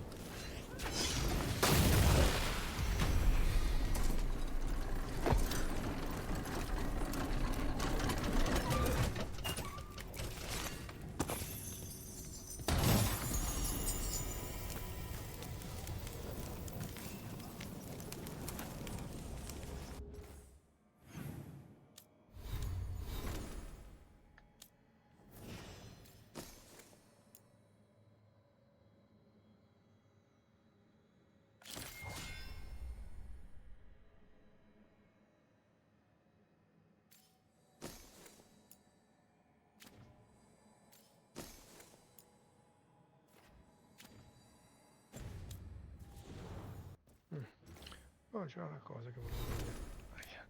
Oh, c'è una cosa che volevo vedere. Aia.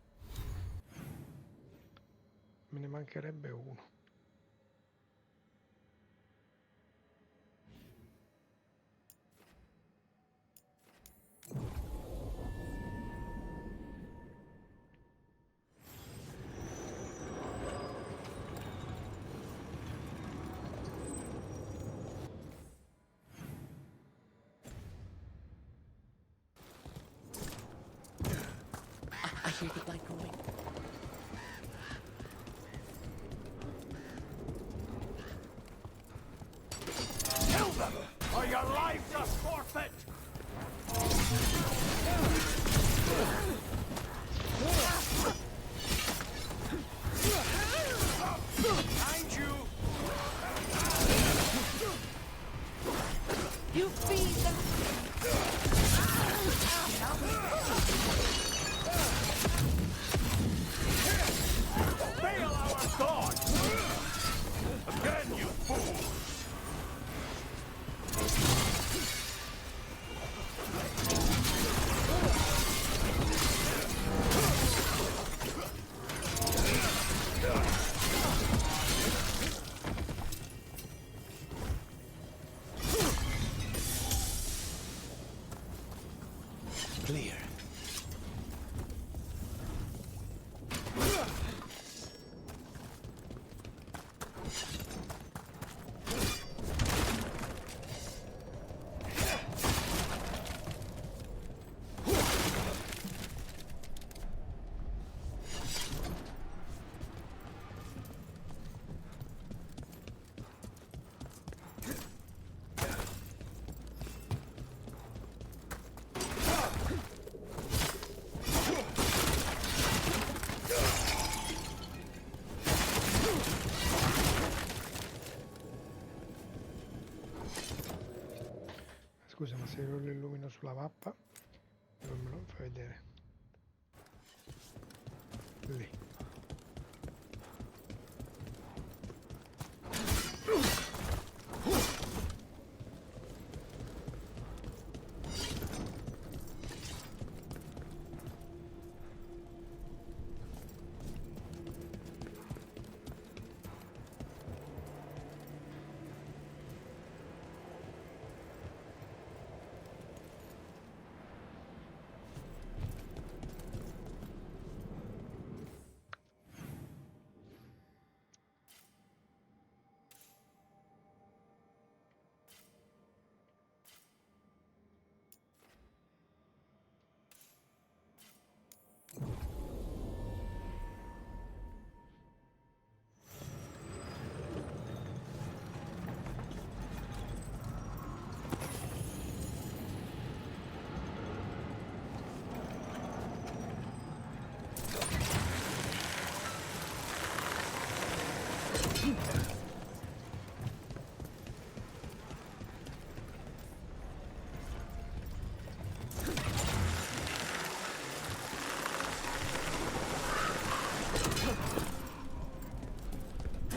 Me ne mancherebbe uno. I hear the light going. Kill them, or your lives are forfeit! Behind you! You feed them! Fail our god! Again, you fools! Clear. Scusa, ma se lo illumino sulla mappa, dove me lo fai vedere? Lì.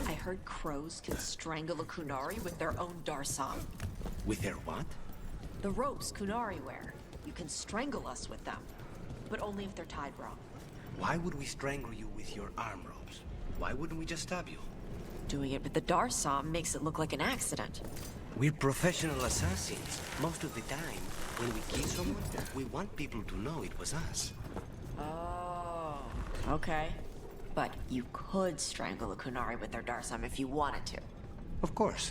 I heard crows can strangle a Kunari with their own darsam. With their what? The ropes Kunari wear. You can strangle us with them. But only if they're tied wrong. Why would we strangle you with your arm ropes? Why wouldn't we just stab you? Doing it with the darsam makes it look like an accident. We're professional assassins. Most of the time, when we kill someone, we want people to know it was us. Oh, okay. But you could strangle a Kunari with their darsam if you wanted to. Of course.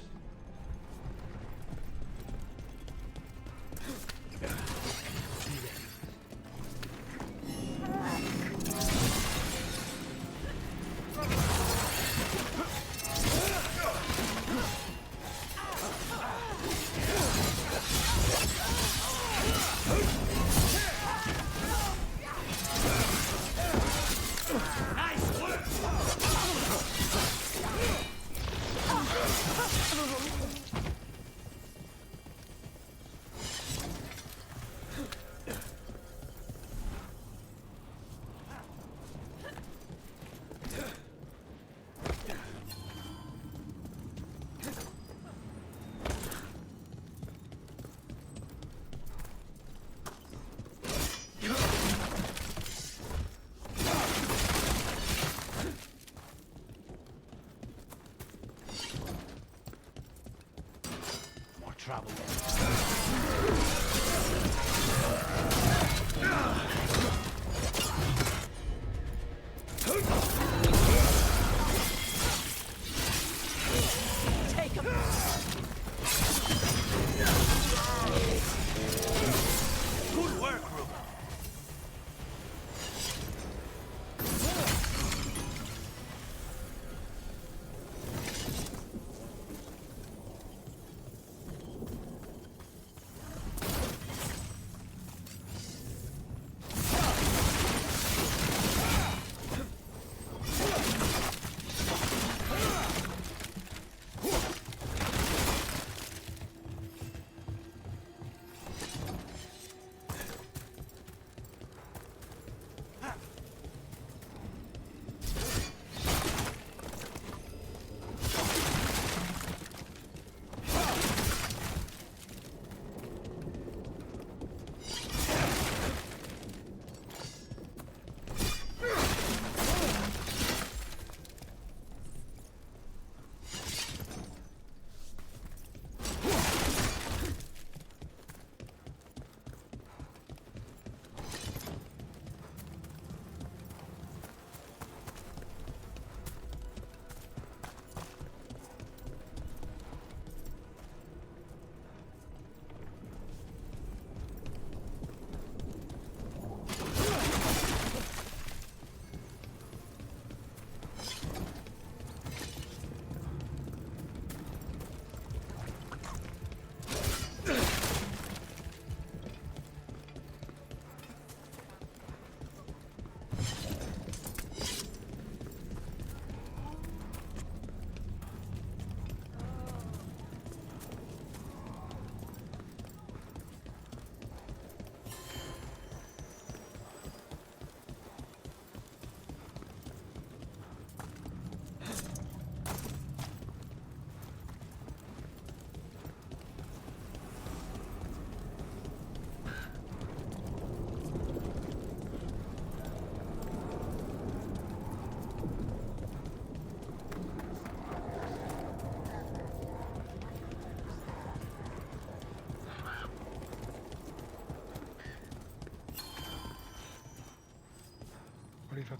Trouble. Take him! Good work, Rook.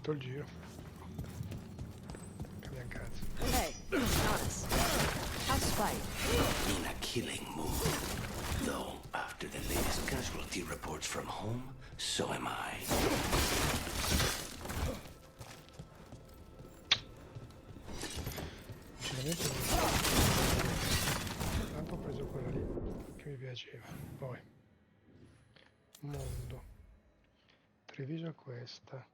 Tutto il giro. Cambia un cazzo. Hey, honest. How's Spike? In a killing mood. Though, after the latest casualty reports from home, so am I. Sinceramente tanto ho preso quella lì che mi piaceva. Poi mondo. Treviso a questa.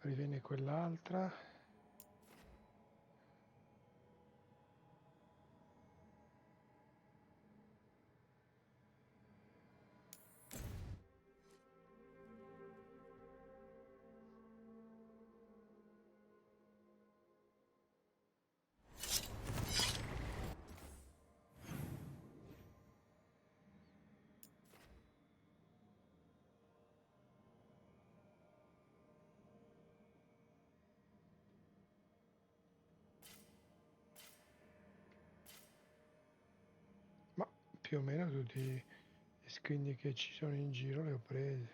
Riviene quell'altra. Ma più o meno tutti gli scrigni che ci sono in giro li ho presi.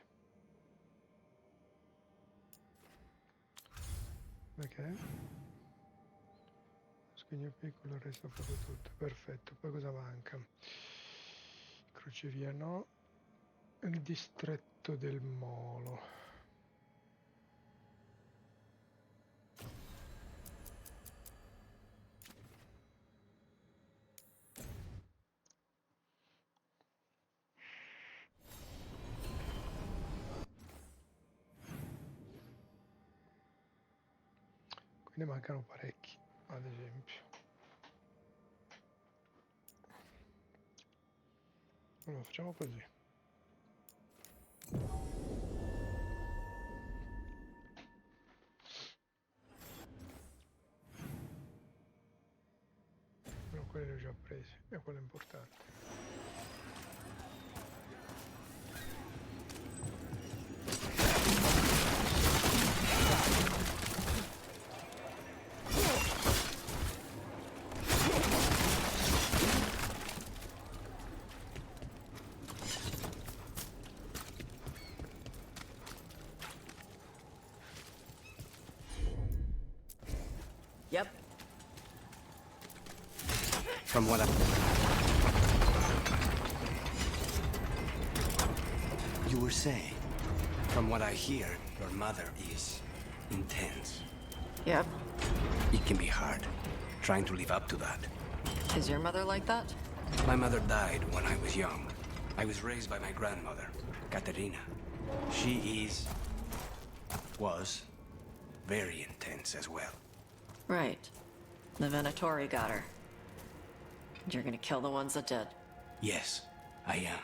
Ok. Scrigno piccolo, il resto proprio tutto. Perfetto. Poi cosa manca? Crocevia no. Il distretto del Molo. Qui ne mancano parecchi, ad esempio. Allora, facciamo così. Però quelli li ho già presi, e quello è importante. Yep. From what I... You were saying? From what I hear, your mother is intense. Yep. It can be hard, trying to live up to that. Is your mother like that? My mother died when I was young. I was raised by my grandmother, Katerina. She was very intense as well. Right. The Venatori got her. And you're gonna kill the ones that did. Yes, I am.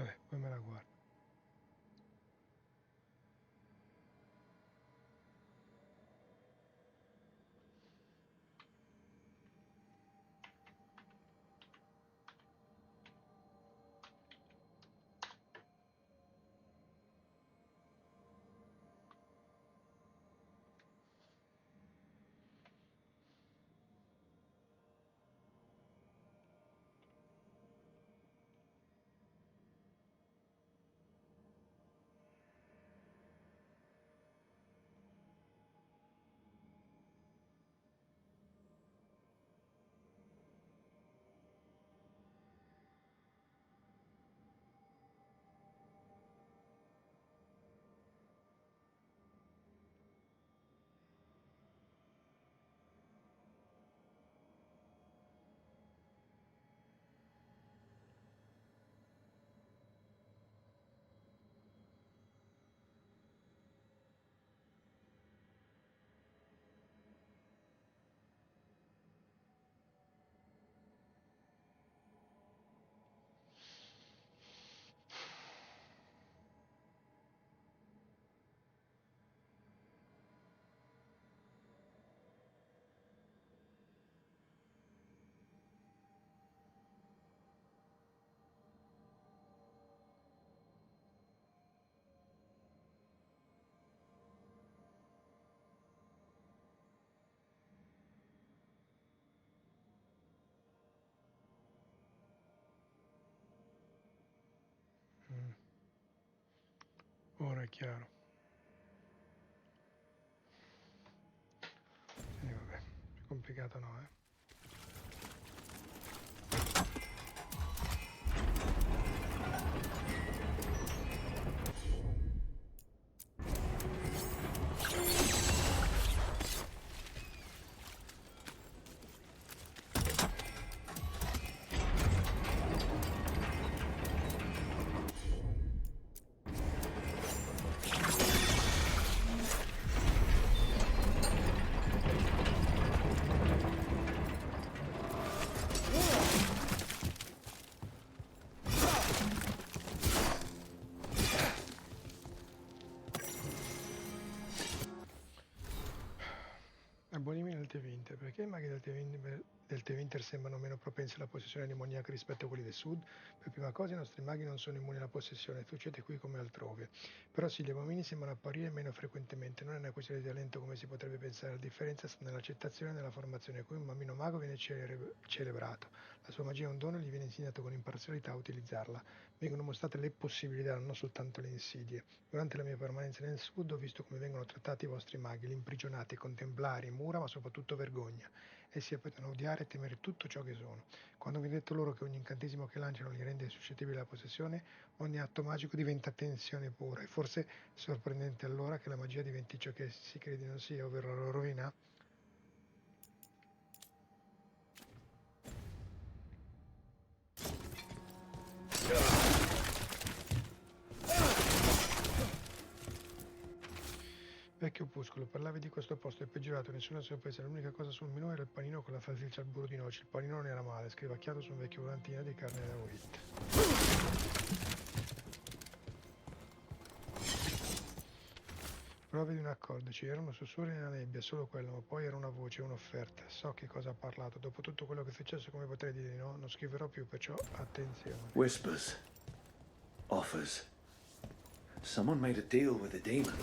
Vabbè, poi me la guardo. Ora è chiaro. E vabbè, più complicato no, eh. Abolimi del T-Winter. Perché i maghi del T-Winter sembrano meno propensi alla possessione demoniaca rispetto a quelli del sud? Per prima cosa i nostri maghi non sono immuni alla possessione, succede qui come altrove. Però sì, gli abomini sembrano apparire meno frequentemente, non è una questione di talento come si potrebbe pensare, la differenza sta nell'accettazione e nella formazione a cui un bambino mago viene celebrato. La sua magia è un dono e gli viene insegnato con imparzialità a utilizzarla. Vengono mostrate le possibilità, non soltanto le insidie. Durante la mia permanenza nel sud ho visto come vengono trattati i vostri maghi, li imprigionate, contemplari, mura, ma soprattutto vergogna. Essi apprendono a odiare e temere tutto ciò che sono. Quando vi ho detto loro che ogni incantesimo che lanciano li rende suscettibili alla possessione, ogni atto magico diventa tensione pura. E forse è sorprendente allora che la magia diventi ciò che si crede non sia, ovvero la rovina. Vecchio opuscolo, parlavi di questo posto, è peggiorato, nessuna sorpresa, l'unica cosa sul menù era il panino con la salsiccia al burro di noce, il panino non era male, scrivacchiato su un vecchio volantino di carne da wheat. Prove di un accordo, c'erano sussurri nella nebbia, solo quello, ma poi era una voce, un'offerta. So che cosa ha parlato, dopo tutto quello che è successo come potrei dire di no? Non scriverò più, perciò attenzione. Whispers. Offers. Someone made a deal with a demon.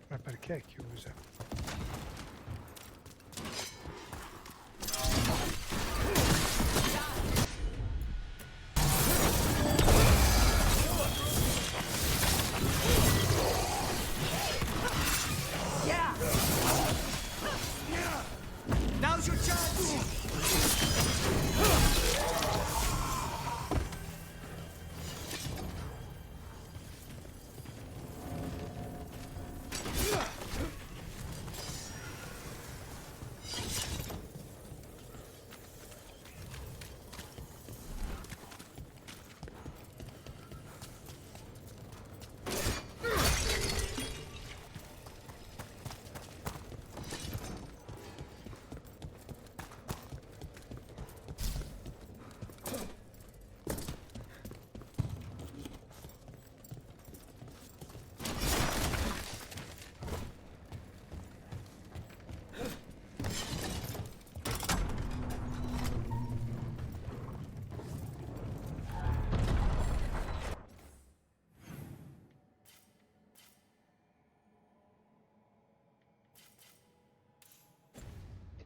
Ma perché è chiusa? your chance!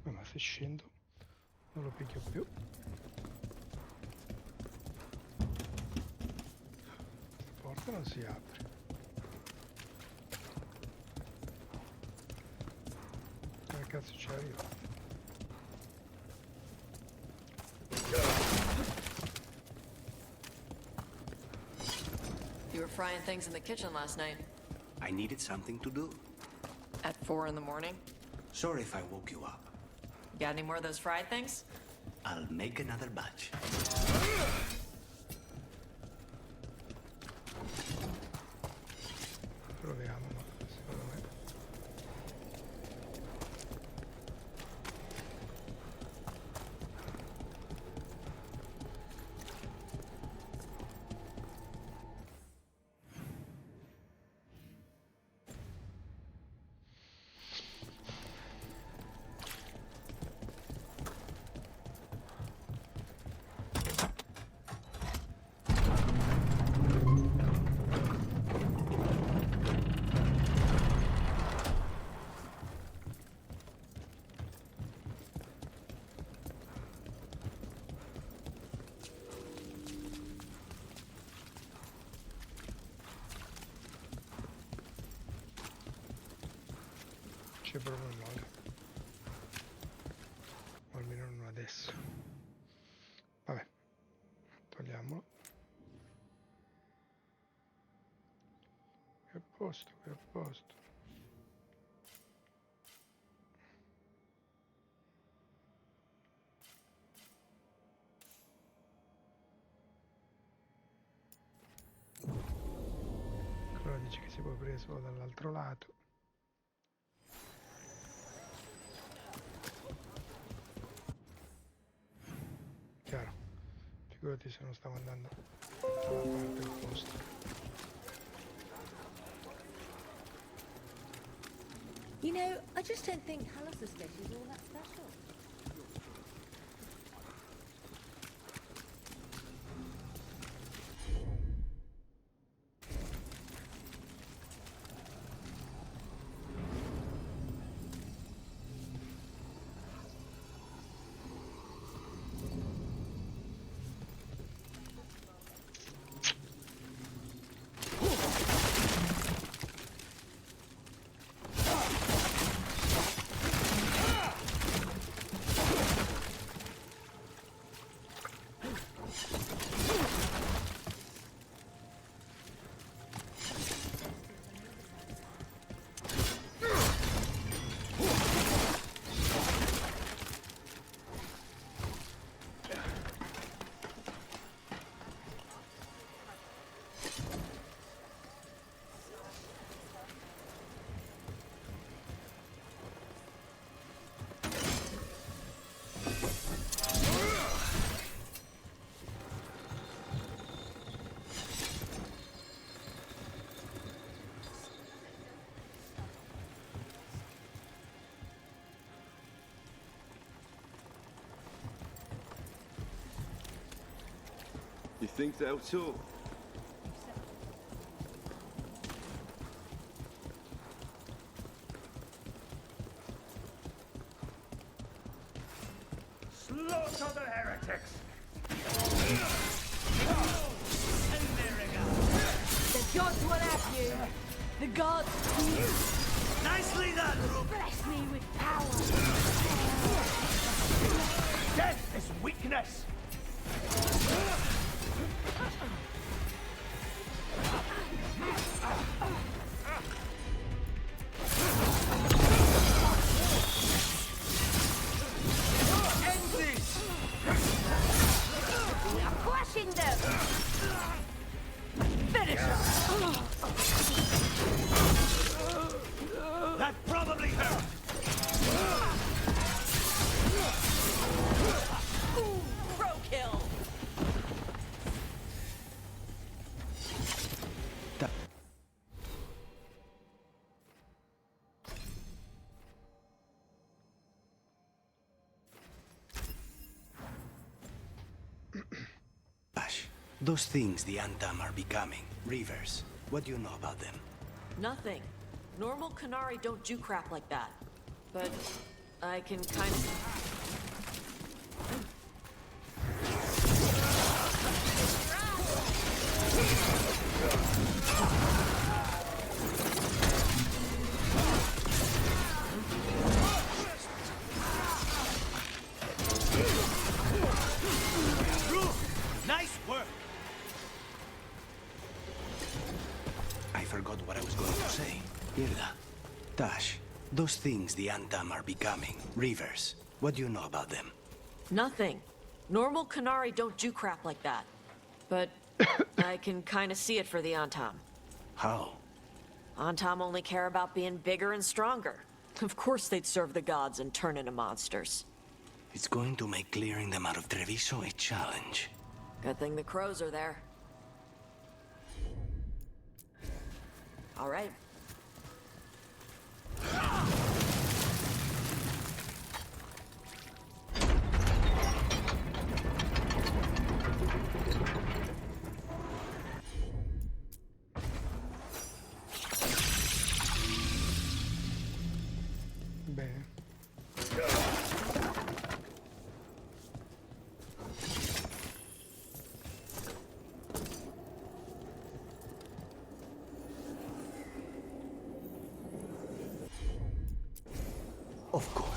Ma se scendo non lo picchio più. Questa porta non si apre. Come cazzo ci arriva? You were frying things in the kitchen last night. I needed something to do. At 4 in the morning? Sorry if I woke you up. Got any more of those fried things? I'll make another batch. Proviamo, ma secondo me. C'è proprio un modo, o almeno non adesso. Vabbè, togliamolo. Che a posto, che a posto. Allora dice che si può aprire solo dall'altro lato. Chiaro, figurati se non stavo andando dalla parte opposta. You know, I just don't think Hallows Estate is all that special. You think they'll talk? Slaughter the heretics! The gods will have you. The gods will. Nicely done! Bless me with power. Those things the Antam are becoming. Reavers. What do you know about them? Nothing. Normal Canari don't do crap like that. But I can kind of... Nice work! I forgot what I was going to say. Hilda. Tash. Those things the Antam are becoming. Reavers. What do you know about them? Nothing. Normal Canari don't do crap like that. But I can kind of see it for the Antam. How? Antam only care about being bigger and stronger. Of course they'd serve the gods and turn into monsters. It's going to make clearing them out of Treviso a challenge. Good thing the crows are there. All right. Bene. Of course.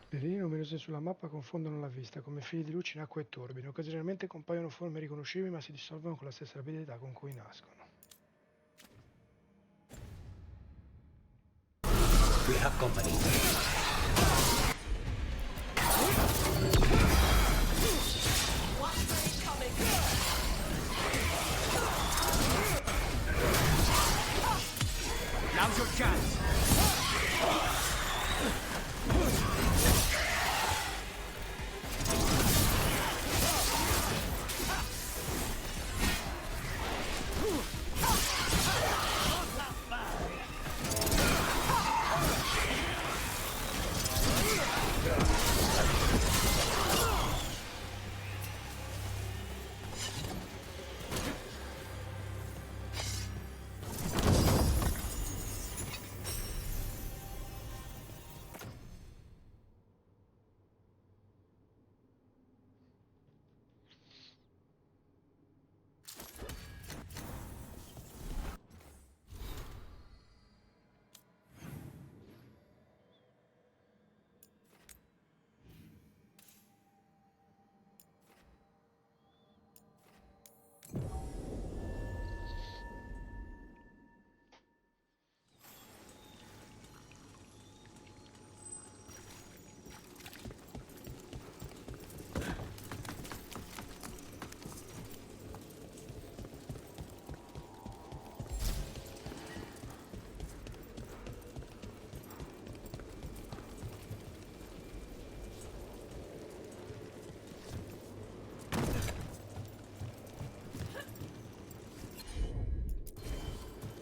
Le linee luminose sulla mappa confondono la vista, come fili di luce in acqua e turbine. Occasionalmente compaiono forme riconoscibili, ma si dissolvono con la stessa rapidità con cui nascono. We have company. Now's your chance.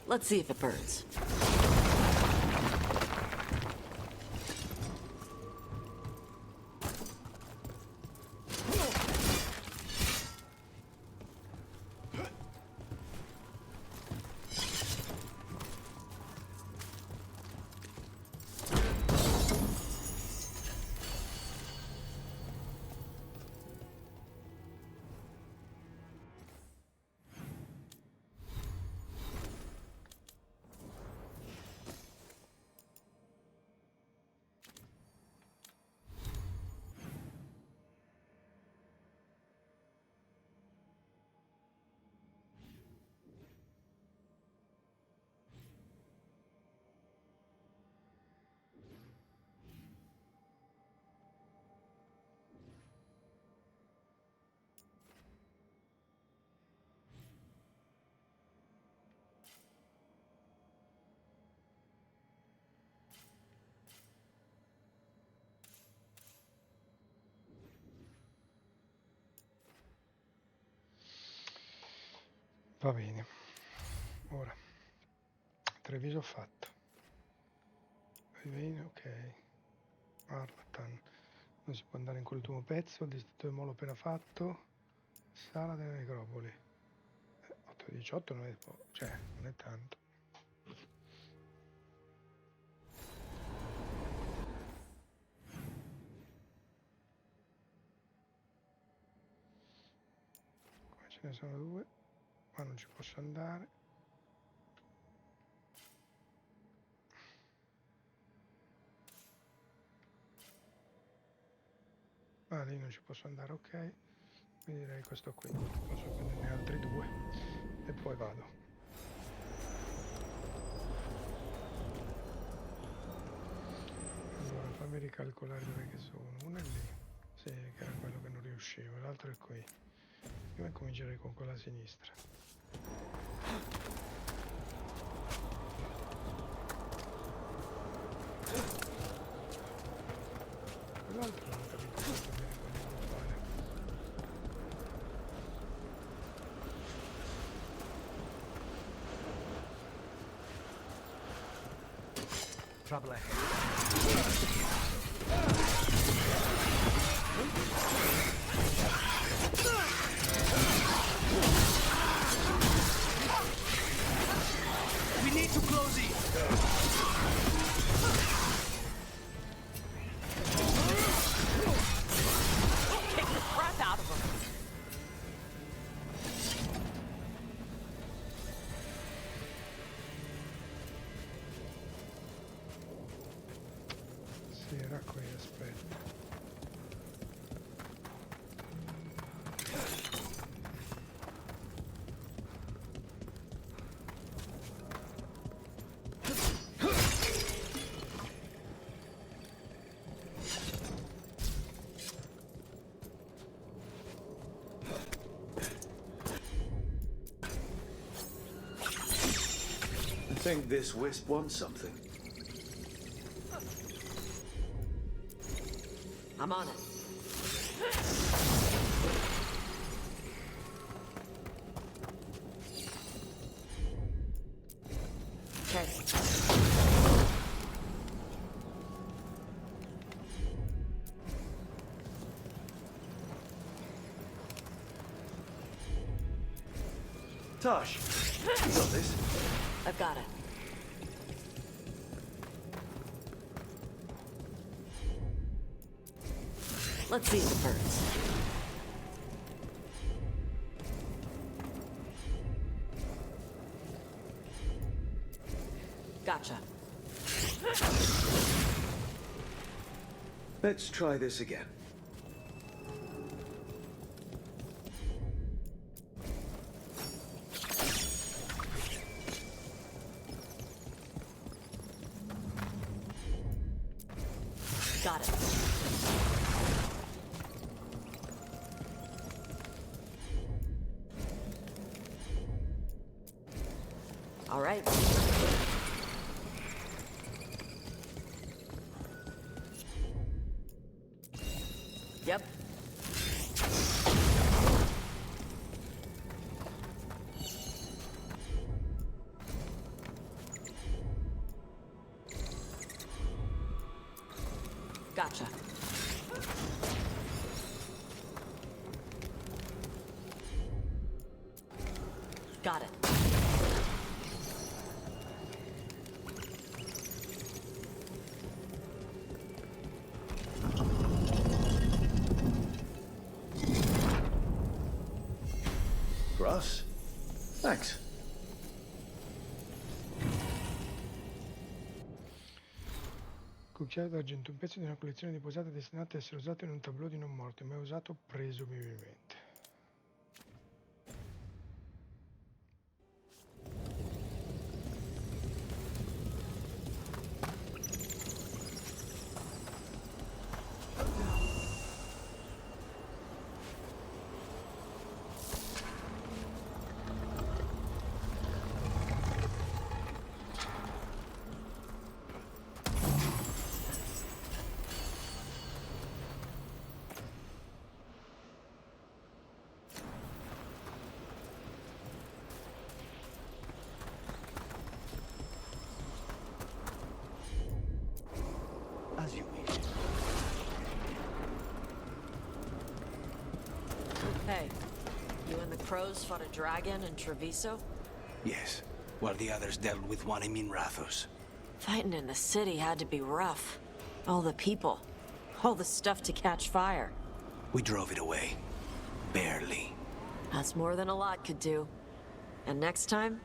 Let's see if it burns. Va bene. Ora. Treviso fatto. Va bene, ok. Arlatan. Non si può andare in quell'ultimo pezzo. Il distretto del molo appena fatto. Sala delle necropoli. 8-18 non è poco, cioè non è tanto. Qua ce ne sono due. Qua non ci posso andare. Ah, lì non ci posso andare, ok. Quindi direi questo qui. Posso prenderne altri due. E poi vado. Allora, fammi ricalcolare dove che sono. Uno è lì. Sì, che era quello che non riuscivo. L'altro è qui. Io comincerei con quella a sinistra. Quell'altro non ho capito molto bene cosa devo fare. Trouble ahead. We need to close it. Kick the crap out of him. Sì, era qui, aspetta. I think this wisp wants something. I'm on it. Okay. Tosh, you got this. I've got it. Let's see the birds. Gotcha. Let's try this again. Got it. All right. Yep. Gotcha. Got it. Grass. Thanks. Cucchiaio d'argento, un pezzo di una collezione di posate destinate a essere usato in un tableau di non morti, mai usato presumibilmente. crows fought a dragon in Treviso? Yes, while the others dealt with one in Minrathos. Fighting in the city had to be rough. All the people. All the stuff to catch fire. We drove it away. Barely. That's more than a lot could do. And next time,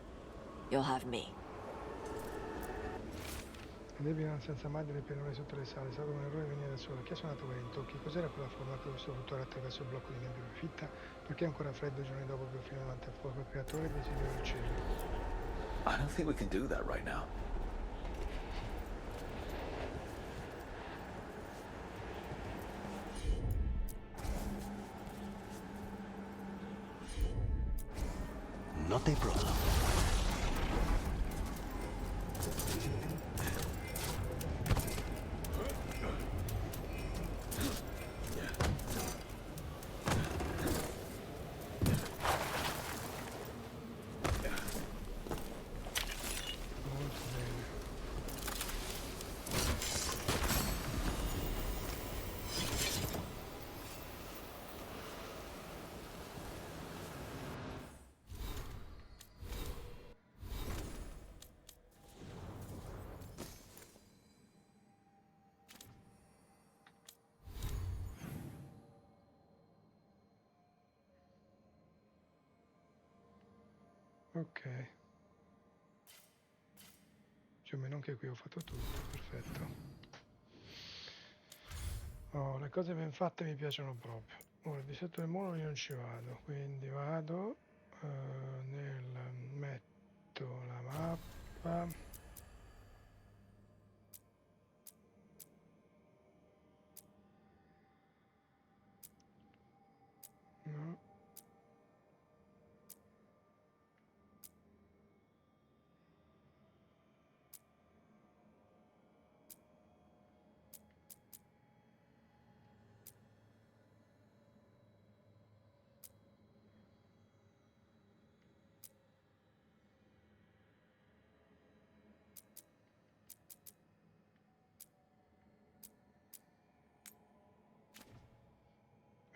you'll have me. Debbie senza madre per non sotto le sale, è stato un errore venire da sola. Chi ha suonato vento? Che cos'era quella formata questo fluttore attraverso il blocco di nebbia fitta? Perché è ancora freddo giorni dopo che ho finito davanti al fuoco? Il creatore desiderio del cielo. I don't think we can do that right now. Not a problem. Ok. Più o meno anche qui ho fatto tutto, perfetto. Oh, le cose ben fatte mi piacciono proprio. Ora, di sotto del muro io non ci vado, quindi vado metto la mappa. No.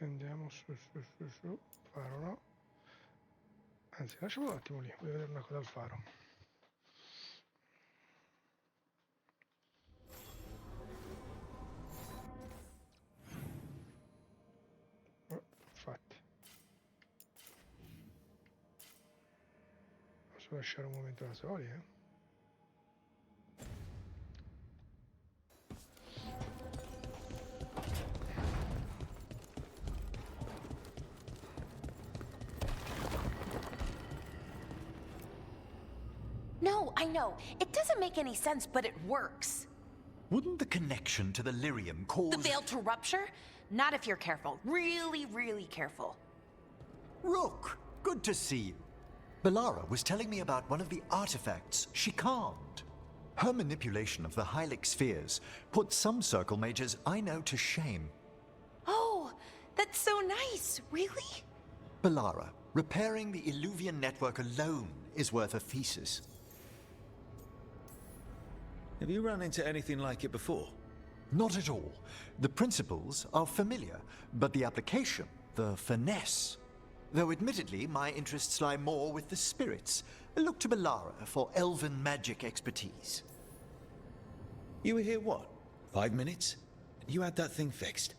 Andiamo su, faro no. Anzi, lasciamo un attimo lì, voglio vedere una cosa al faro. Infatti. Posso lasciare un momento da soli, No, I know. It doesn't make any sense, but it works. Wouldn't the connection to the lyrium cause... The veil to rupture? Not if you're careful. Really, really careful. Rook, good to see you. Bellara was telling me about one of the artifacts she calmed. Her manipulation of the Hylic spheres put some circle mages I know to shame. Oh, that's so nice. Really? Bellara, repairing the Illuvian network alone is worth a thesis. Have you run into anything like it before? Not at all. The principles are familiar, but the application, the finesse. Though admittedly, my interests lie more with the spirits. Look to Bellara for elven magic expertise. You were here, what, 5 minutes? You had that thing fixed?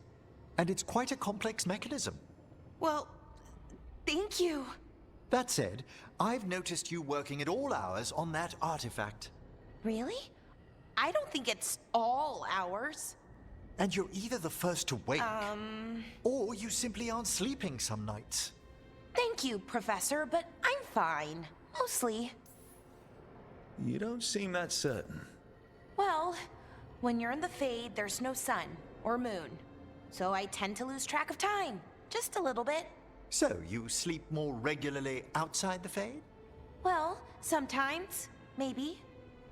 And it's quite a complex mechanism. Well, thank you. That said, I've noticed you working at all hours on that artifact. Really? I don't think it's all hours. And you're either the first to wake, or you simply aren't sleeping some nights. Thank you, Professor, but I'm fine. Mostly. You don't seem that certain. Well, when you're in the Fade, there's no sun or moon. So I tend to lose track of time. Just a little bit. So, you sleep more regularly outside the Fade? Well, sometimes. Maybe.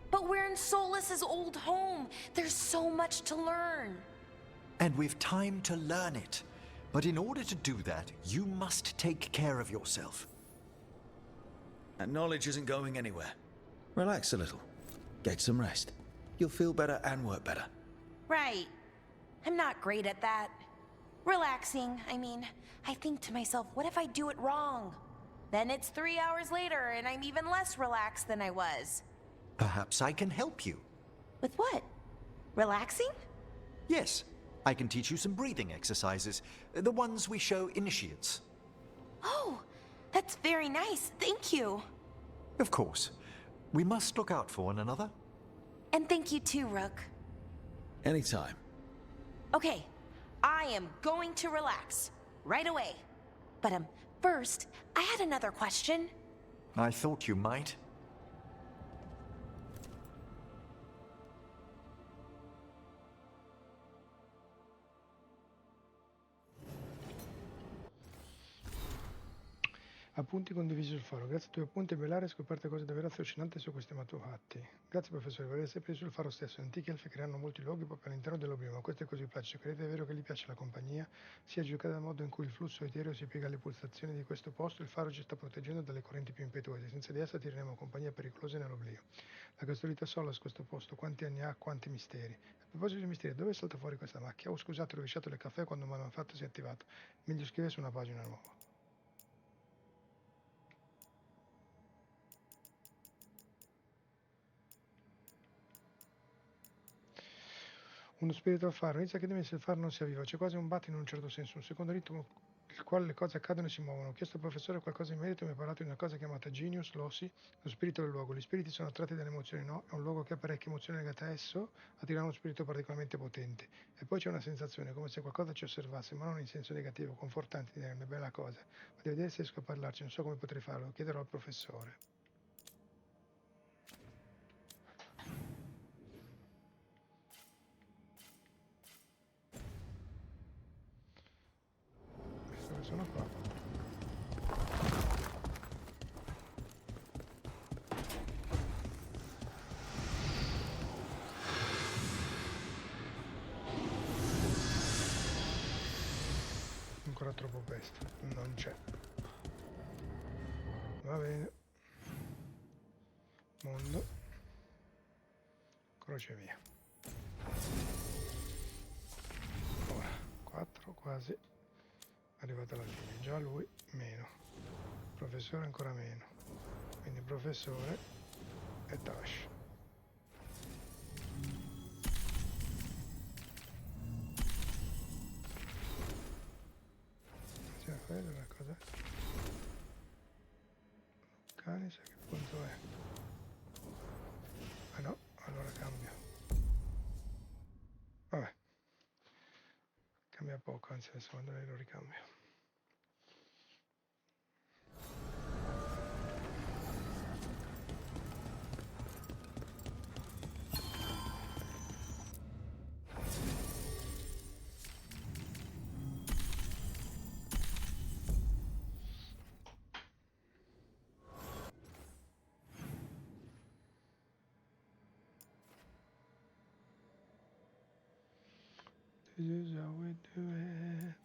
But we're in Solus's old home. There's so much to learn. And we've time to learn it. But in order to do that, you must take care of yourself. That knowledge isn't going anywhere. Relax a little. Get some rest. You'll feel better and work better. Right. I'm not great at that. Relaxing, I mean. I think to myself, what if I do it wrong? Then it's 3 hours later and I'm even less relaxed than I was. Perhaps I can help you. With what? Relaxing? Yes, I can teach you some breathing exercises, the ones we show initiates. Oh, that's very nice. Thank you. Of course. We must look out for one another. And thank you too, Rook. Anytime. Okay, I am going to relax right away. But first, I had another question. I thought you might. Appunti condivisi sul faro. Grazie ai tuoi appunti, Belare, hai scoperto cose davvero affascinanti su questi matufatti. Grazie professore, vorrei sapere sul faro stesso. Gli antichi elfi creano molti luoghi proprio all'interno dell'oblio, ma questo è così placido. Credete davvero che gli piace la compagnia? Sia giocata dal modo in cui il flusso etereo si piega alle pulsazioni di questo posto, il faro ci sta proteggendo dalle correnti più impetuose. Senza di essa tireremo compagnia pericolose nell'oblio. La costruita sola su questo posto, quanti anni ha, quanti misteri. A proposito di misteri, dove salta fuori questa macchia? Oh scusate, ho rovesciato il caffè quando me l'hanno fatto si è attivato. Meglio scrivere su una pagina nuova. Uno spirito al faro, inizia che dimmi se il faro non sia vivo, c'è quasi un battito in un certo senso, un secondo ritmo il quale le cose accadono e si muovono. Ho chiesto al professore qualcosa in merito e mi ha parlato di una cosa chiamata Genius, l'Ossi, lo spirito del luogo. Gli spiriti sono attratti dalle emozioni, no? È un luogo che ha parecchie emozioni legate a esso, attirare uno spirito particolarmente potente. E poi c'è una sensazione, come se qualcosa ci osservasse, ma non in senso negativo, confortante, direi una bella cosa. Ma devo vedere se riesco a parlarci, non so come potrei farlo, chiederò al professore. Visto che sono qua. Ancora troppo presto, non c'è. Va bene. Mondo. Crocevia. Ora, 4 quasi. Arrivato alla fine. Già lui meno. Professore ancora meno. Quindi professore e Tash. Sì, quella è una cosa. Cane, sa che punto è? Ah no, allora cambio. Vabbè. Cambia poco, anzi adesso quando lo ricambio. This is how we do it.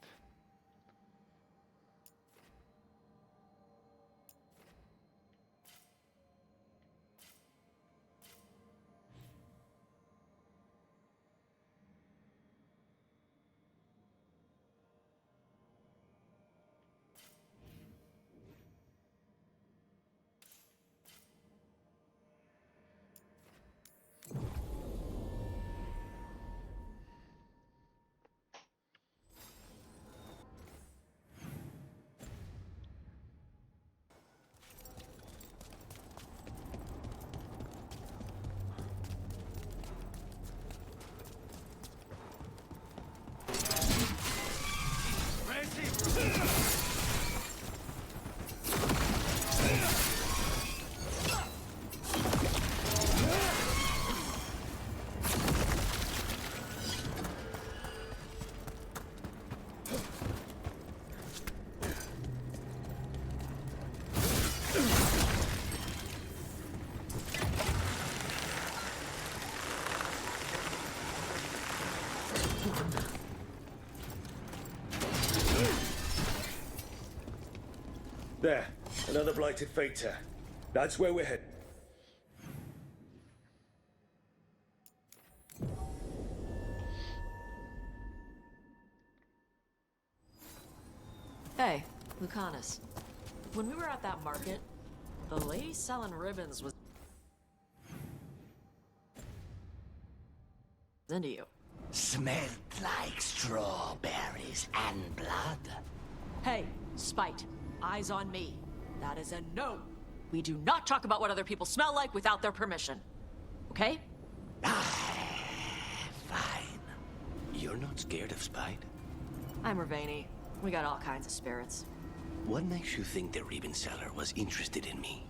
There, another blighted Phaetor. That's where we're heading. Hey, Lucanus. When we were at that market, the lady selling ribbons was into you. Smelled like strawberries and blood. Hey, Spite, eyes on me. That is a no. We do not talk about what other people smell like without their permission. Okay? Fine. You're not scared of Spite? I'm Ravani. We got all kinds of spirits. What makes you think the ribbon seller was interested in me?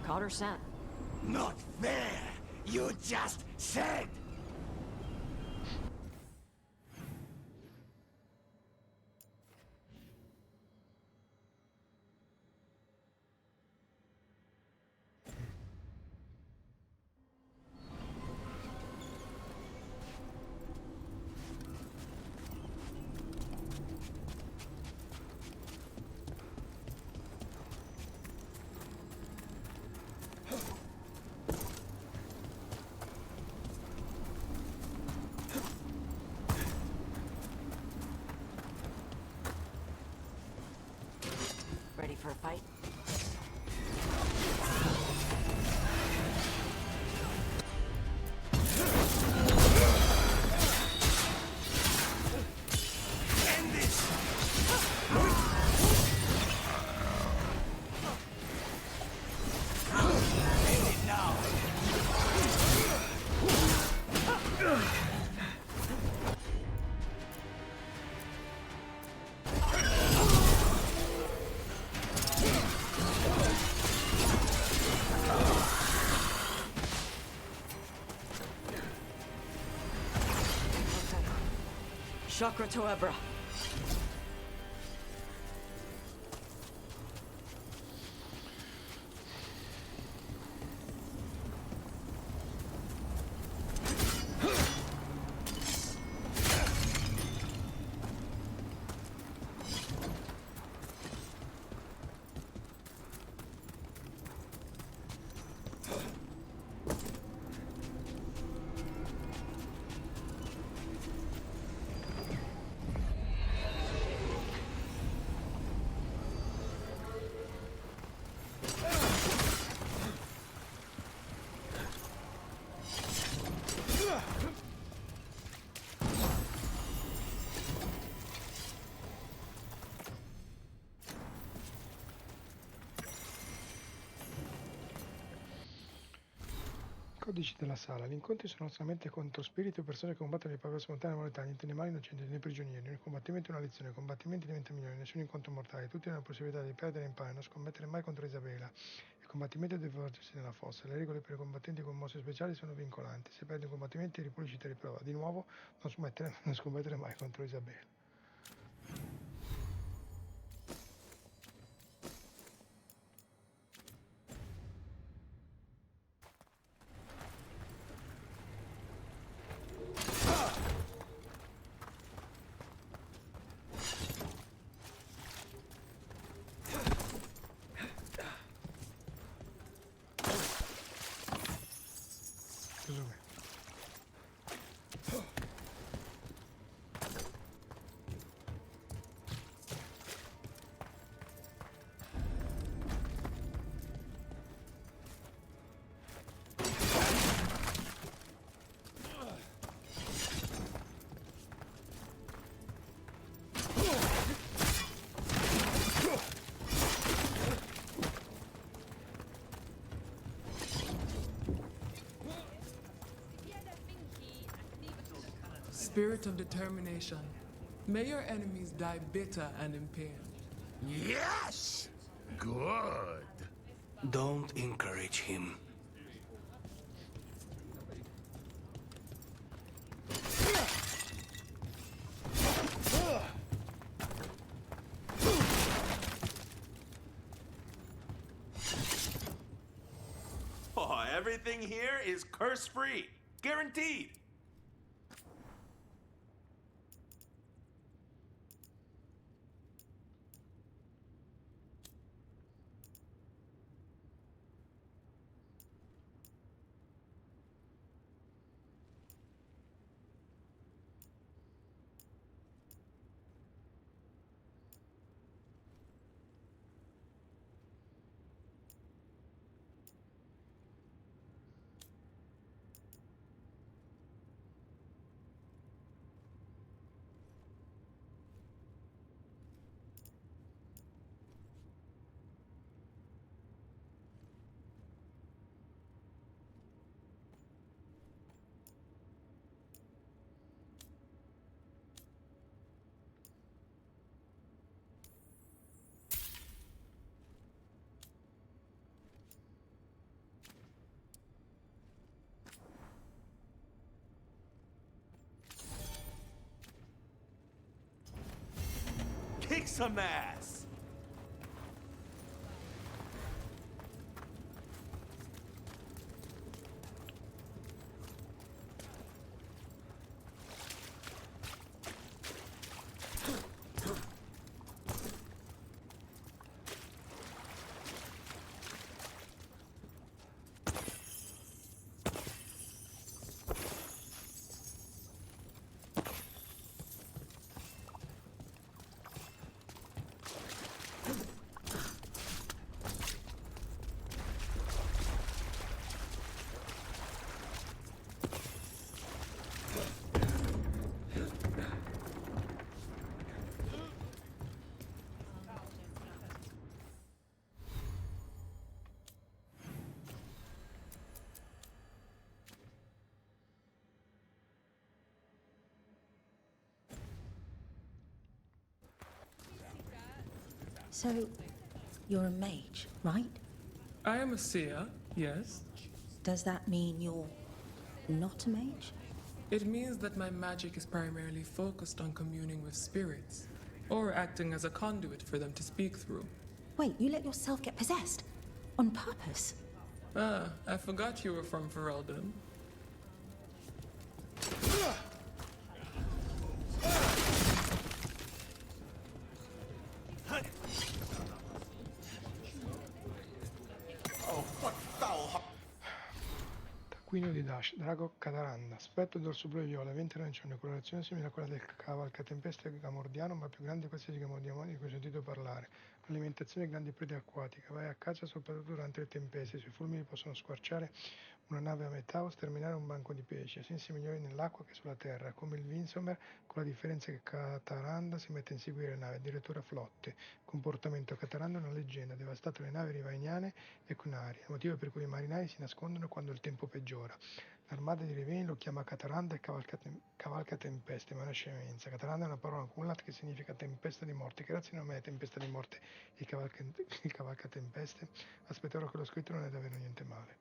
Caught her scent. Not fair! You just said! Ready for a fight? End this! End it now! Chakra to Ebra. Codici della sala. Gli incontri sono solamente contro spiriti o persone che combattono di paura spontanea mortali, niente animali innocenti né prigionieri. Ogni combattimento è una lezione, i combattimenti diventano migliori, nessun incontro mortale, tutti hanno la possibilità di perdere in pari, non scommettere mai contro Isabella. Il combattimento deve svolgersi nella fossa, le regole per i combattenti con mosse speciali sono vincolanti, se perdi un combattimento ripulisci e riprova. Di nuovo, non scommettere mai contro Isabella. Spirit of determination. May your enemies die bitter and in pain. Yes! Good. Don't encourage him. Oh, everything here is curse-free. Guaranteed. some ass! So, you're a mage, right? I am a seer, yes. Does that mean you're not a mage? It means that my magic is primarily focused on communing with spirits, or acting as a conduit for them to speak through. Wait, you let yourself get possessed? On purpose? Ah, I forgot you were from Ferelden. Taccuino di Dash, Drago Cataranda, aspetto dorso blu e viola, 20 arancioni, colorazione simile a quella del cavalcatempeste gamordiano, ma più grande di qualsiasi gamordiano di cui ho sentito parlare. Alimentazione grandi prede acquatiche, vai a caccia soprattutto durante le tempeste, sui fulmini possono squarciare una nave a metà o sterminare un banco di pesci, sensi migliori nell'acqua che sulla terra, come il Vinsomer, con la differenza che Cataranda si mette a inseguire le navi, addirittura flotte. Comportamento: Cataranda è una leggenda, devastato le navi rivainiane e Cunari, il motivo per cui i marinai si nascondono quando il tempo peggiora. L'armata di Rivain lo chiama Cataranda e cavalca tempeste, ma è una scemenza. Cataranda è una parola cunlat che significa tempesta di morte. Che razza nome è tempesta di morte e cavalca tempeste? Aspetterò che l'ho scritto, non è davvero niente male.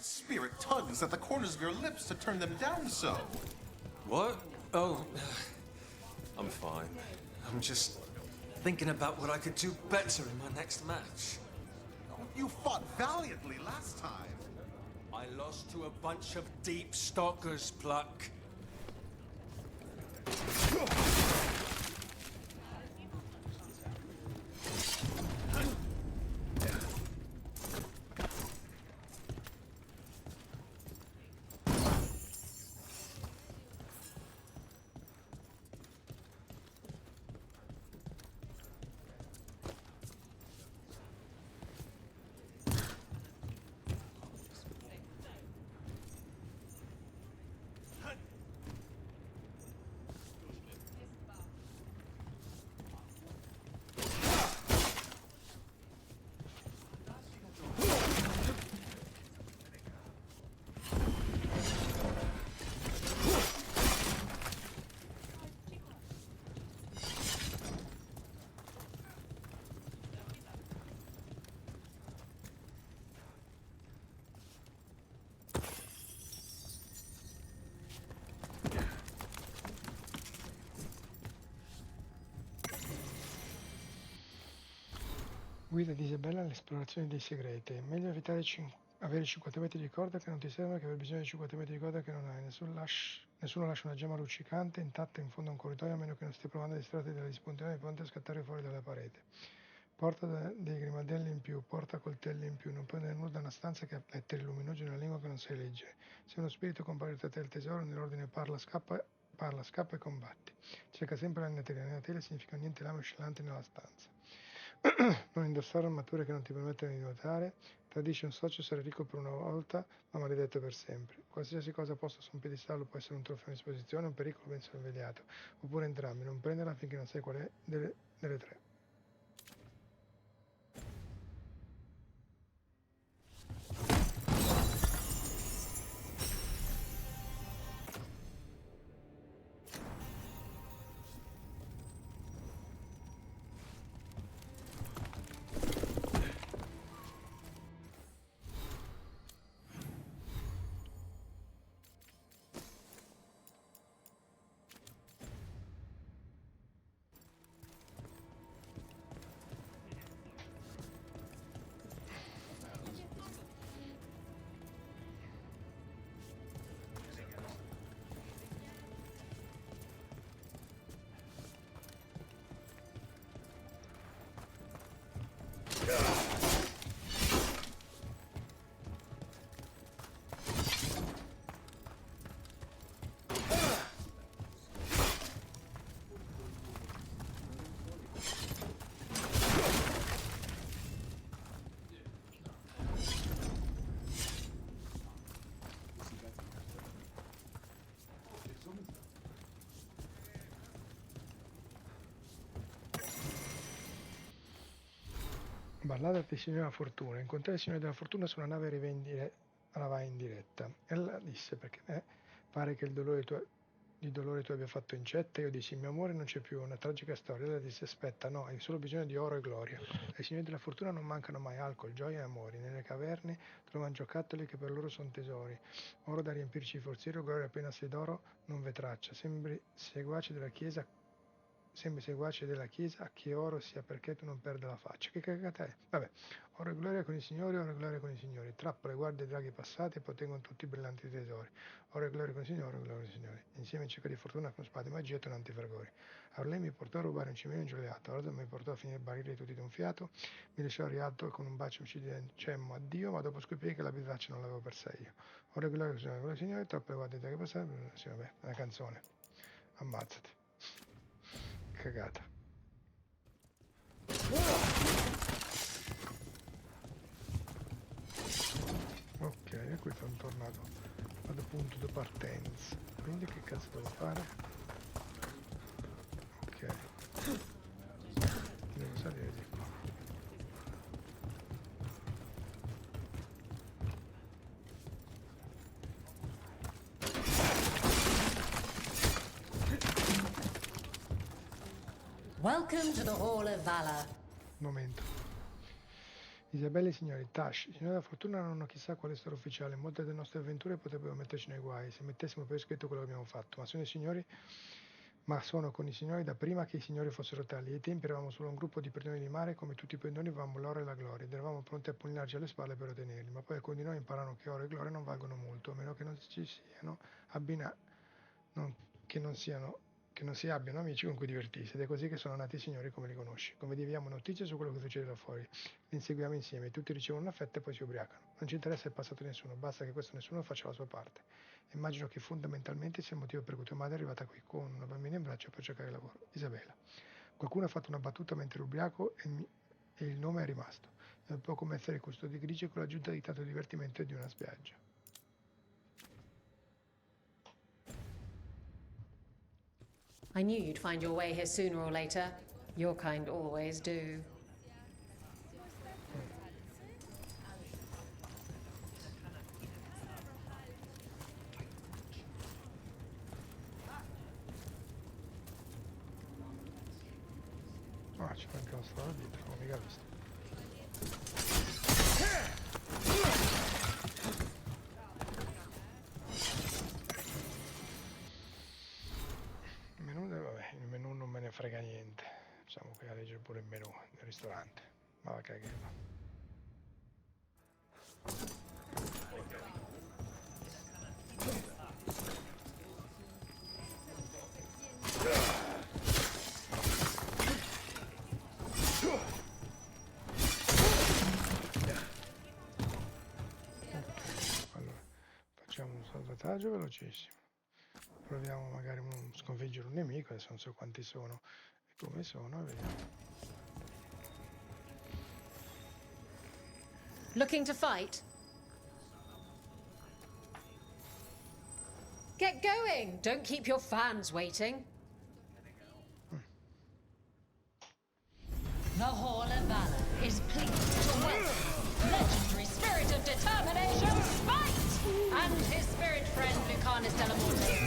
Spirit tugs at the corners of your lips to turn them down so. What? Oh, I'm fine. I'm just thinking about what I could do better in my next match. You fought valiantly last time. I lost to a bunch of deep stalkers, Pluck. Guida di Isabella all'esplorazione dei segreti. È meglio evitare avere 50 metri di corda che non ti servono che aver bisogno di 50 metri di corda che non hai. Nessuno lascia una gemma luccicante intatta in fondo a un corridoio a meno che non stia provando a distrarti dalle dispunzioni pronte a scattare fuori dalla parete. Porta dei grimaldelli in più, porta coltelli in più, non prendere nulla da una stanza che ha letteri luminosi in una lingua che non sai leggere. Se uno spirito compare tra te il tesoro, nell'ordine parla, scappa e combatti. Cerca sempre la ragnatela significa niente lame oscillante nella stanza. Non indossare armature che non ti permettono di nuotare. Tradisci un socio, essere ricco per una volta, ma maledetto per sempre. Qualsiasi cosa posta su un piedistallo può essere un trofeo in esposizione, un pericolo ben sorvegliato. Oppure entrambi, non prenderla finché non sai qual è delle tre. Ballata del Signore della Fortuna. Incontrai il Signore della Fortuna su una nave va in diretta. Ella disse, perché me pare che di dolore tu abbia fatto incetta. Io dissi, mio amore non c'è più, una tragica storia. Ella disse, aspetta, no, hai solo bisogno di oro e gloria. Ai Signori della Fortuna non mancano mai alcol, gioia e amori. Nelle caverne trovano giocattoli che per loro sono tesori. Oro da riempirci i forzieri, gloria appena sei d'oro non v'è traccia. Sembri seguace della Chiesa, a chi oro sia perché tu non perda la faccia. Che cagata è? Vabbè, oro e gloria con i signori, oro e gloria con i signori. Trappole, guardie e draghi passati proteggono tutti i brillanti tesori. Oro e gloria con i signori, oro e gloria con i signori. Insieme in cerca di fortuna con spade, magia e tonanti fragori. Arlè mi portò a rubare un cimino ingioliato, Arda mi portò a finire barili tutti d'un fiato, mi lasciò a rialto e con un bacio mi dicemmo addio, ma dopo scoprì che la bidaccia non l'avevo persa io. Oro e gloria con i signori, trappole, guardie e draghi passati, sì, vabbè, è una canzone. Ammazzati. Cagata. Ok, e qui sono tornato al punto di partenza. Quindi che cazzo devo fare? Ok. Devo salire di qua. Welcome to the Hall of Valor. Momento. Isabelle e signori, Tash, i signori della fortuna non hanno chissà quale storia ufficiale. Molte delle nostre avventure potrebbero metterci nei guai se mettessimo per iscritto quello che abbiamo fatto, ma sono con i signori da prima che i signori fossero tali. Ai tempi eravamo solo un gruppo di predoni di mare, come tutti i predoni avevamo l'oro e la gloria, ed eravamo pronti a pugnarci alle spalle per ottenerli, ma poi alcuni di noi impararono che oro e gloria non valgono molto, a meno che non ci siano che non si abbiano amici con cui divertirsi, ed è così che sono nati i signori come li conosci. Condividiamo notizie su quello che succede da fuori, li inseguiamo insieme, tutti ricevono una fetta e poi si ubriacano. Non ci interessa il passato di nessuno, basta che questo nessuno faccia la sua parte. Immagino che fondamentalmente sia il motivo per cui tua madre è arrivata qui con una bambina in braccio per cercare lavoro. Isabella. Qualcuno ha fatto una battuta mentre ero ubriaco e il nome è rimasto. È un po' come essere custodi grigi con l'aggiunta di tanto divertimento e di una spiaggia. I knew you'd find your way here sooner or later. Your kind always do. Ah, c'è anche la strada dietro, non ho mica visto. Vabbè, il menù non me ne frega niente. Facciamo qui a leggere pure il menù del ristorante. Ma va cagare. Allora, facciamo un salvataggio velocissimo. Proviamo magari a sconfiggere un nemico, adesso non so quanti sono e come sono, vediamo. Looking to fight? Get going! Don't keep your fans waiting. The Hall of Valor is pleased to welcome legendary spirit of determination, Spite, and his spirit friend Lucanus Delamorte.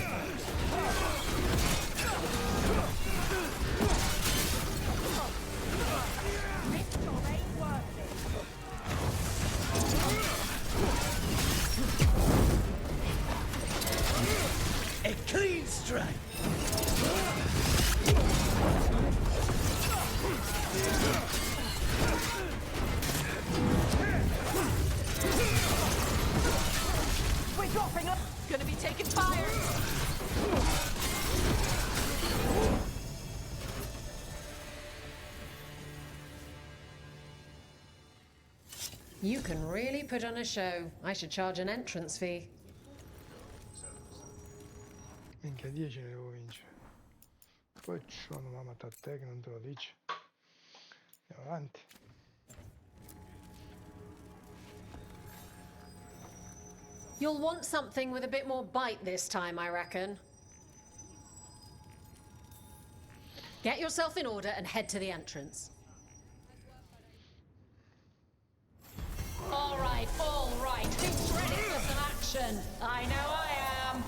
A clean strike! We're dropping up! Gonna be taking fire! You can really put on a show. I should charge an entrance fee. Minchia, 10 ne devo vincere. Poi c'ho una mamma a te che non te lo dice. Andiamo avanti. You'll want something with a bit more bite this time, I reckon. Get yourself in order and head to the entrance. All right, who's ready for some action? I know I am.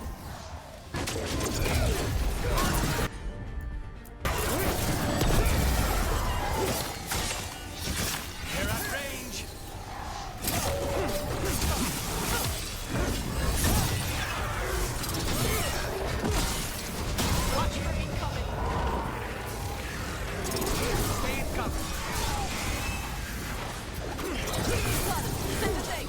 They're at range. Watch for incoming. Speed cover. Send the thing.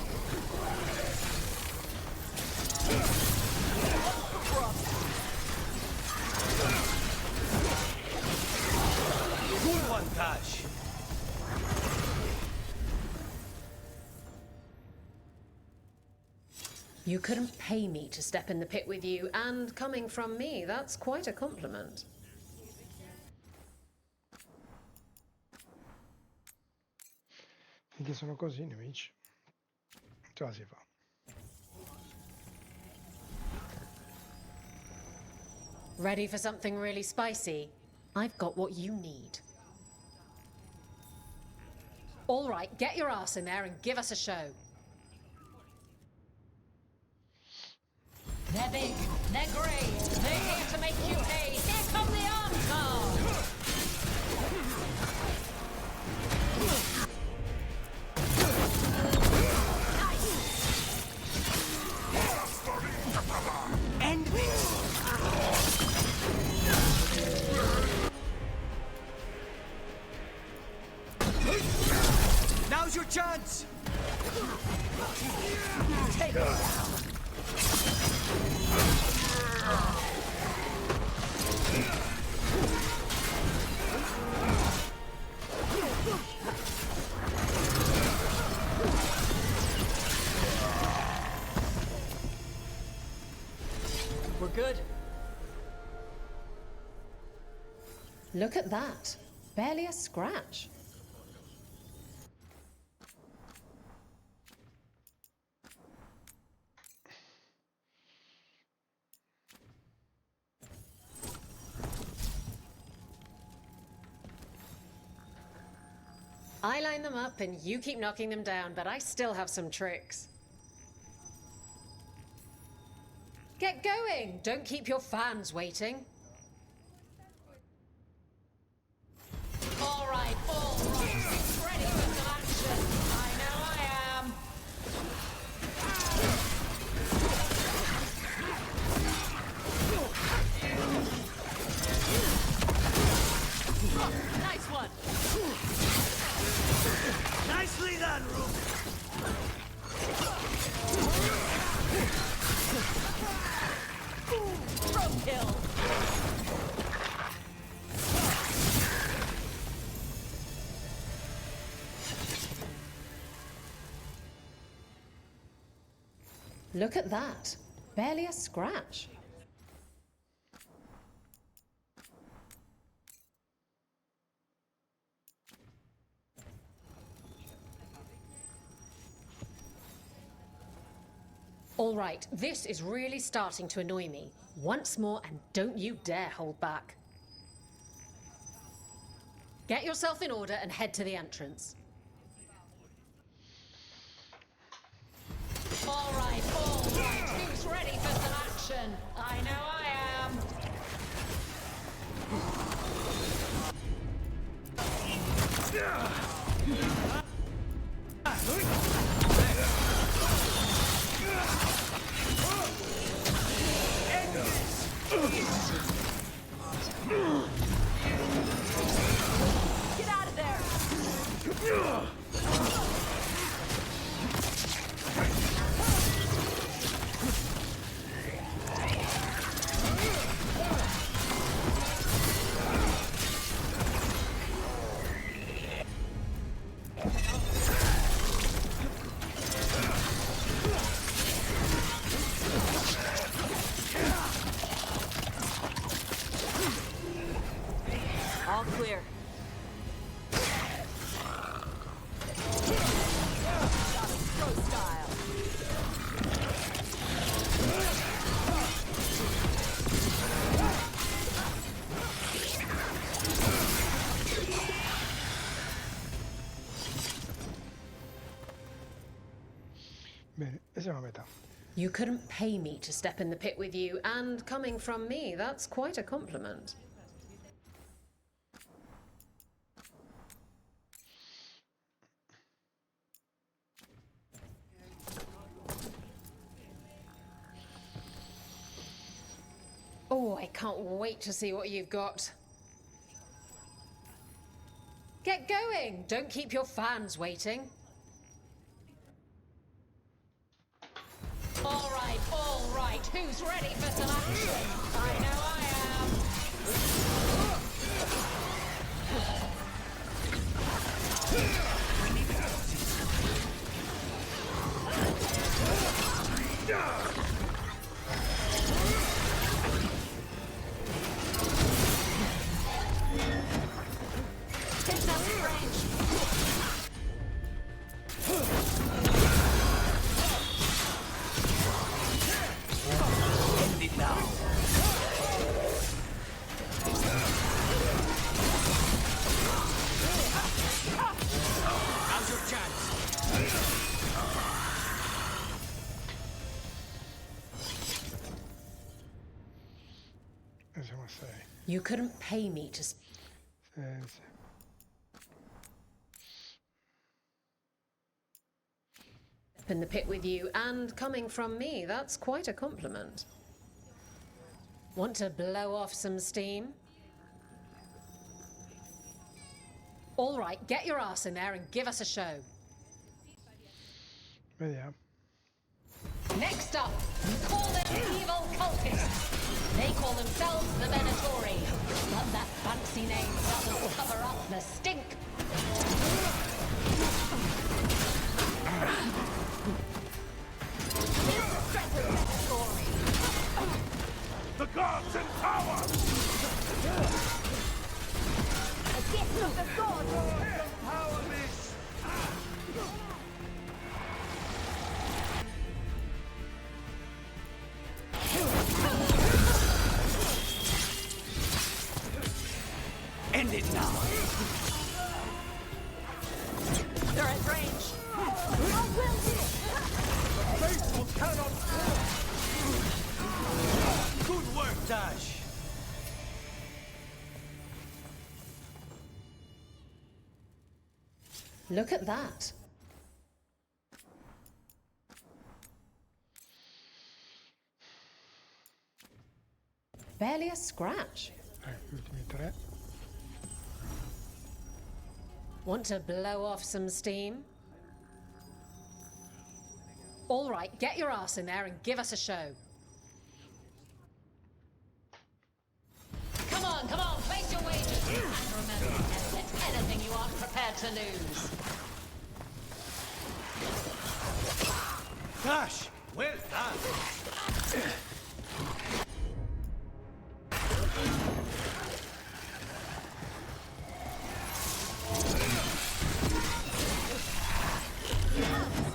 Good one, Taj. You couldn't pay me to step in the pit with you, and coming from me, that's quite a compliment. Finché sono così, nemici. Ce la si fa. Ready for something really spicy? I've got what you need. All right, get your ass in there and give us a show. They're big, they're great, they're here to make you pay. Here come the arm guard. End this. Now's your chance. Take it down. We're good. Look at that. Barely a scratch. I line them up and you keep knocking them down, but I still have some tricks. Get going! Don't keep your fans waiting. All right, who's ready for some action? I know I am. Oh, nice one. Nicely done, Rook. Pro kill. Look at that. Barely a scratch. All right, this is really starting to annoy me. Once more, and don't you dare hold back. Get yourself in order and head to the entrance. All right, who's ready for some action? I know I am. Get out of there. Bene, e siamo a metà. You couldn't pay me to step in the pit with you, and coming from me, that's quite a compliment. Oh, I can't wait to see what you've got. Get going! Don't keep your fans waiting. All right. Who's ready for some action? I know I It's up in range. End it now. Now's your chance. E siamo a 6. You couldn't pay me to... Sì. in the pit with you, and coming from me, that's quite a compliment. Want to blow off some steam? All right, get your ass in there and give us a show. Vediamo. Next up, we call them evil cultists. They call themselves the Venatori, but that fancy name doesn't cover up the stink. The gods in power! A gift of the gods! Powerless! End it now. They're at range. Faithful cannot Good work, Dash. Look at that. Barely a scratch. Gli ultimi 3. Want to blow off some steam? All right, get your ass in there and give us a show. Come on, place your wagers. And remember, never let anything you aren't prepared to lose. Dash, well done.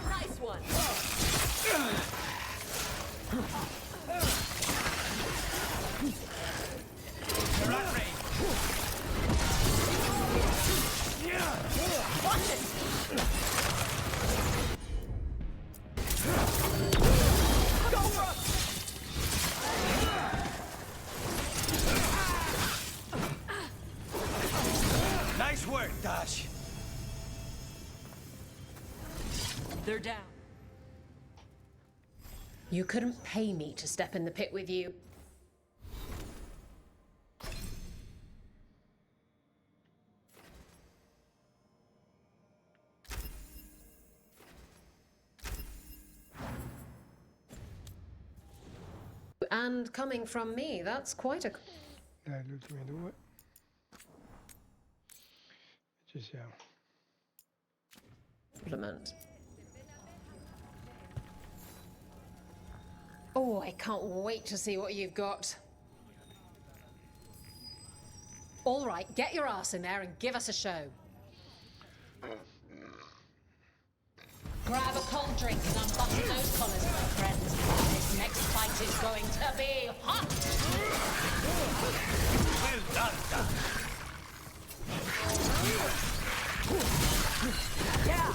Nice one. You're at range. Watch it. Go for it. Nice work, Dash. They're down. You couldn't pay me to step in the pit with you. And coming from me, that's quite a Dai, gli ultimi 2. Ci siamo. compliment. Oh, I can't wait to see what you've got. All right, get your ass in there and give us a show. Grab a cold drink and unbutton those collars, my friends. This next fight is going to be hot! Well done, Dash. Yeah!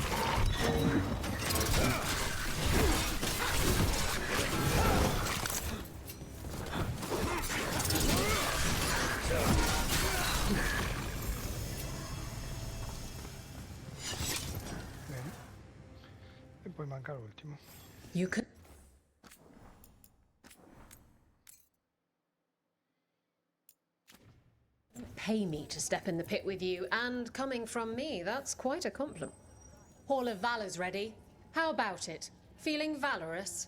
poi manca l'ultimo. You could pay me to step in the pit with you, and coming from me, that's quite a compliment. Hall of Valor's ready. How about it? Feeling valorous?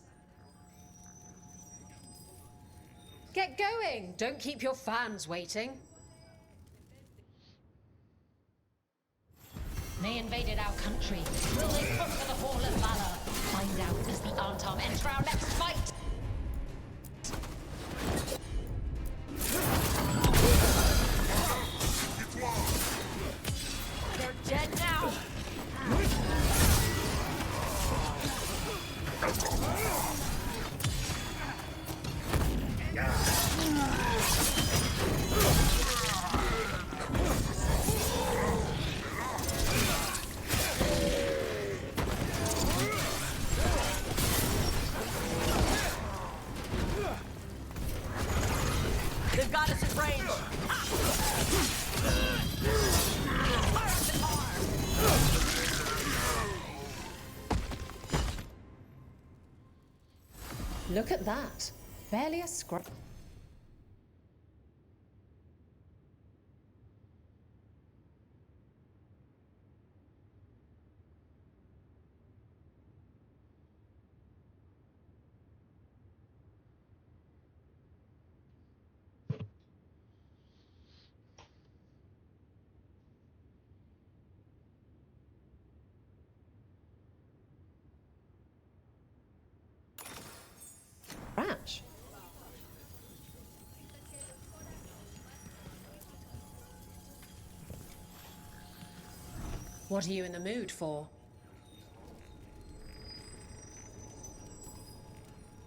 Get going! Don't keep your fans waiting. They invaded our country. Will they conquer the Hall of Valor? Find out as the Arntom enter our next fight! They're dead now! They've got us at range! Look at that. Barely a scrap. Scratch. What are you in the mood for?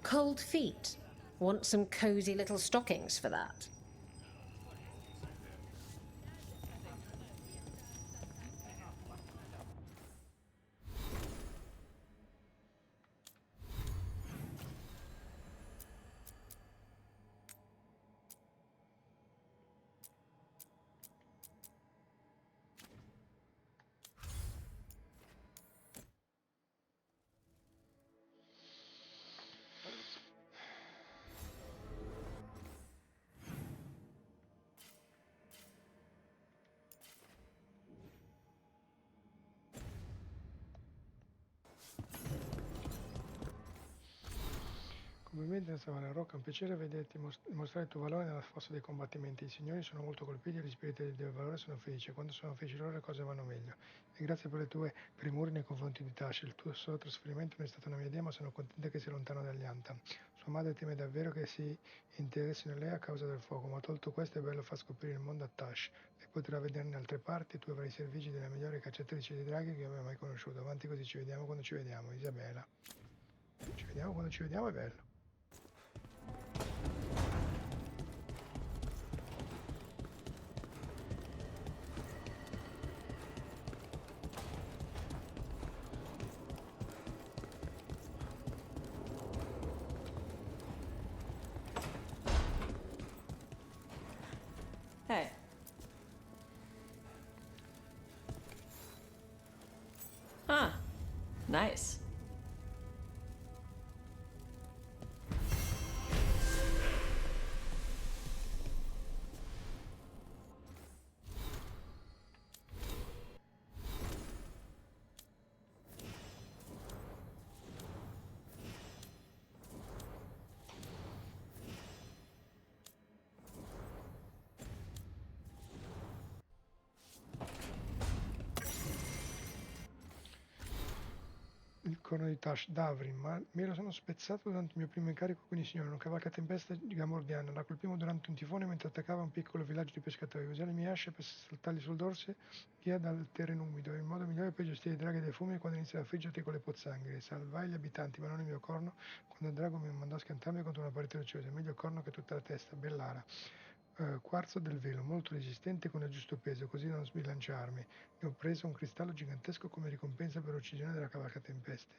Cold feet. Want some cozy little stockings for that? Complimenti a Savale Rocca, è un piacere vederti mostrare il tuo valore nella fossa dei combattimenti. I signori sono molto colpiti e gli spiriti del valore sono felici. Quando sono felici loro le cose vanno meglio. E grazie per le tue premure nei confronti di Tash. Il tuo solo trasferimento non è stata una mia idea, ma sono contenta che sia lontano dagli Antam. Sua madre teme davvero che si interessino in lei a causa del fuoco, ma tolto questo è bello far scoprire il mondo a Tash. Lei potrà vederne altre parti e tu avrai i servigi della migliore cacciatrice di draghi che abbia mai conosciuto. Avanti così, ci vediamo quando ci vediamo, Isabella. Ci vediamo quando ci vediamo, è bello. Hey. Ah, nice. Il corno di Tash, Davrin, ma me lo sono spezzato durante il mio primo incarico con i signori, una cavalca tempesta gamordiana. La colpimmo durante un tifone mentre attaccava un piccolo villaggio di pescatori. Usai le mie asce per saltargli sul dorso via dal terreno umido. Il modo migliore per gestire i draghi dei fumi è quando iniziano a friggerti con le pozzanghere. Salvai gli abitanti, ma non il mio corno, quando il drago mi mandò a schiantarmi contro una parete rocciosa. Meglio il corno che tutta la testa, Bellara. Quarzo del velo, molto resistente con il giusto peso, così da non sbilanciarmi. Ne ho preso un cristallo gigantesco come ricompensa per l'uccisione della cavalca tempeste.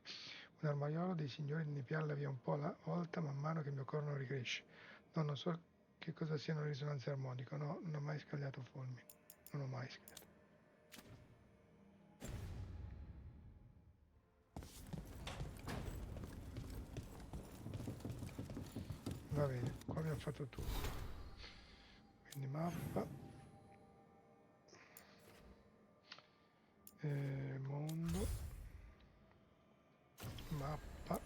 Un armaiolo dei signori ne pialla via un po' alla volta man mano che il mio corno ricresce. No, non so che cosa sia una risonanza armonica, no, non ho mai scagliato fulmini. Non ho mai scagliato. Va bene, qua abbiamo fatto tutto. Quindi mappa. Mondo. Mappa.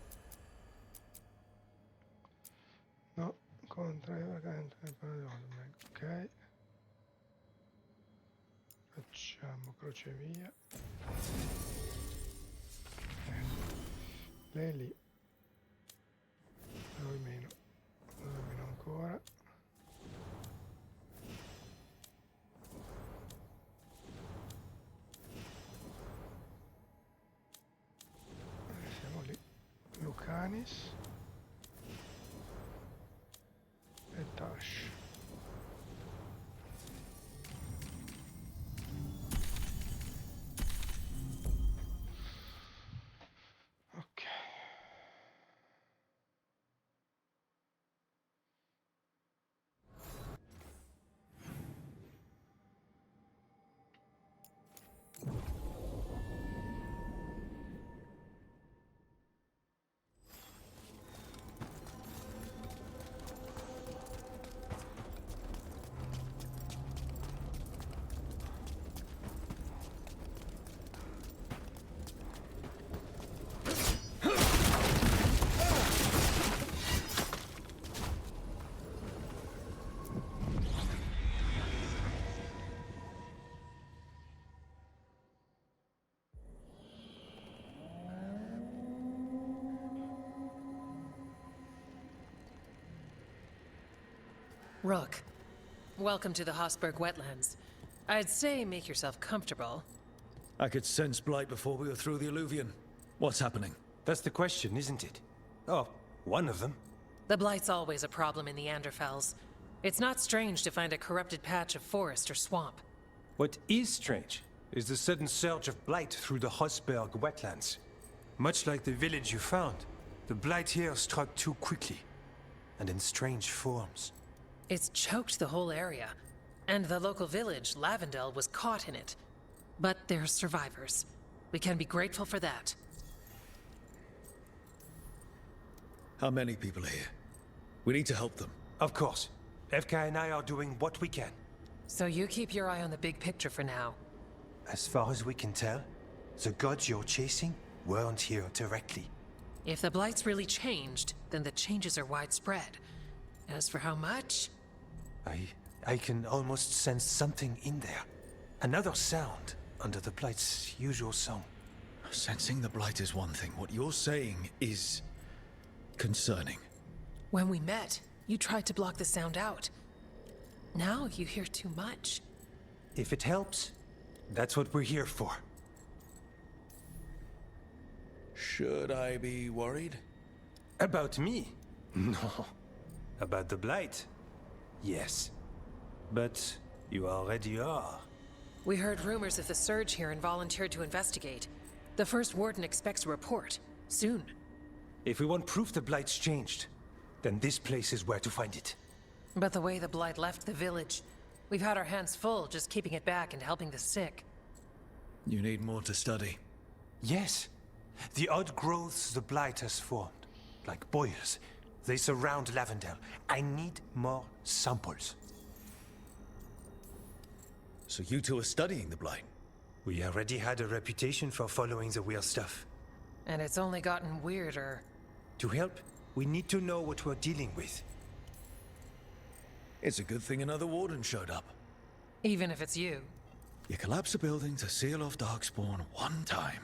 No, contrario, ok. Facciamo crocevia. Lei lì. Lui meno. Lui meno ancora. Siamo lì. Lucanis. E Tash. Ok. Rook, welcome to the Hosberg wetlands. I'd say make yourself comfortable. I could sense blight before we were through the alluvion. What's happening? That's the question, isn't it? Oh, one of them. The blight's always a problem in the Anderfells. It's not strange to find a corrupted patch of forest or swamp. What is strange is the sudden surge of blight through the Hosberg wetlands. Much like the village you found, the blight here struck too quickly, and in strange forms. It's choked the whole area, and the local village, Lavendel, was caught in it. But they're survivors. We can be grateful for that. How many people are here? We need to help them. Of course. FK and I are doing what we can. So you keep your eye on the big picture for now. As far as we can tell, the gods you're chasing weren't here directly. If the blight's really changed, then the changes are widespread. As for how much? I can almost sense something in there. Another sound under the blight's usual song. Sensing the blight is one thing. What you're saying is concerning. When we met, you tried to block the sound out. Now you hear too much. If it helps, that's what we're here for. Should I be worried? About me? No. About the blight? Yes. But you already are. We heard rumors of the surge here and volunteered to investigate. The first warden expects a report. Soon. If we want proof the blight's changed, then this place is where to find it. But the way the blight left the village, we've had our hands full just keeping it back and helping the sick. You need more to study. Yes. The odd growths the blight has formed, like boils, they surround Lavendel. I need more samples. So you two are studying the blight? We already had a reputation for following the weird stuff. And it's only gotten weirder. To help, we need to know what we're dealing with. It's a good thing another warden showed up. Even if it's you. You collapse a building to seal off Darkspawn one time.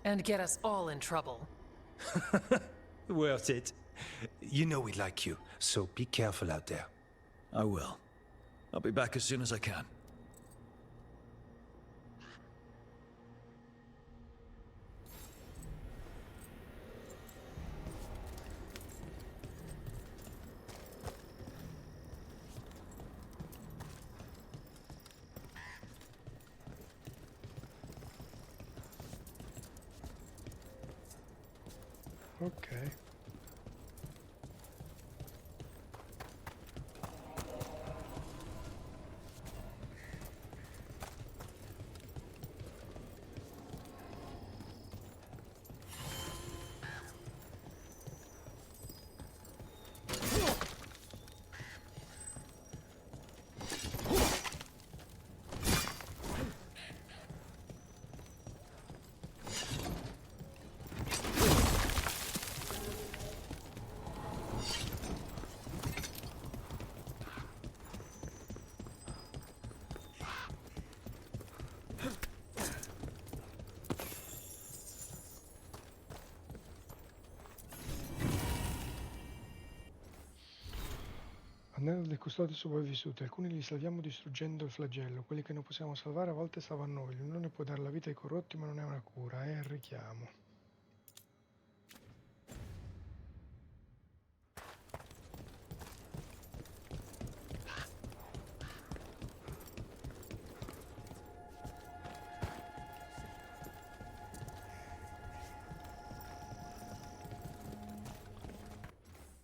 And get us all in trouble. Worth it. You know we like you, so be careful out there. I will. I'll be back as soon as I can. Ok. Anello dei custodi sopravvissuti. Alcuni li salviamo distruggendo il flagello. Quelli che non possiamo salvare a volte salvano noi. L'unione può dare la vita ai corrotti, ma non è una cura, è il richiamo.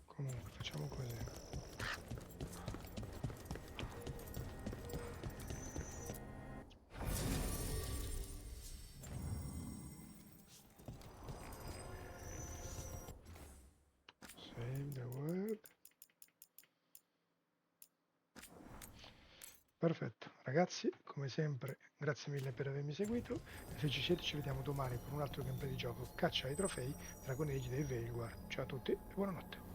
Comunque, facciamo così. Save the world. Perfetto, ragazzi, come sempre, grazie mille per avermi seguito. E se ci siete, ci vediamo domani per un altro gameplay di gioco Caccia ai trofei Dragon Age dei Veilguard. Ciao a tutti e buonanotte.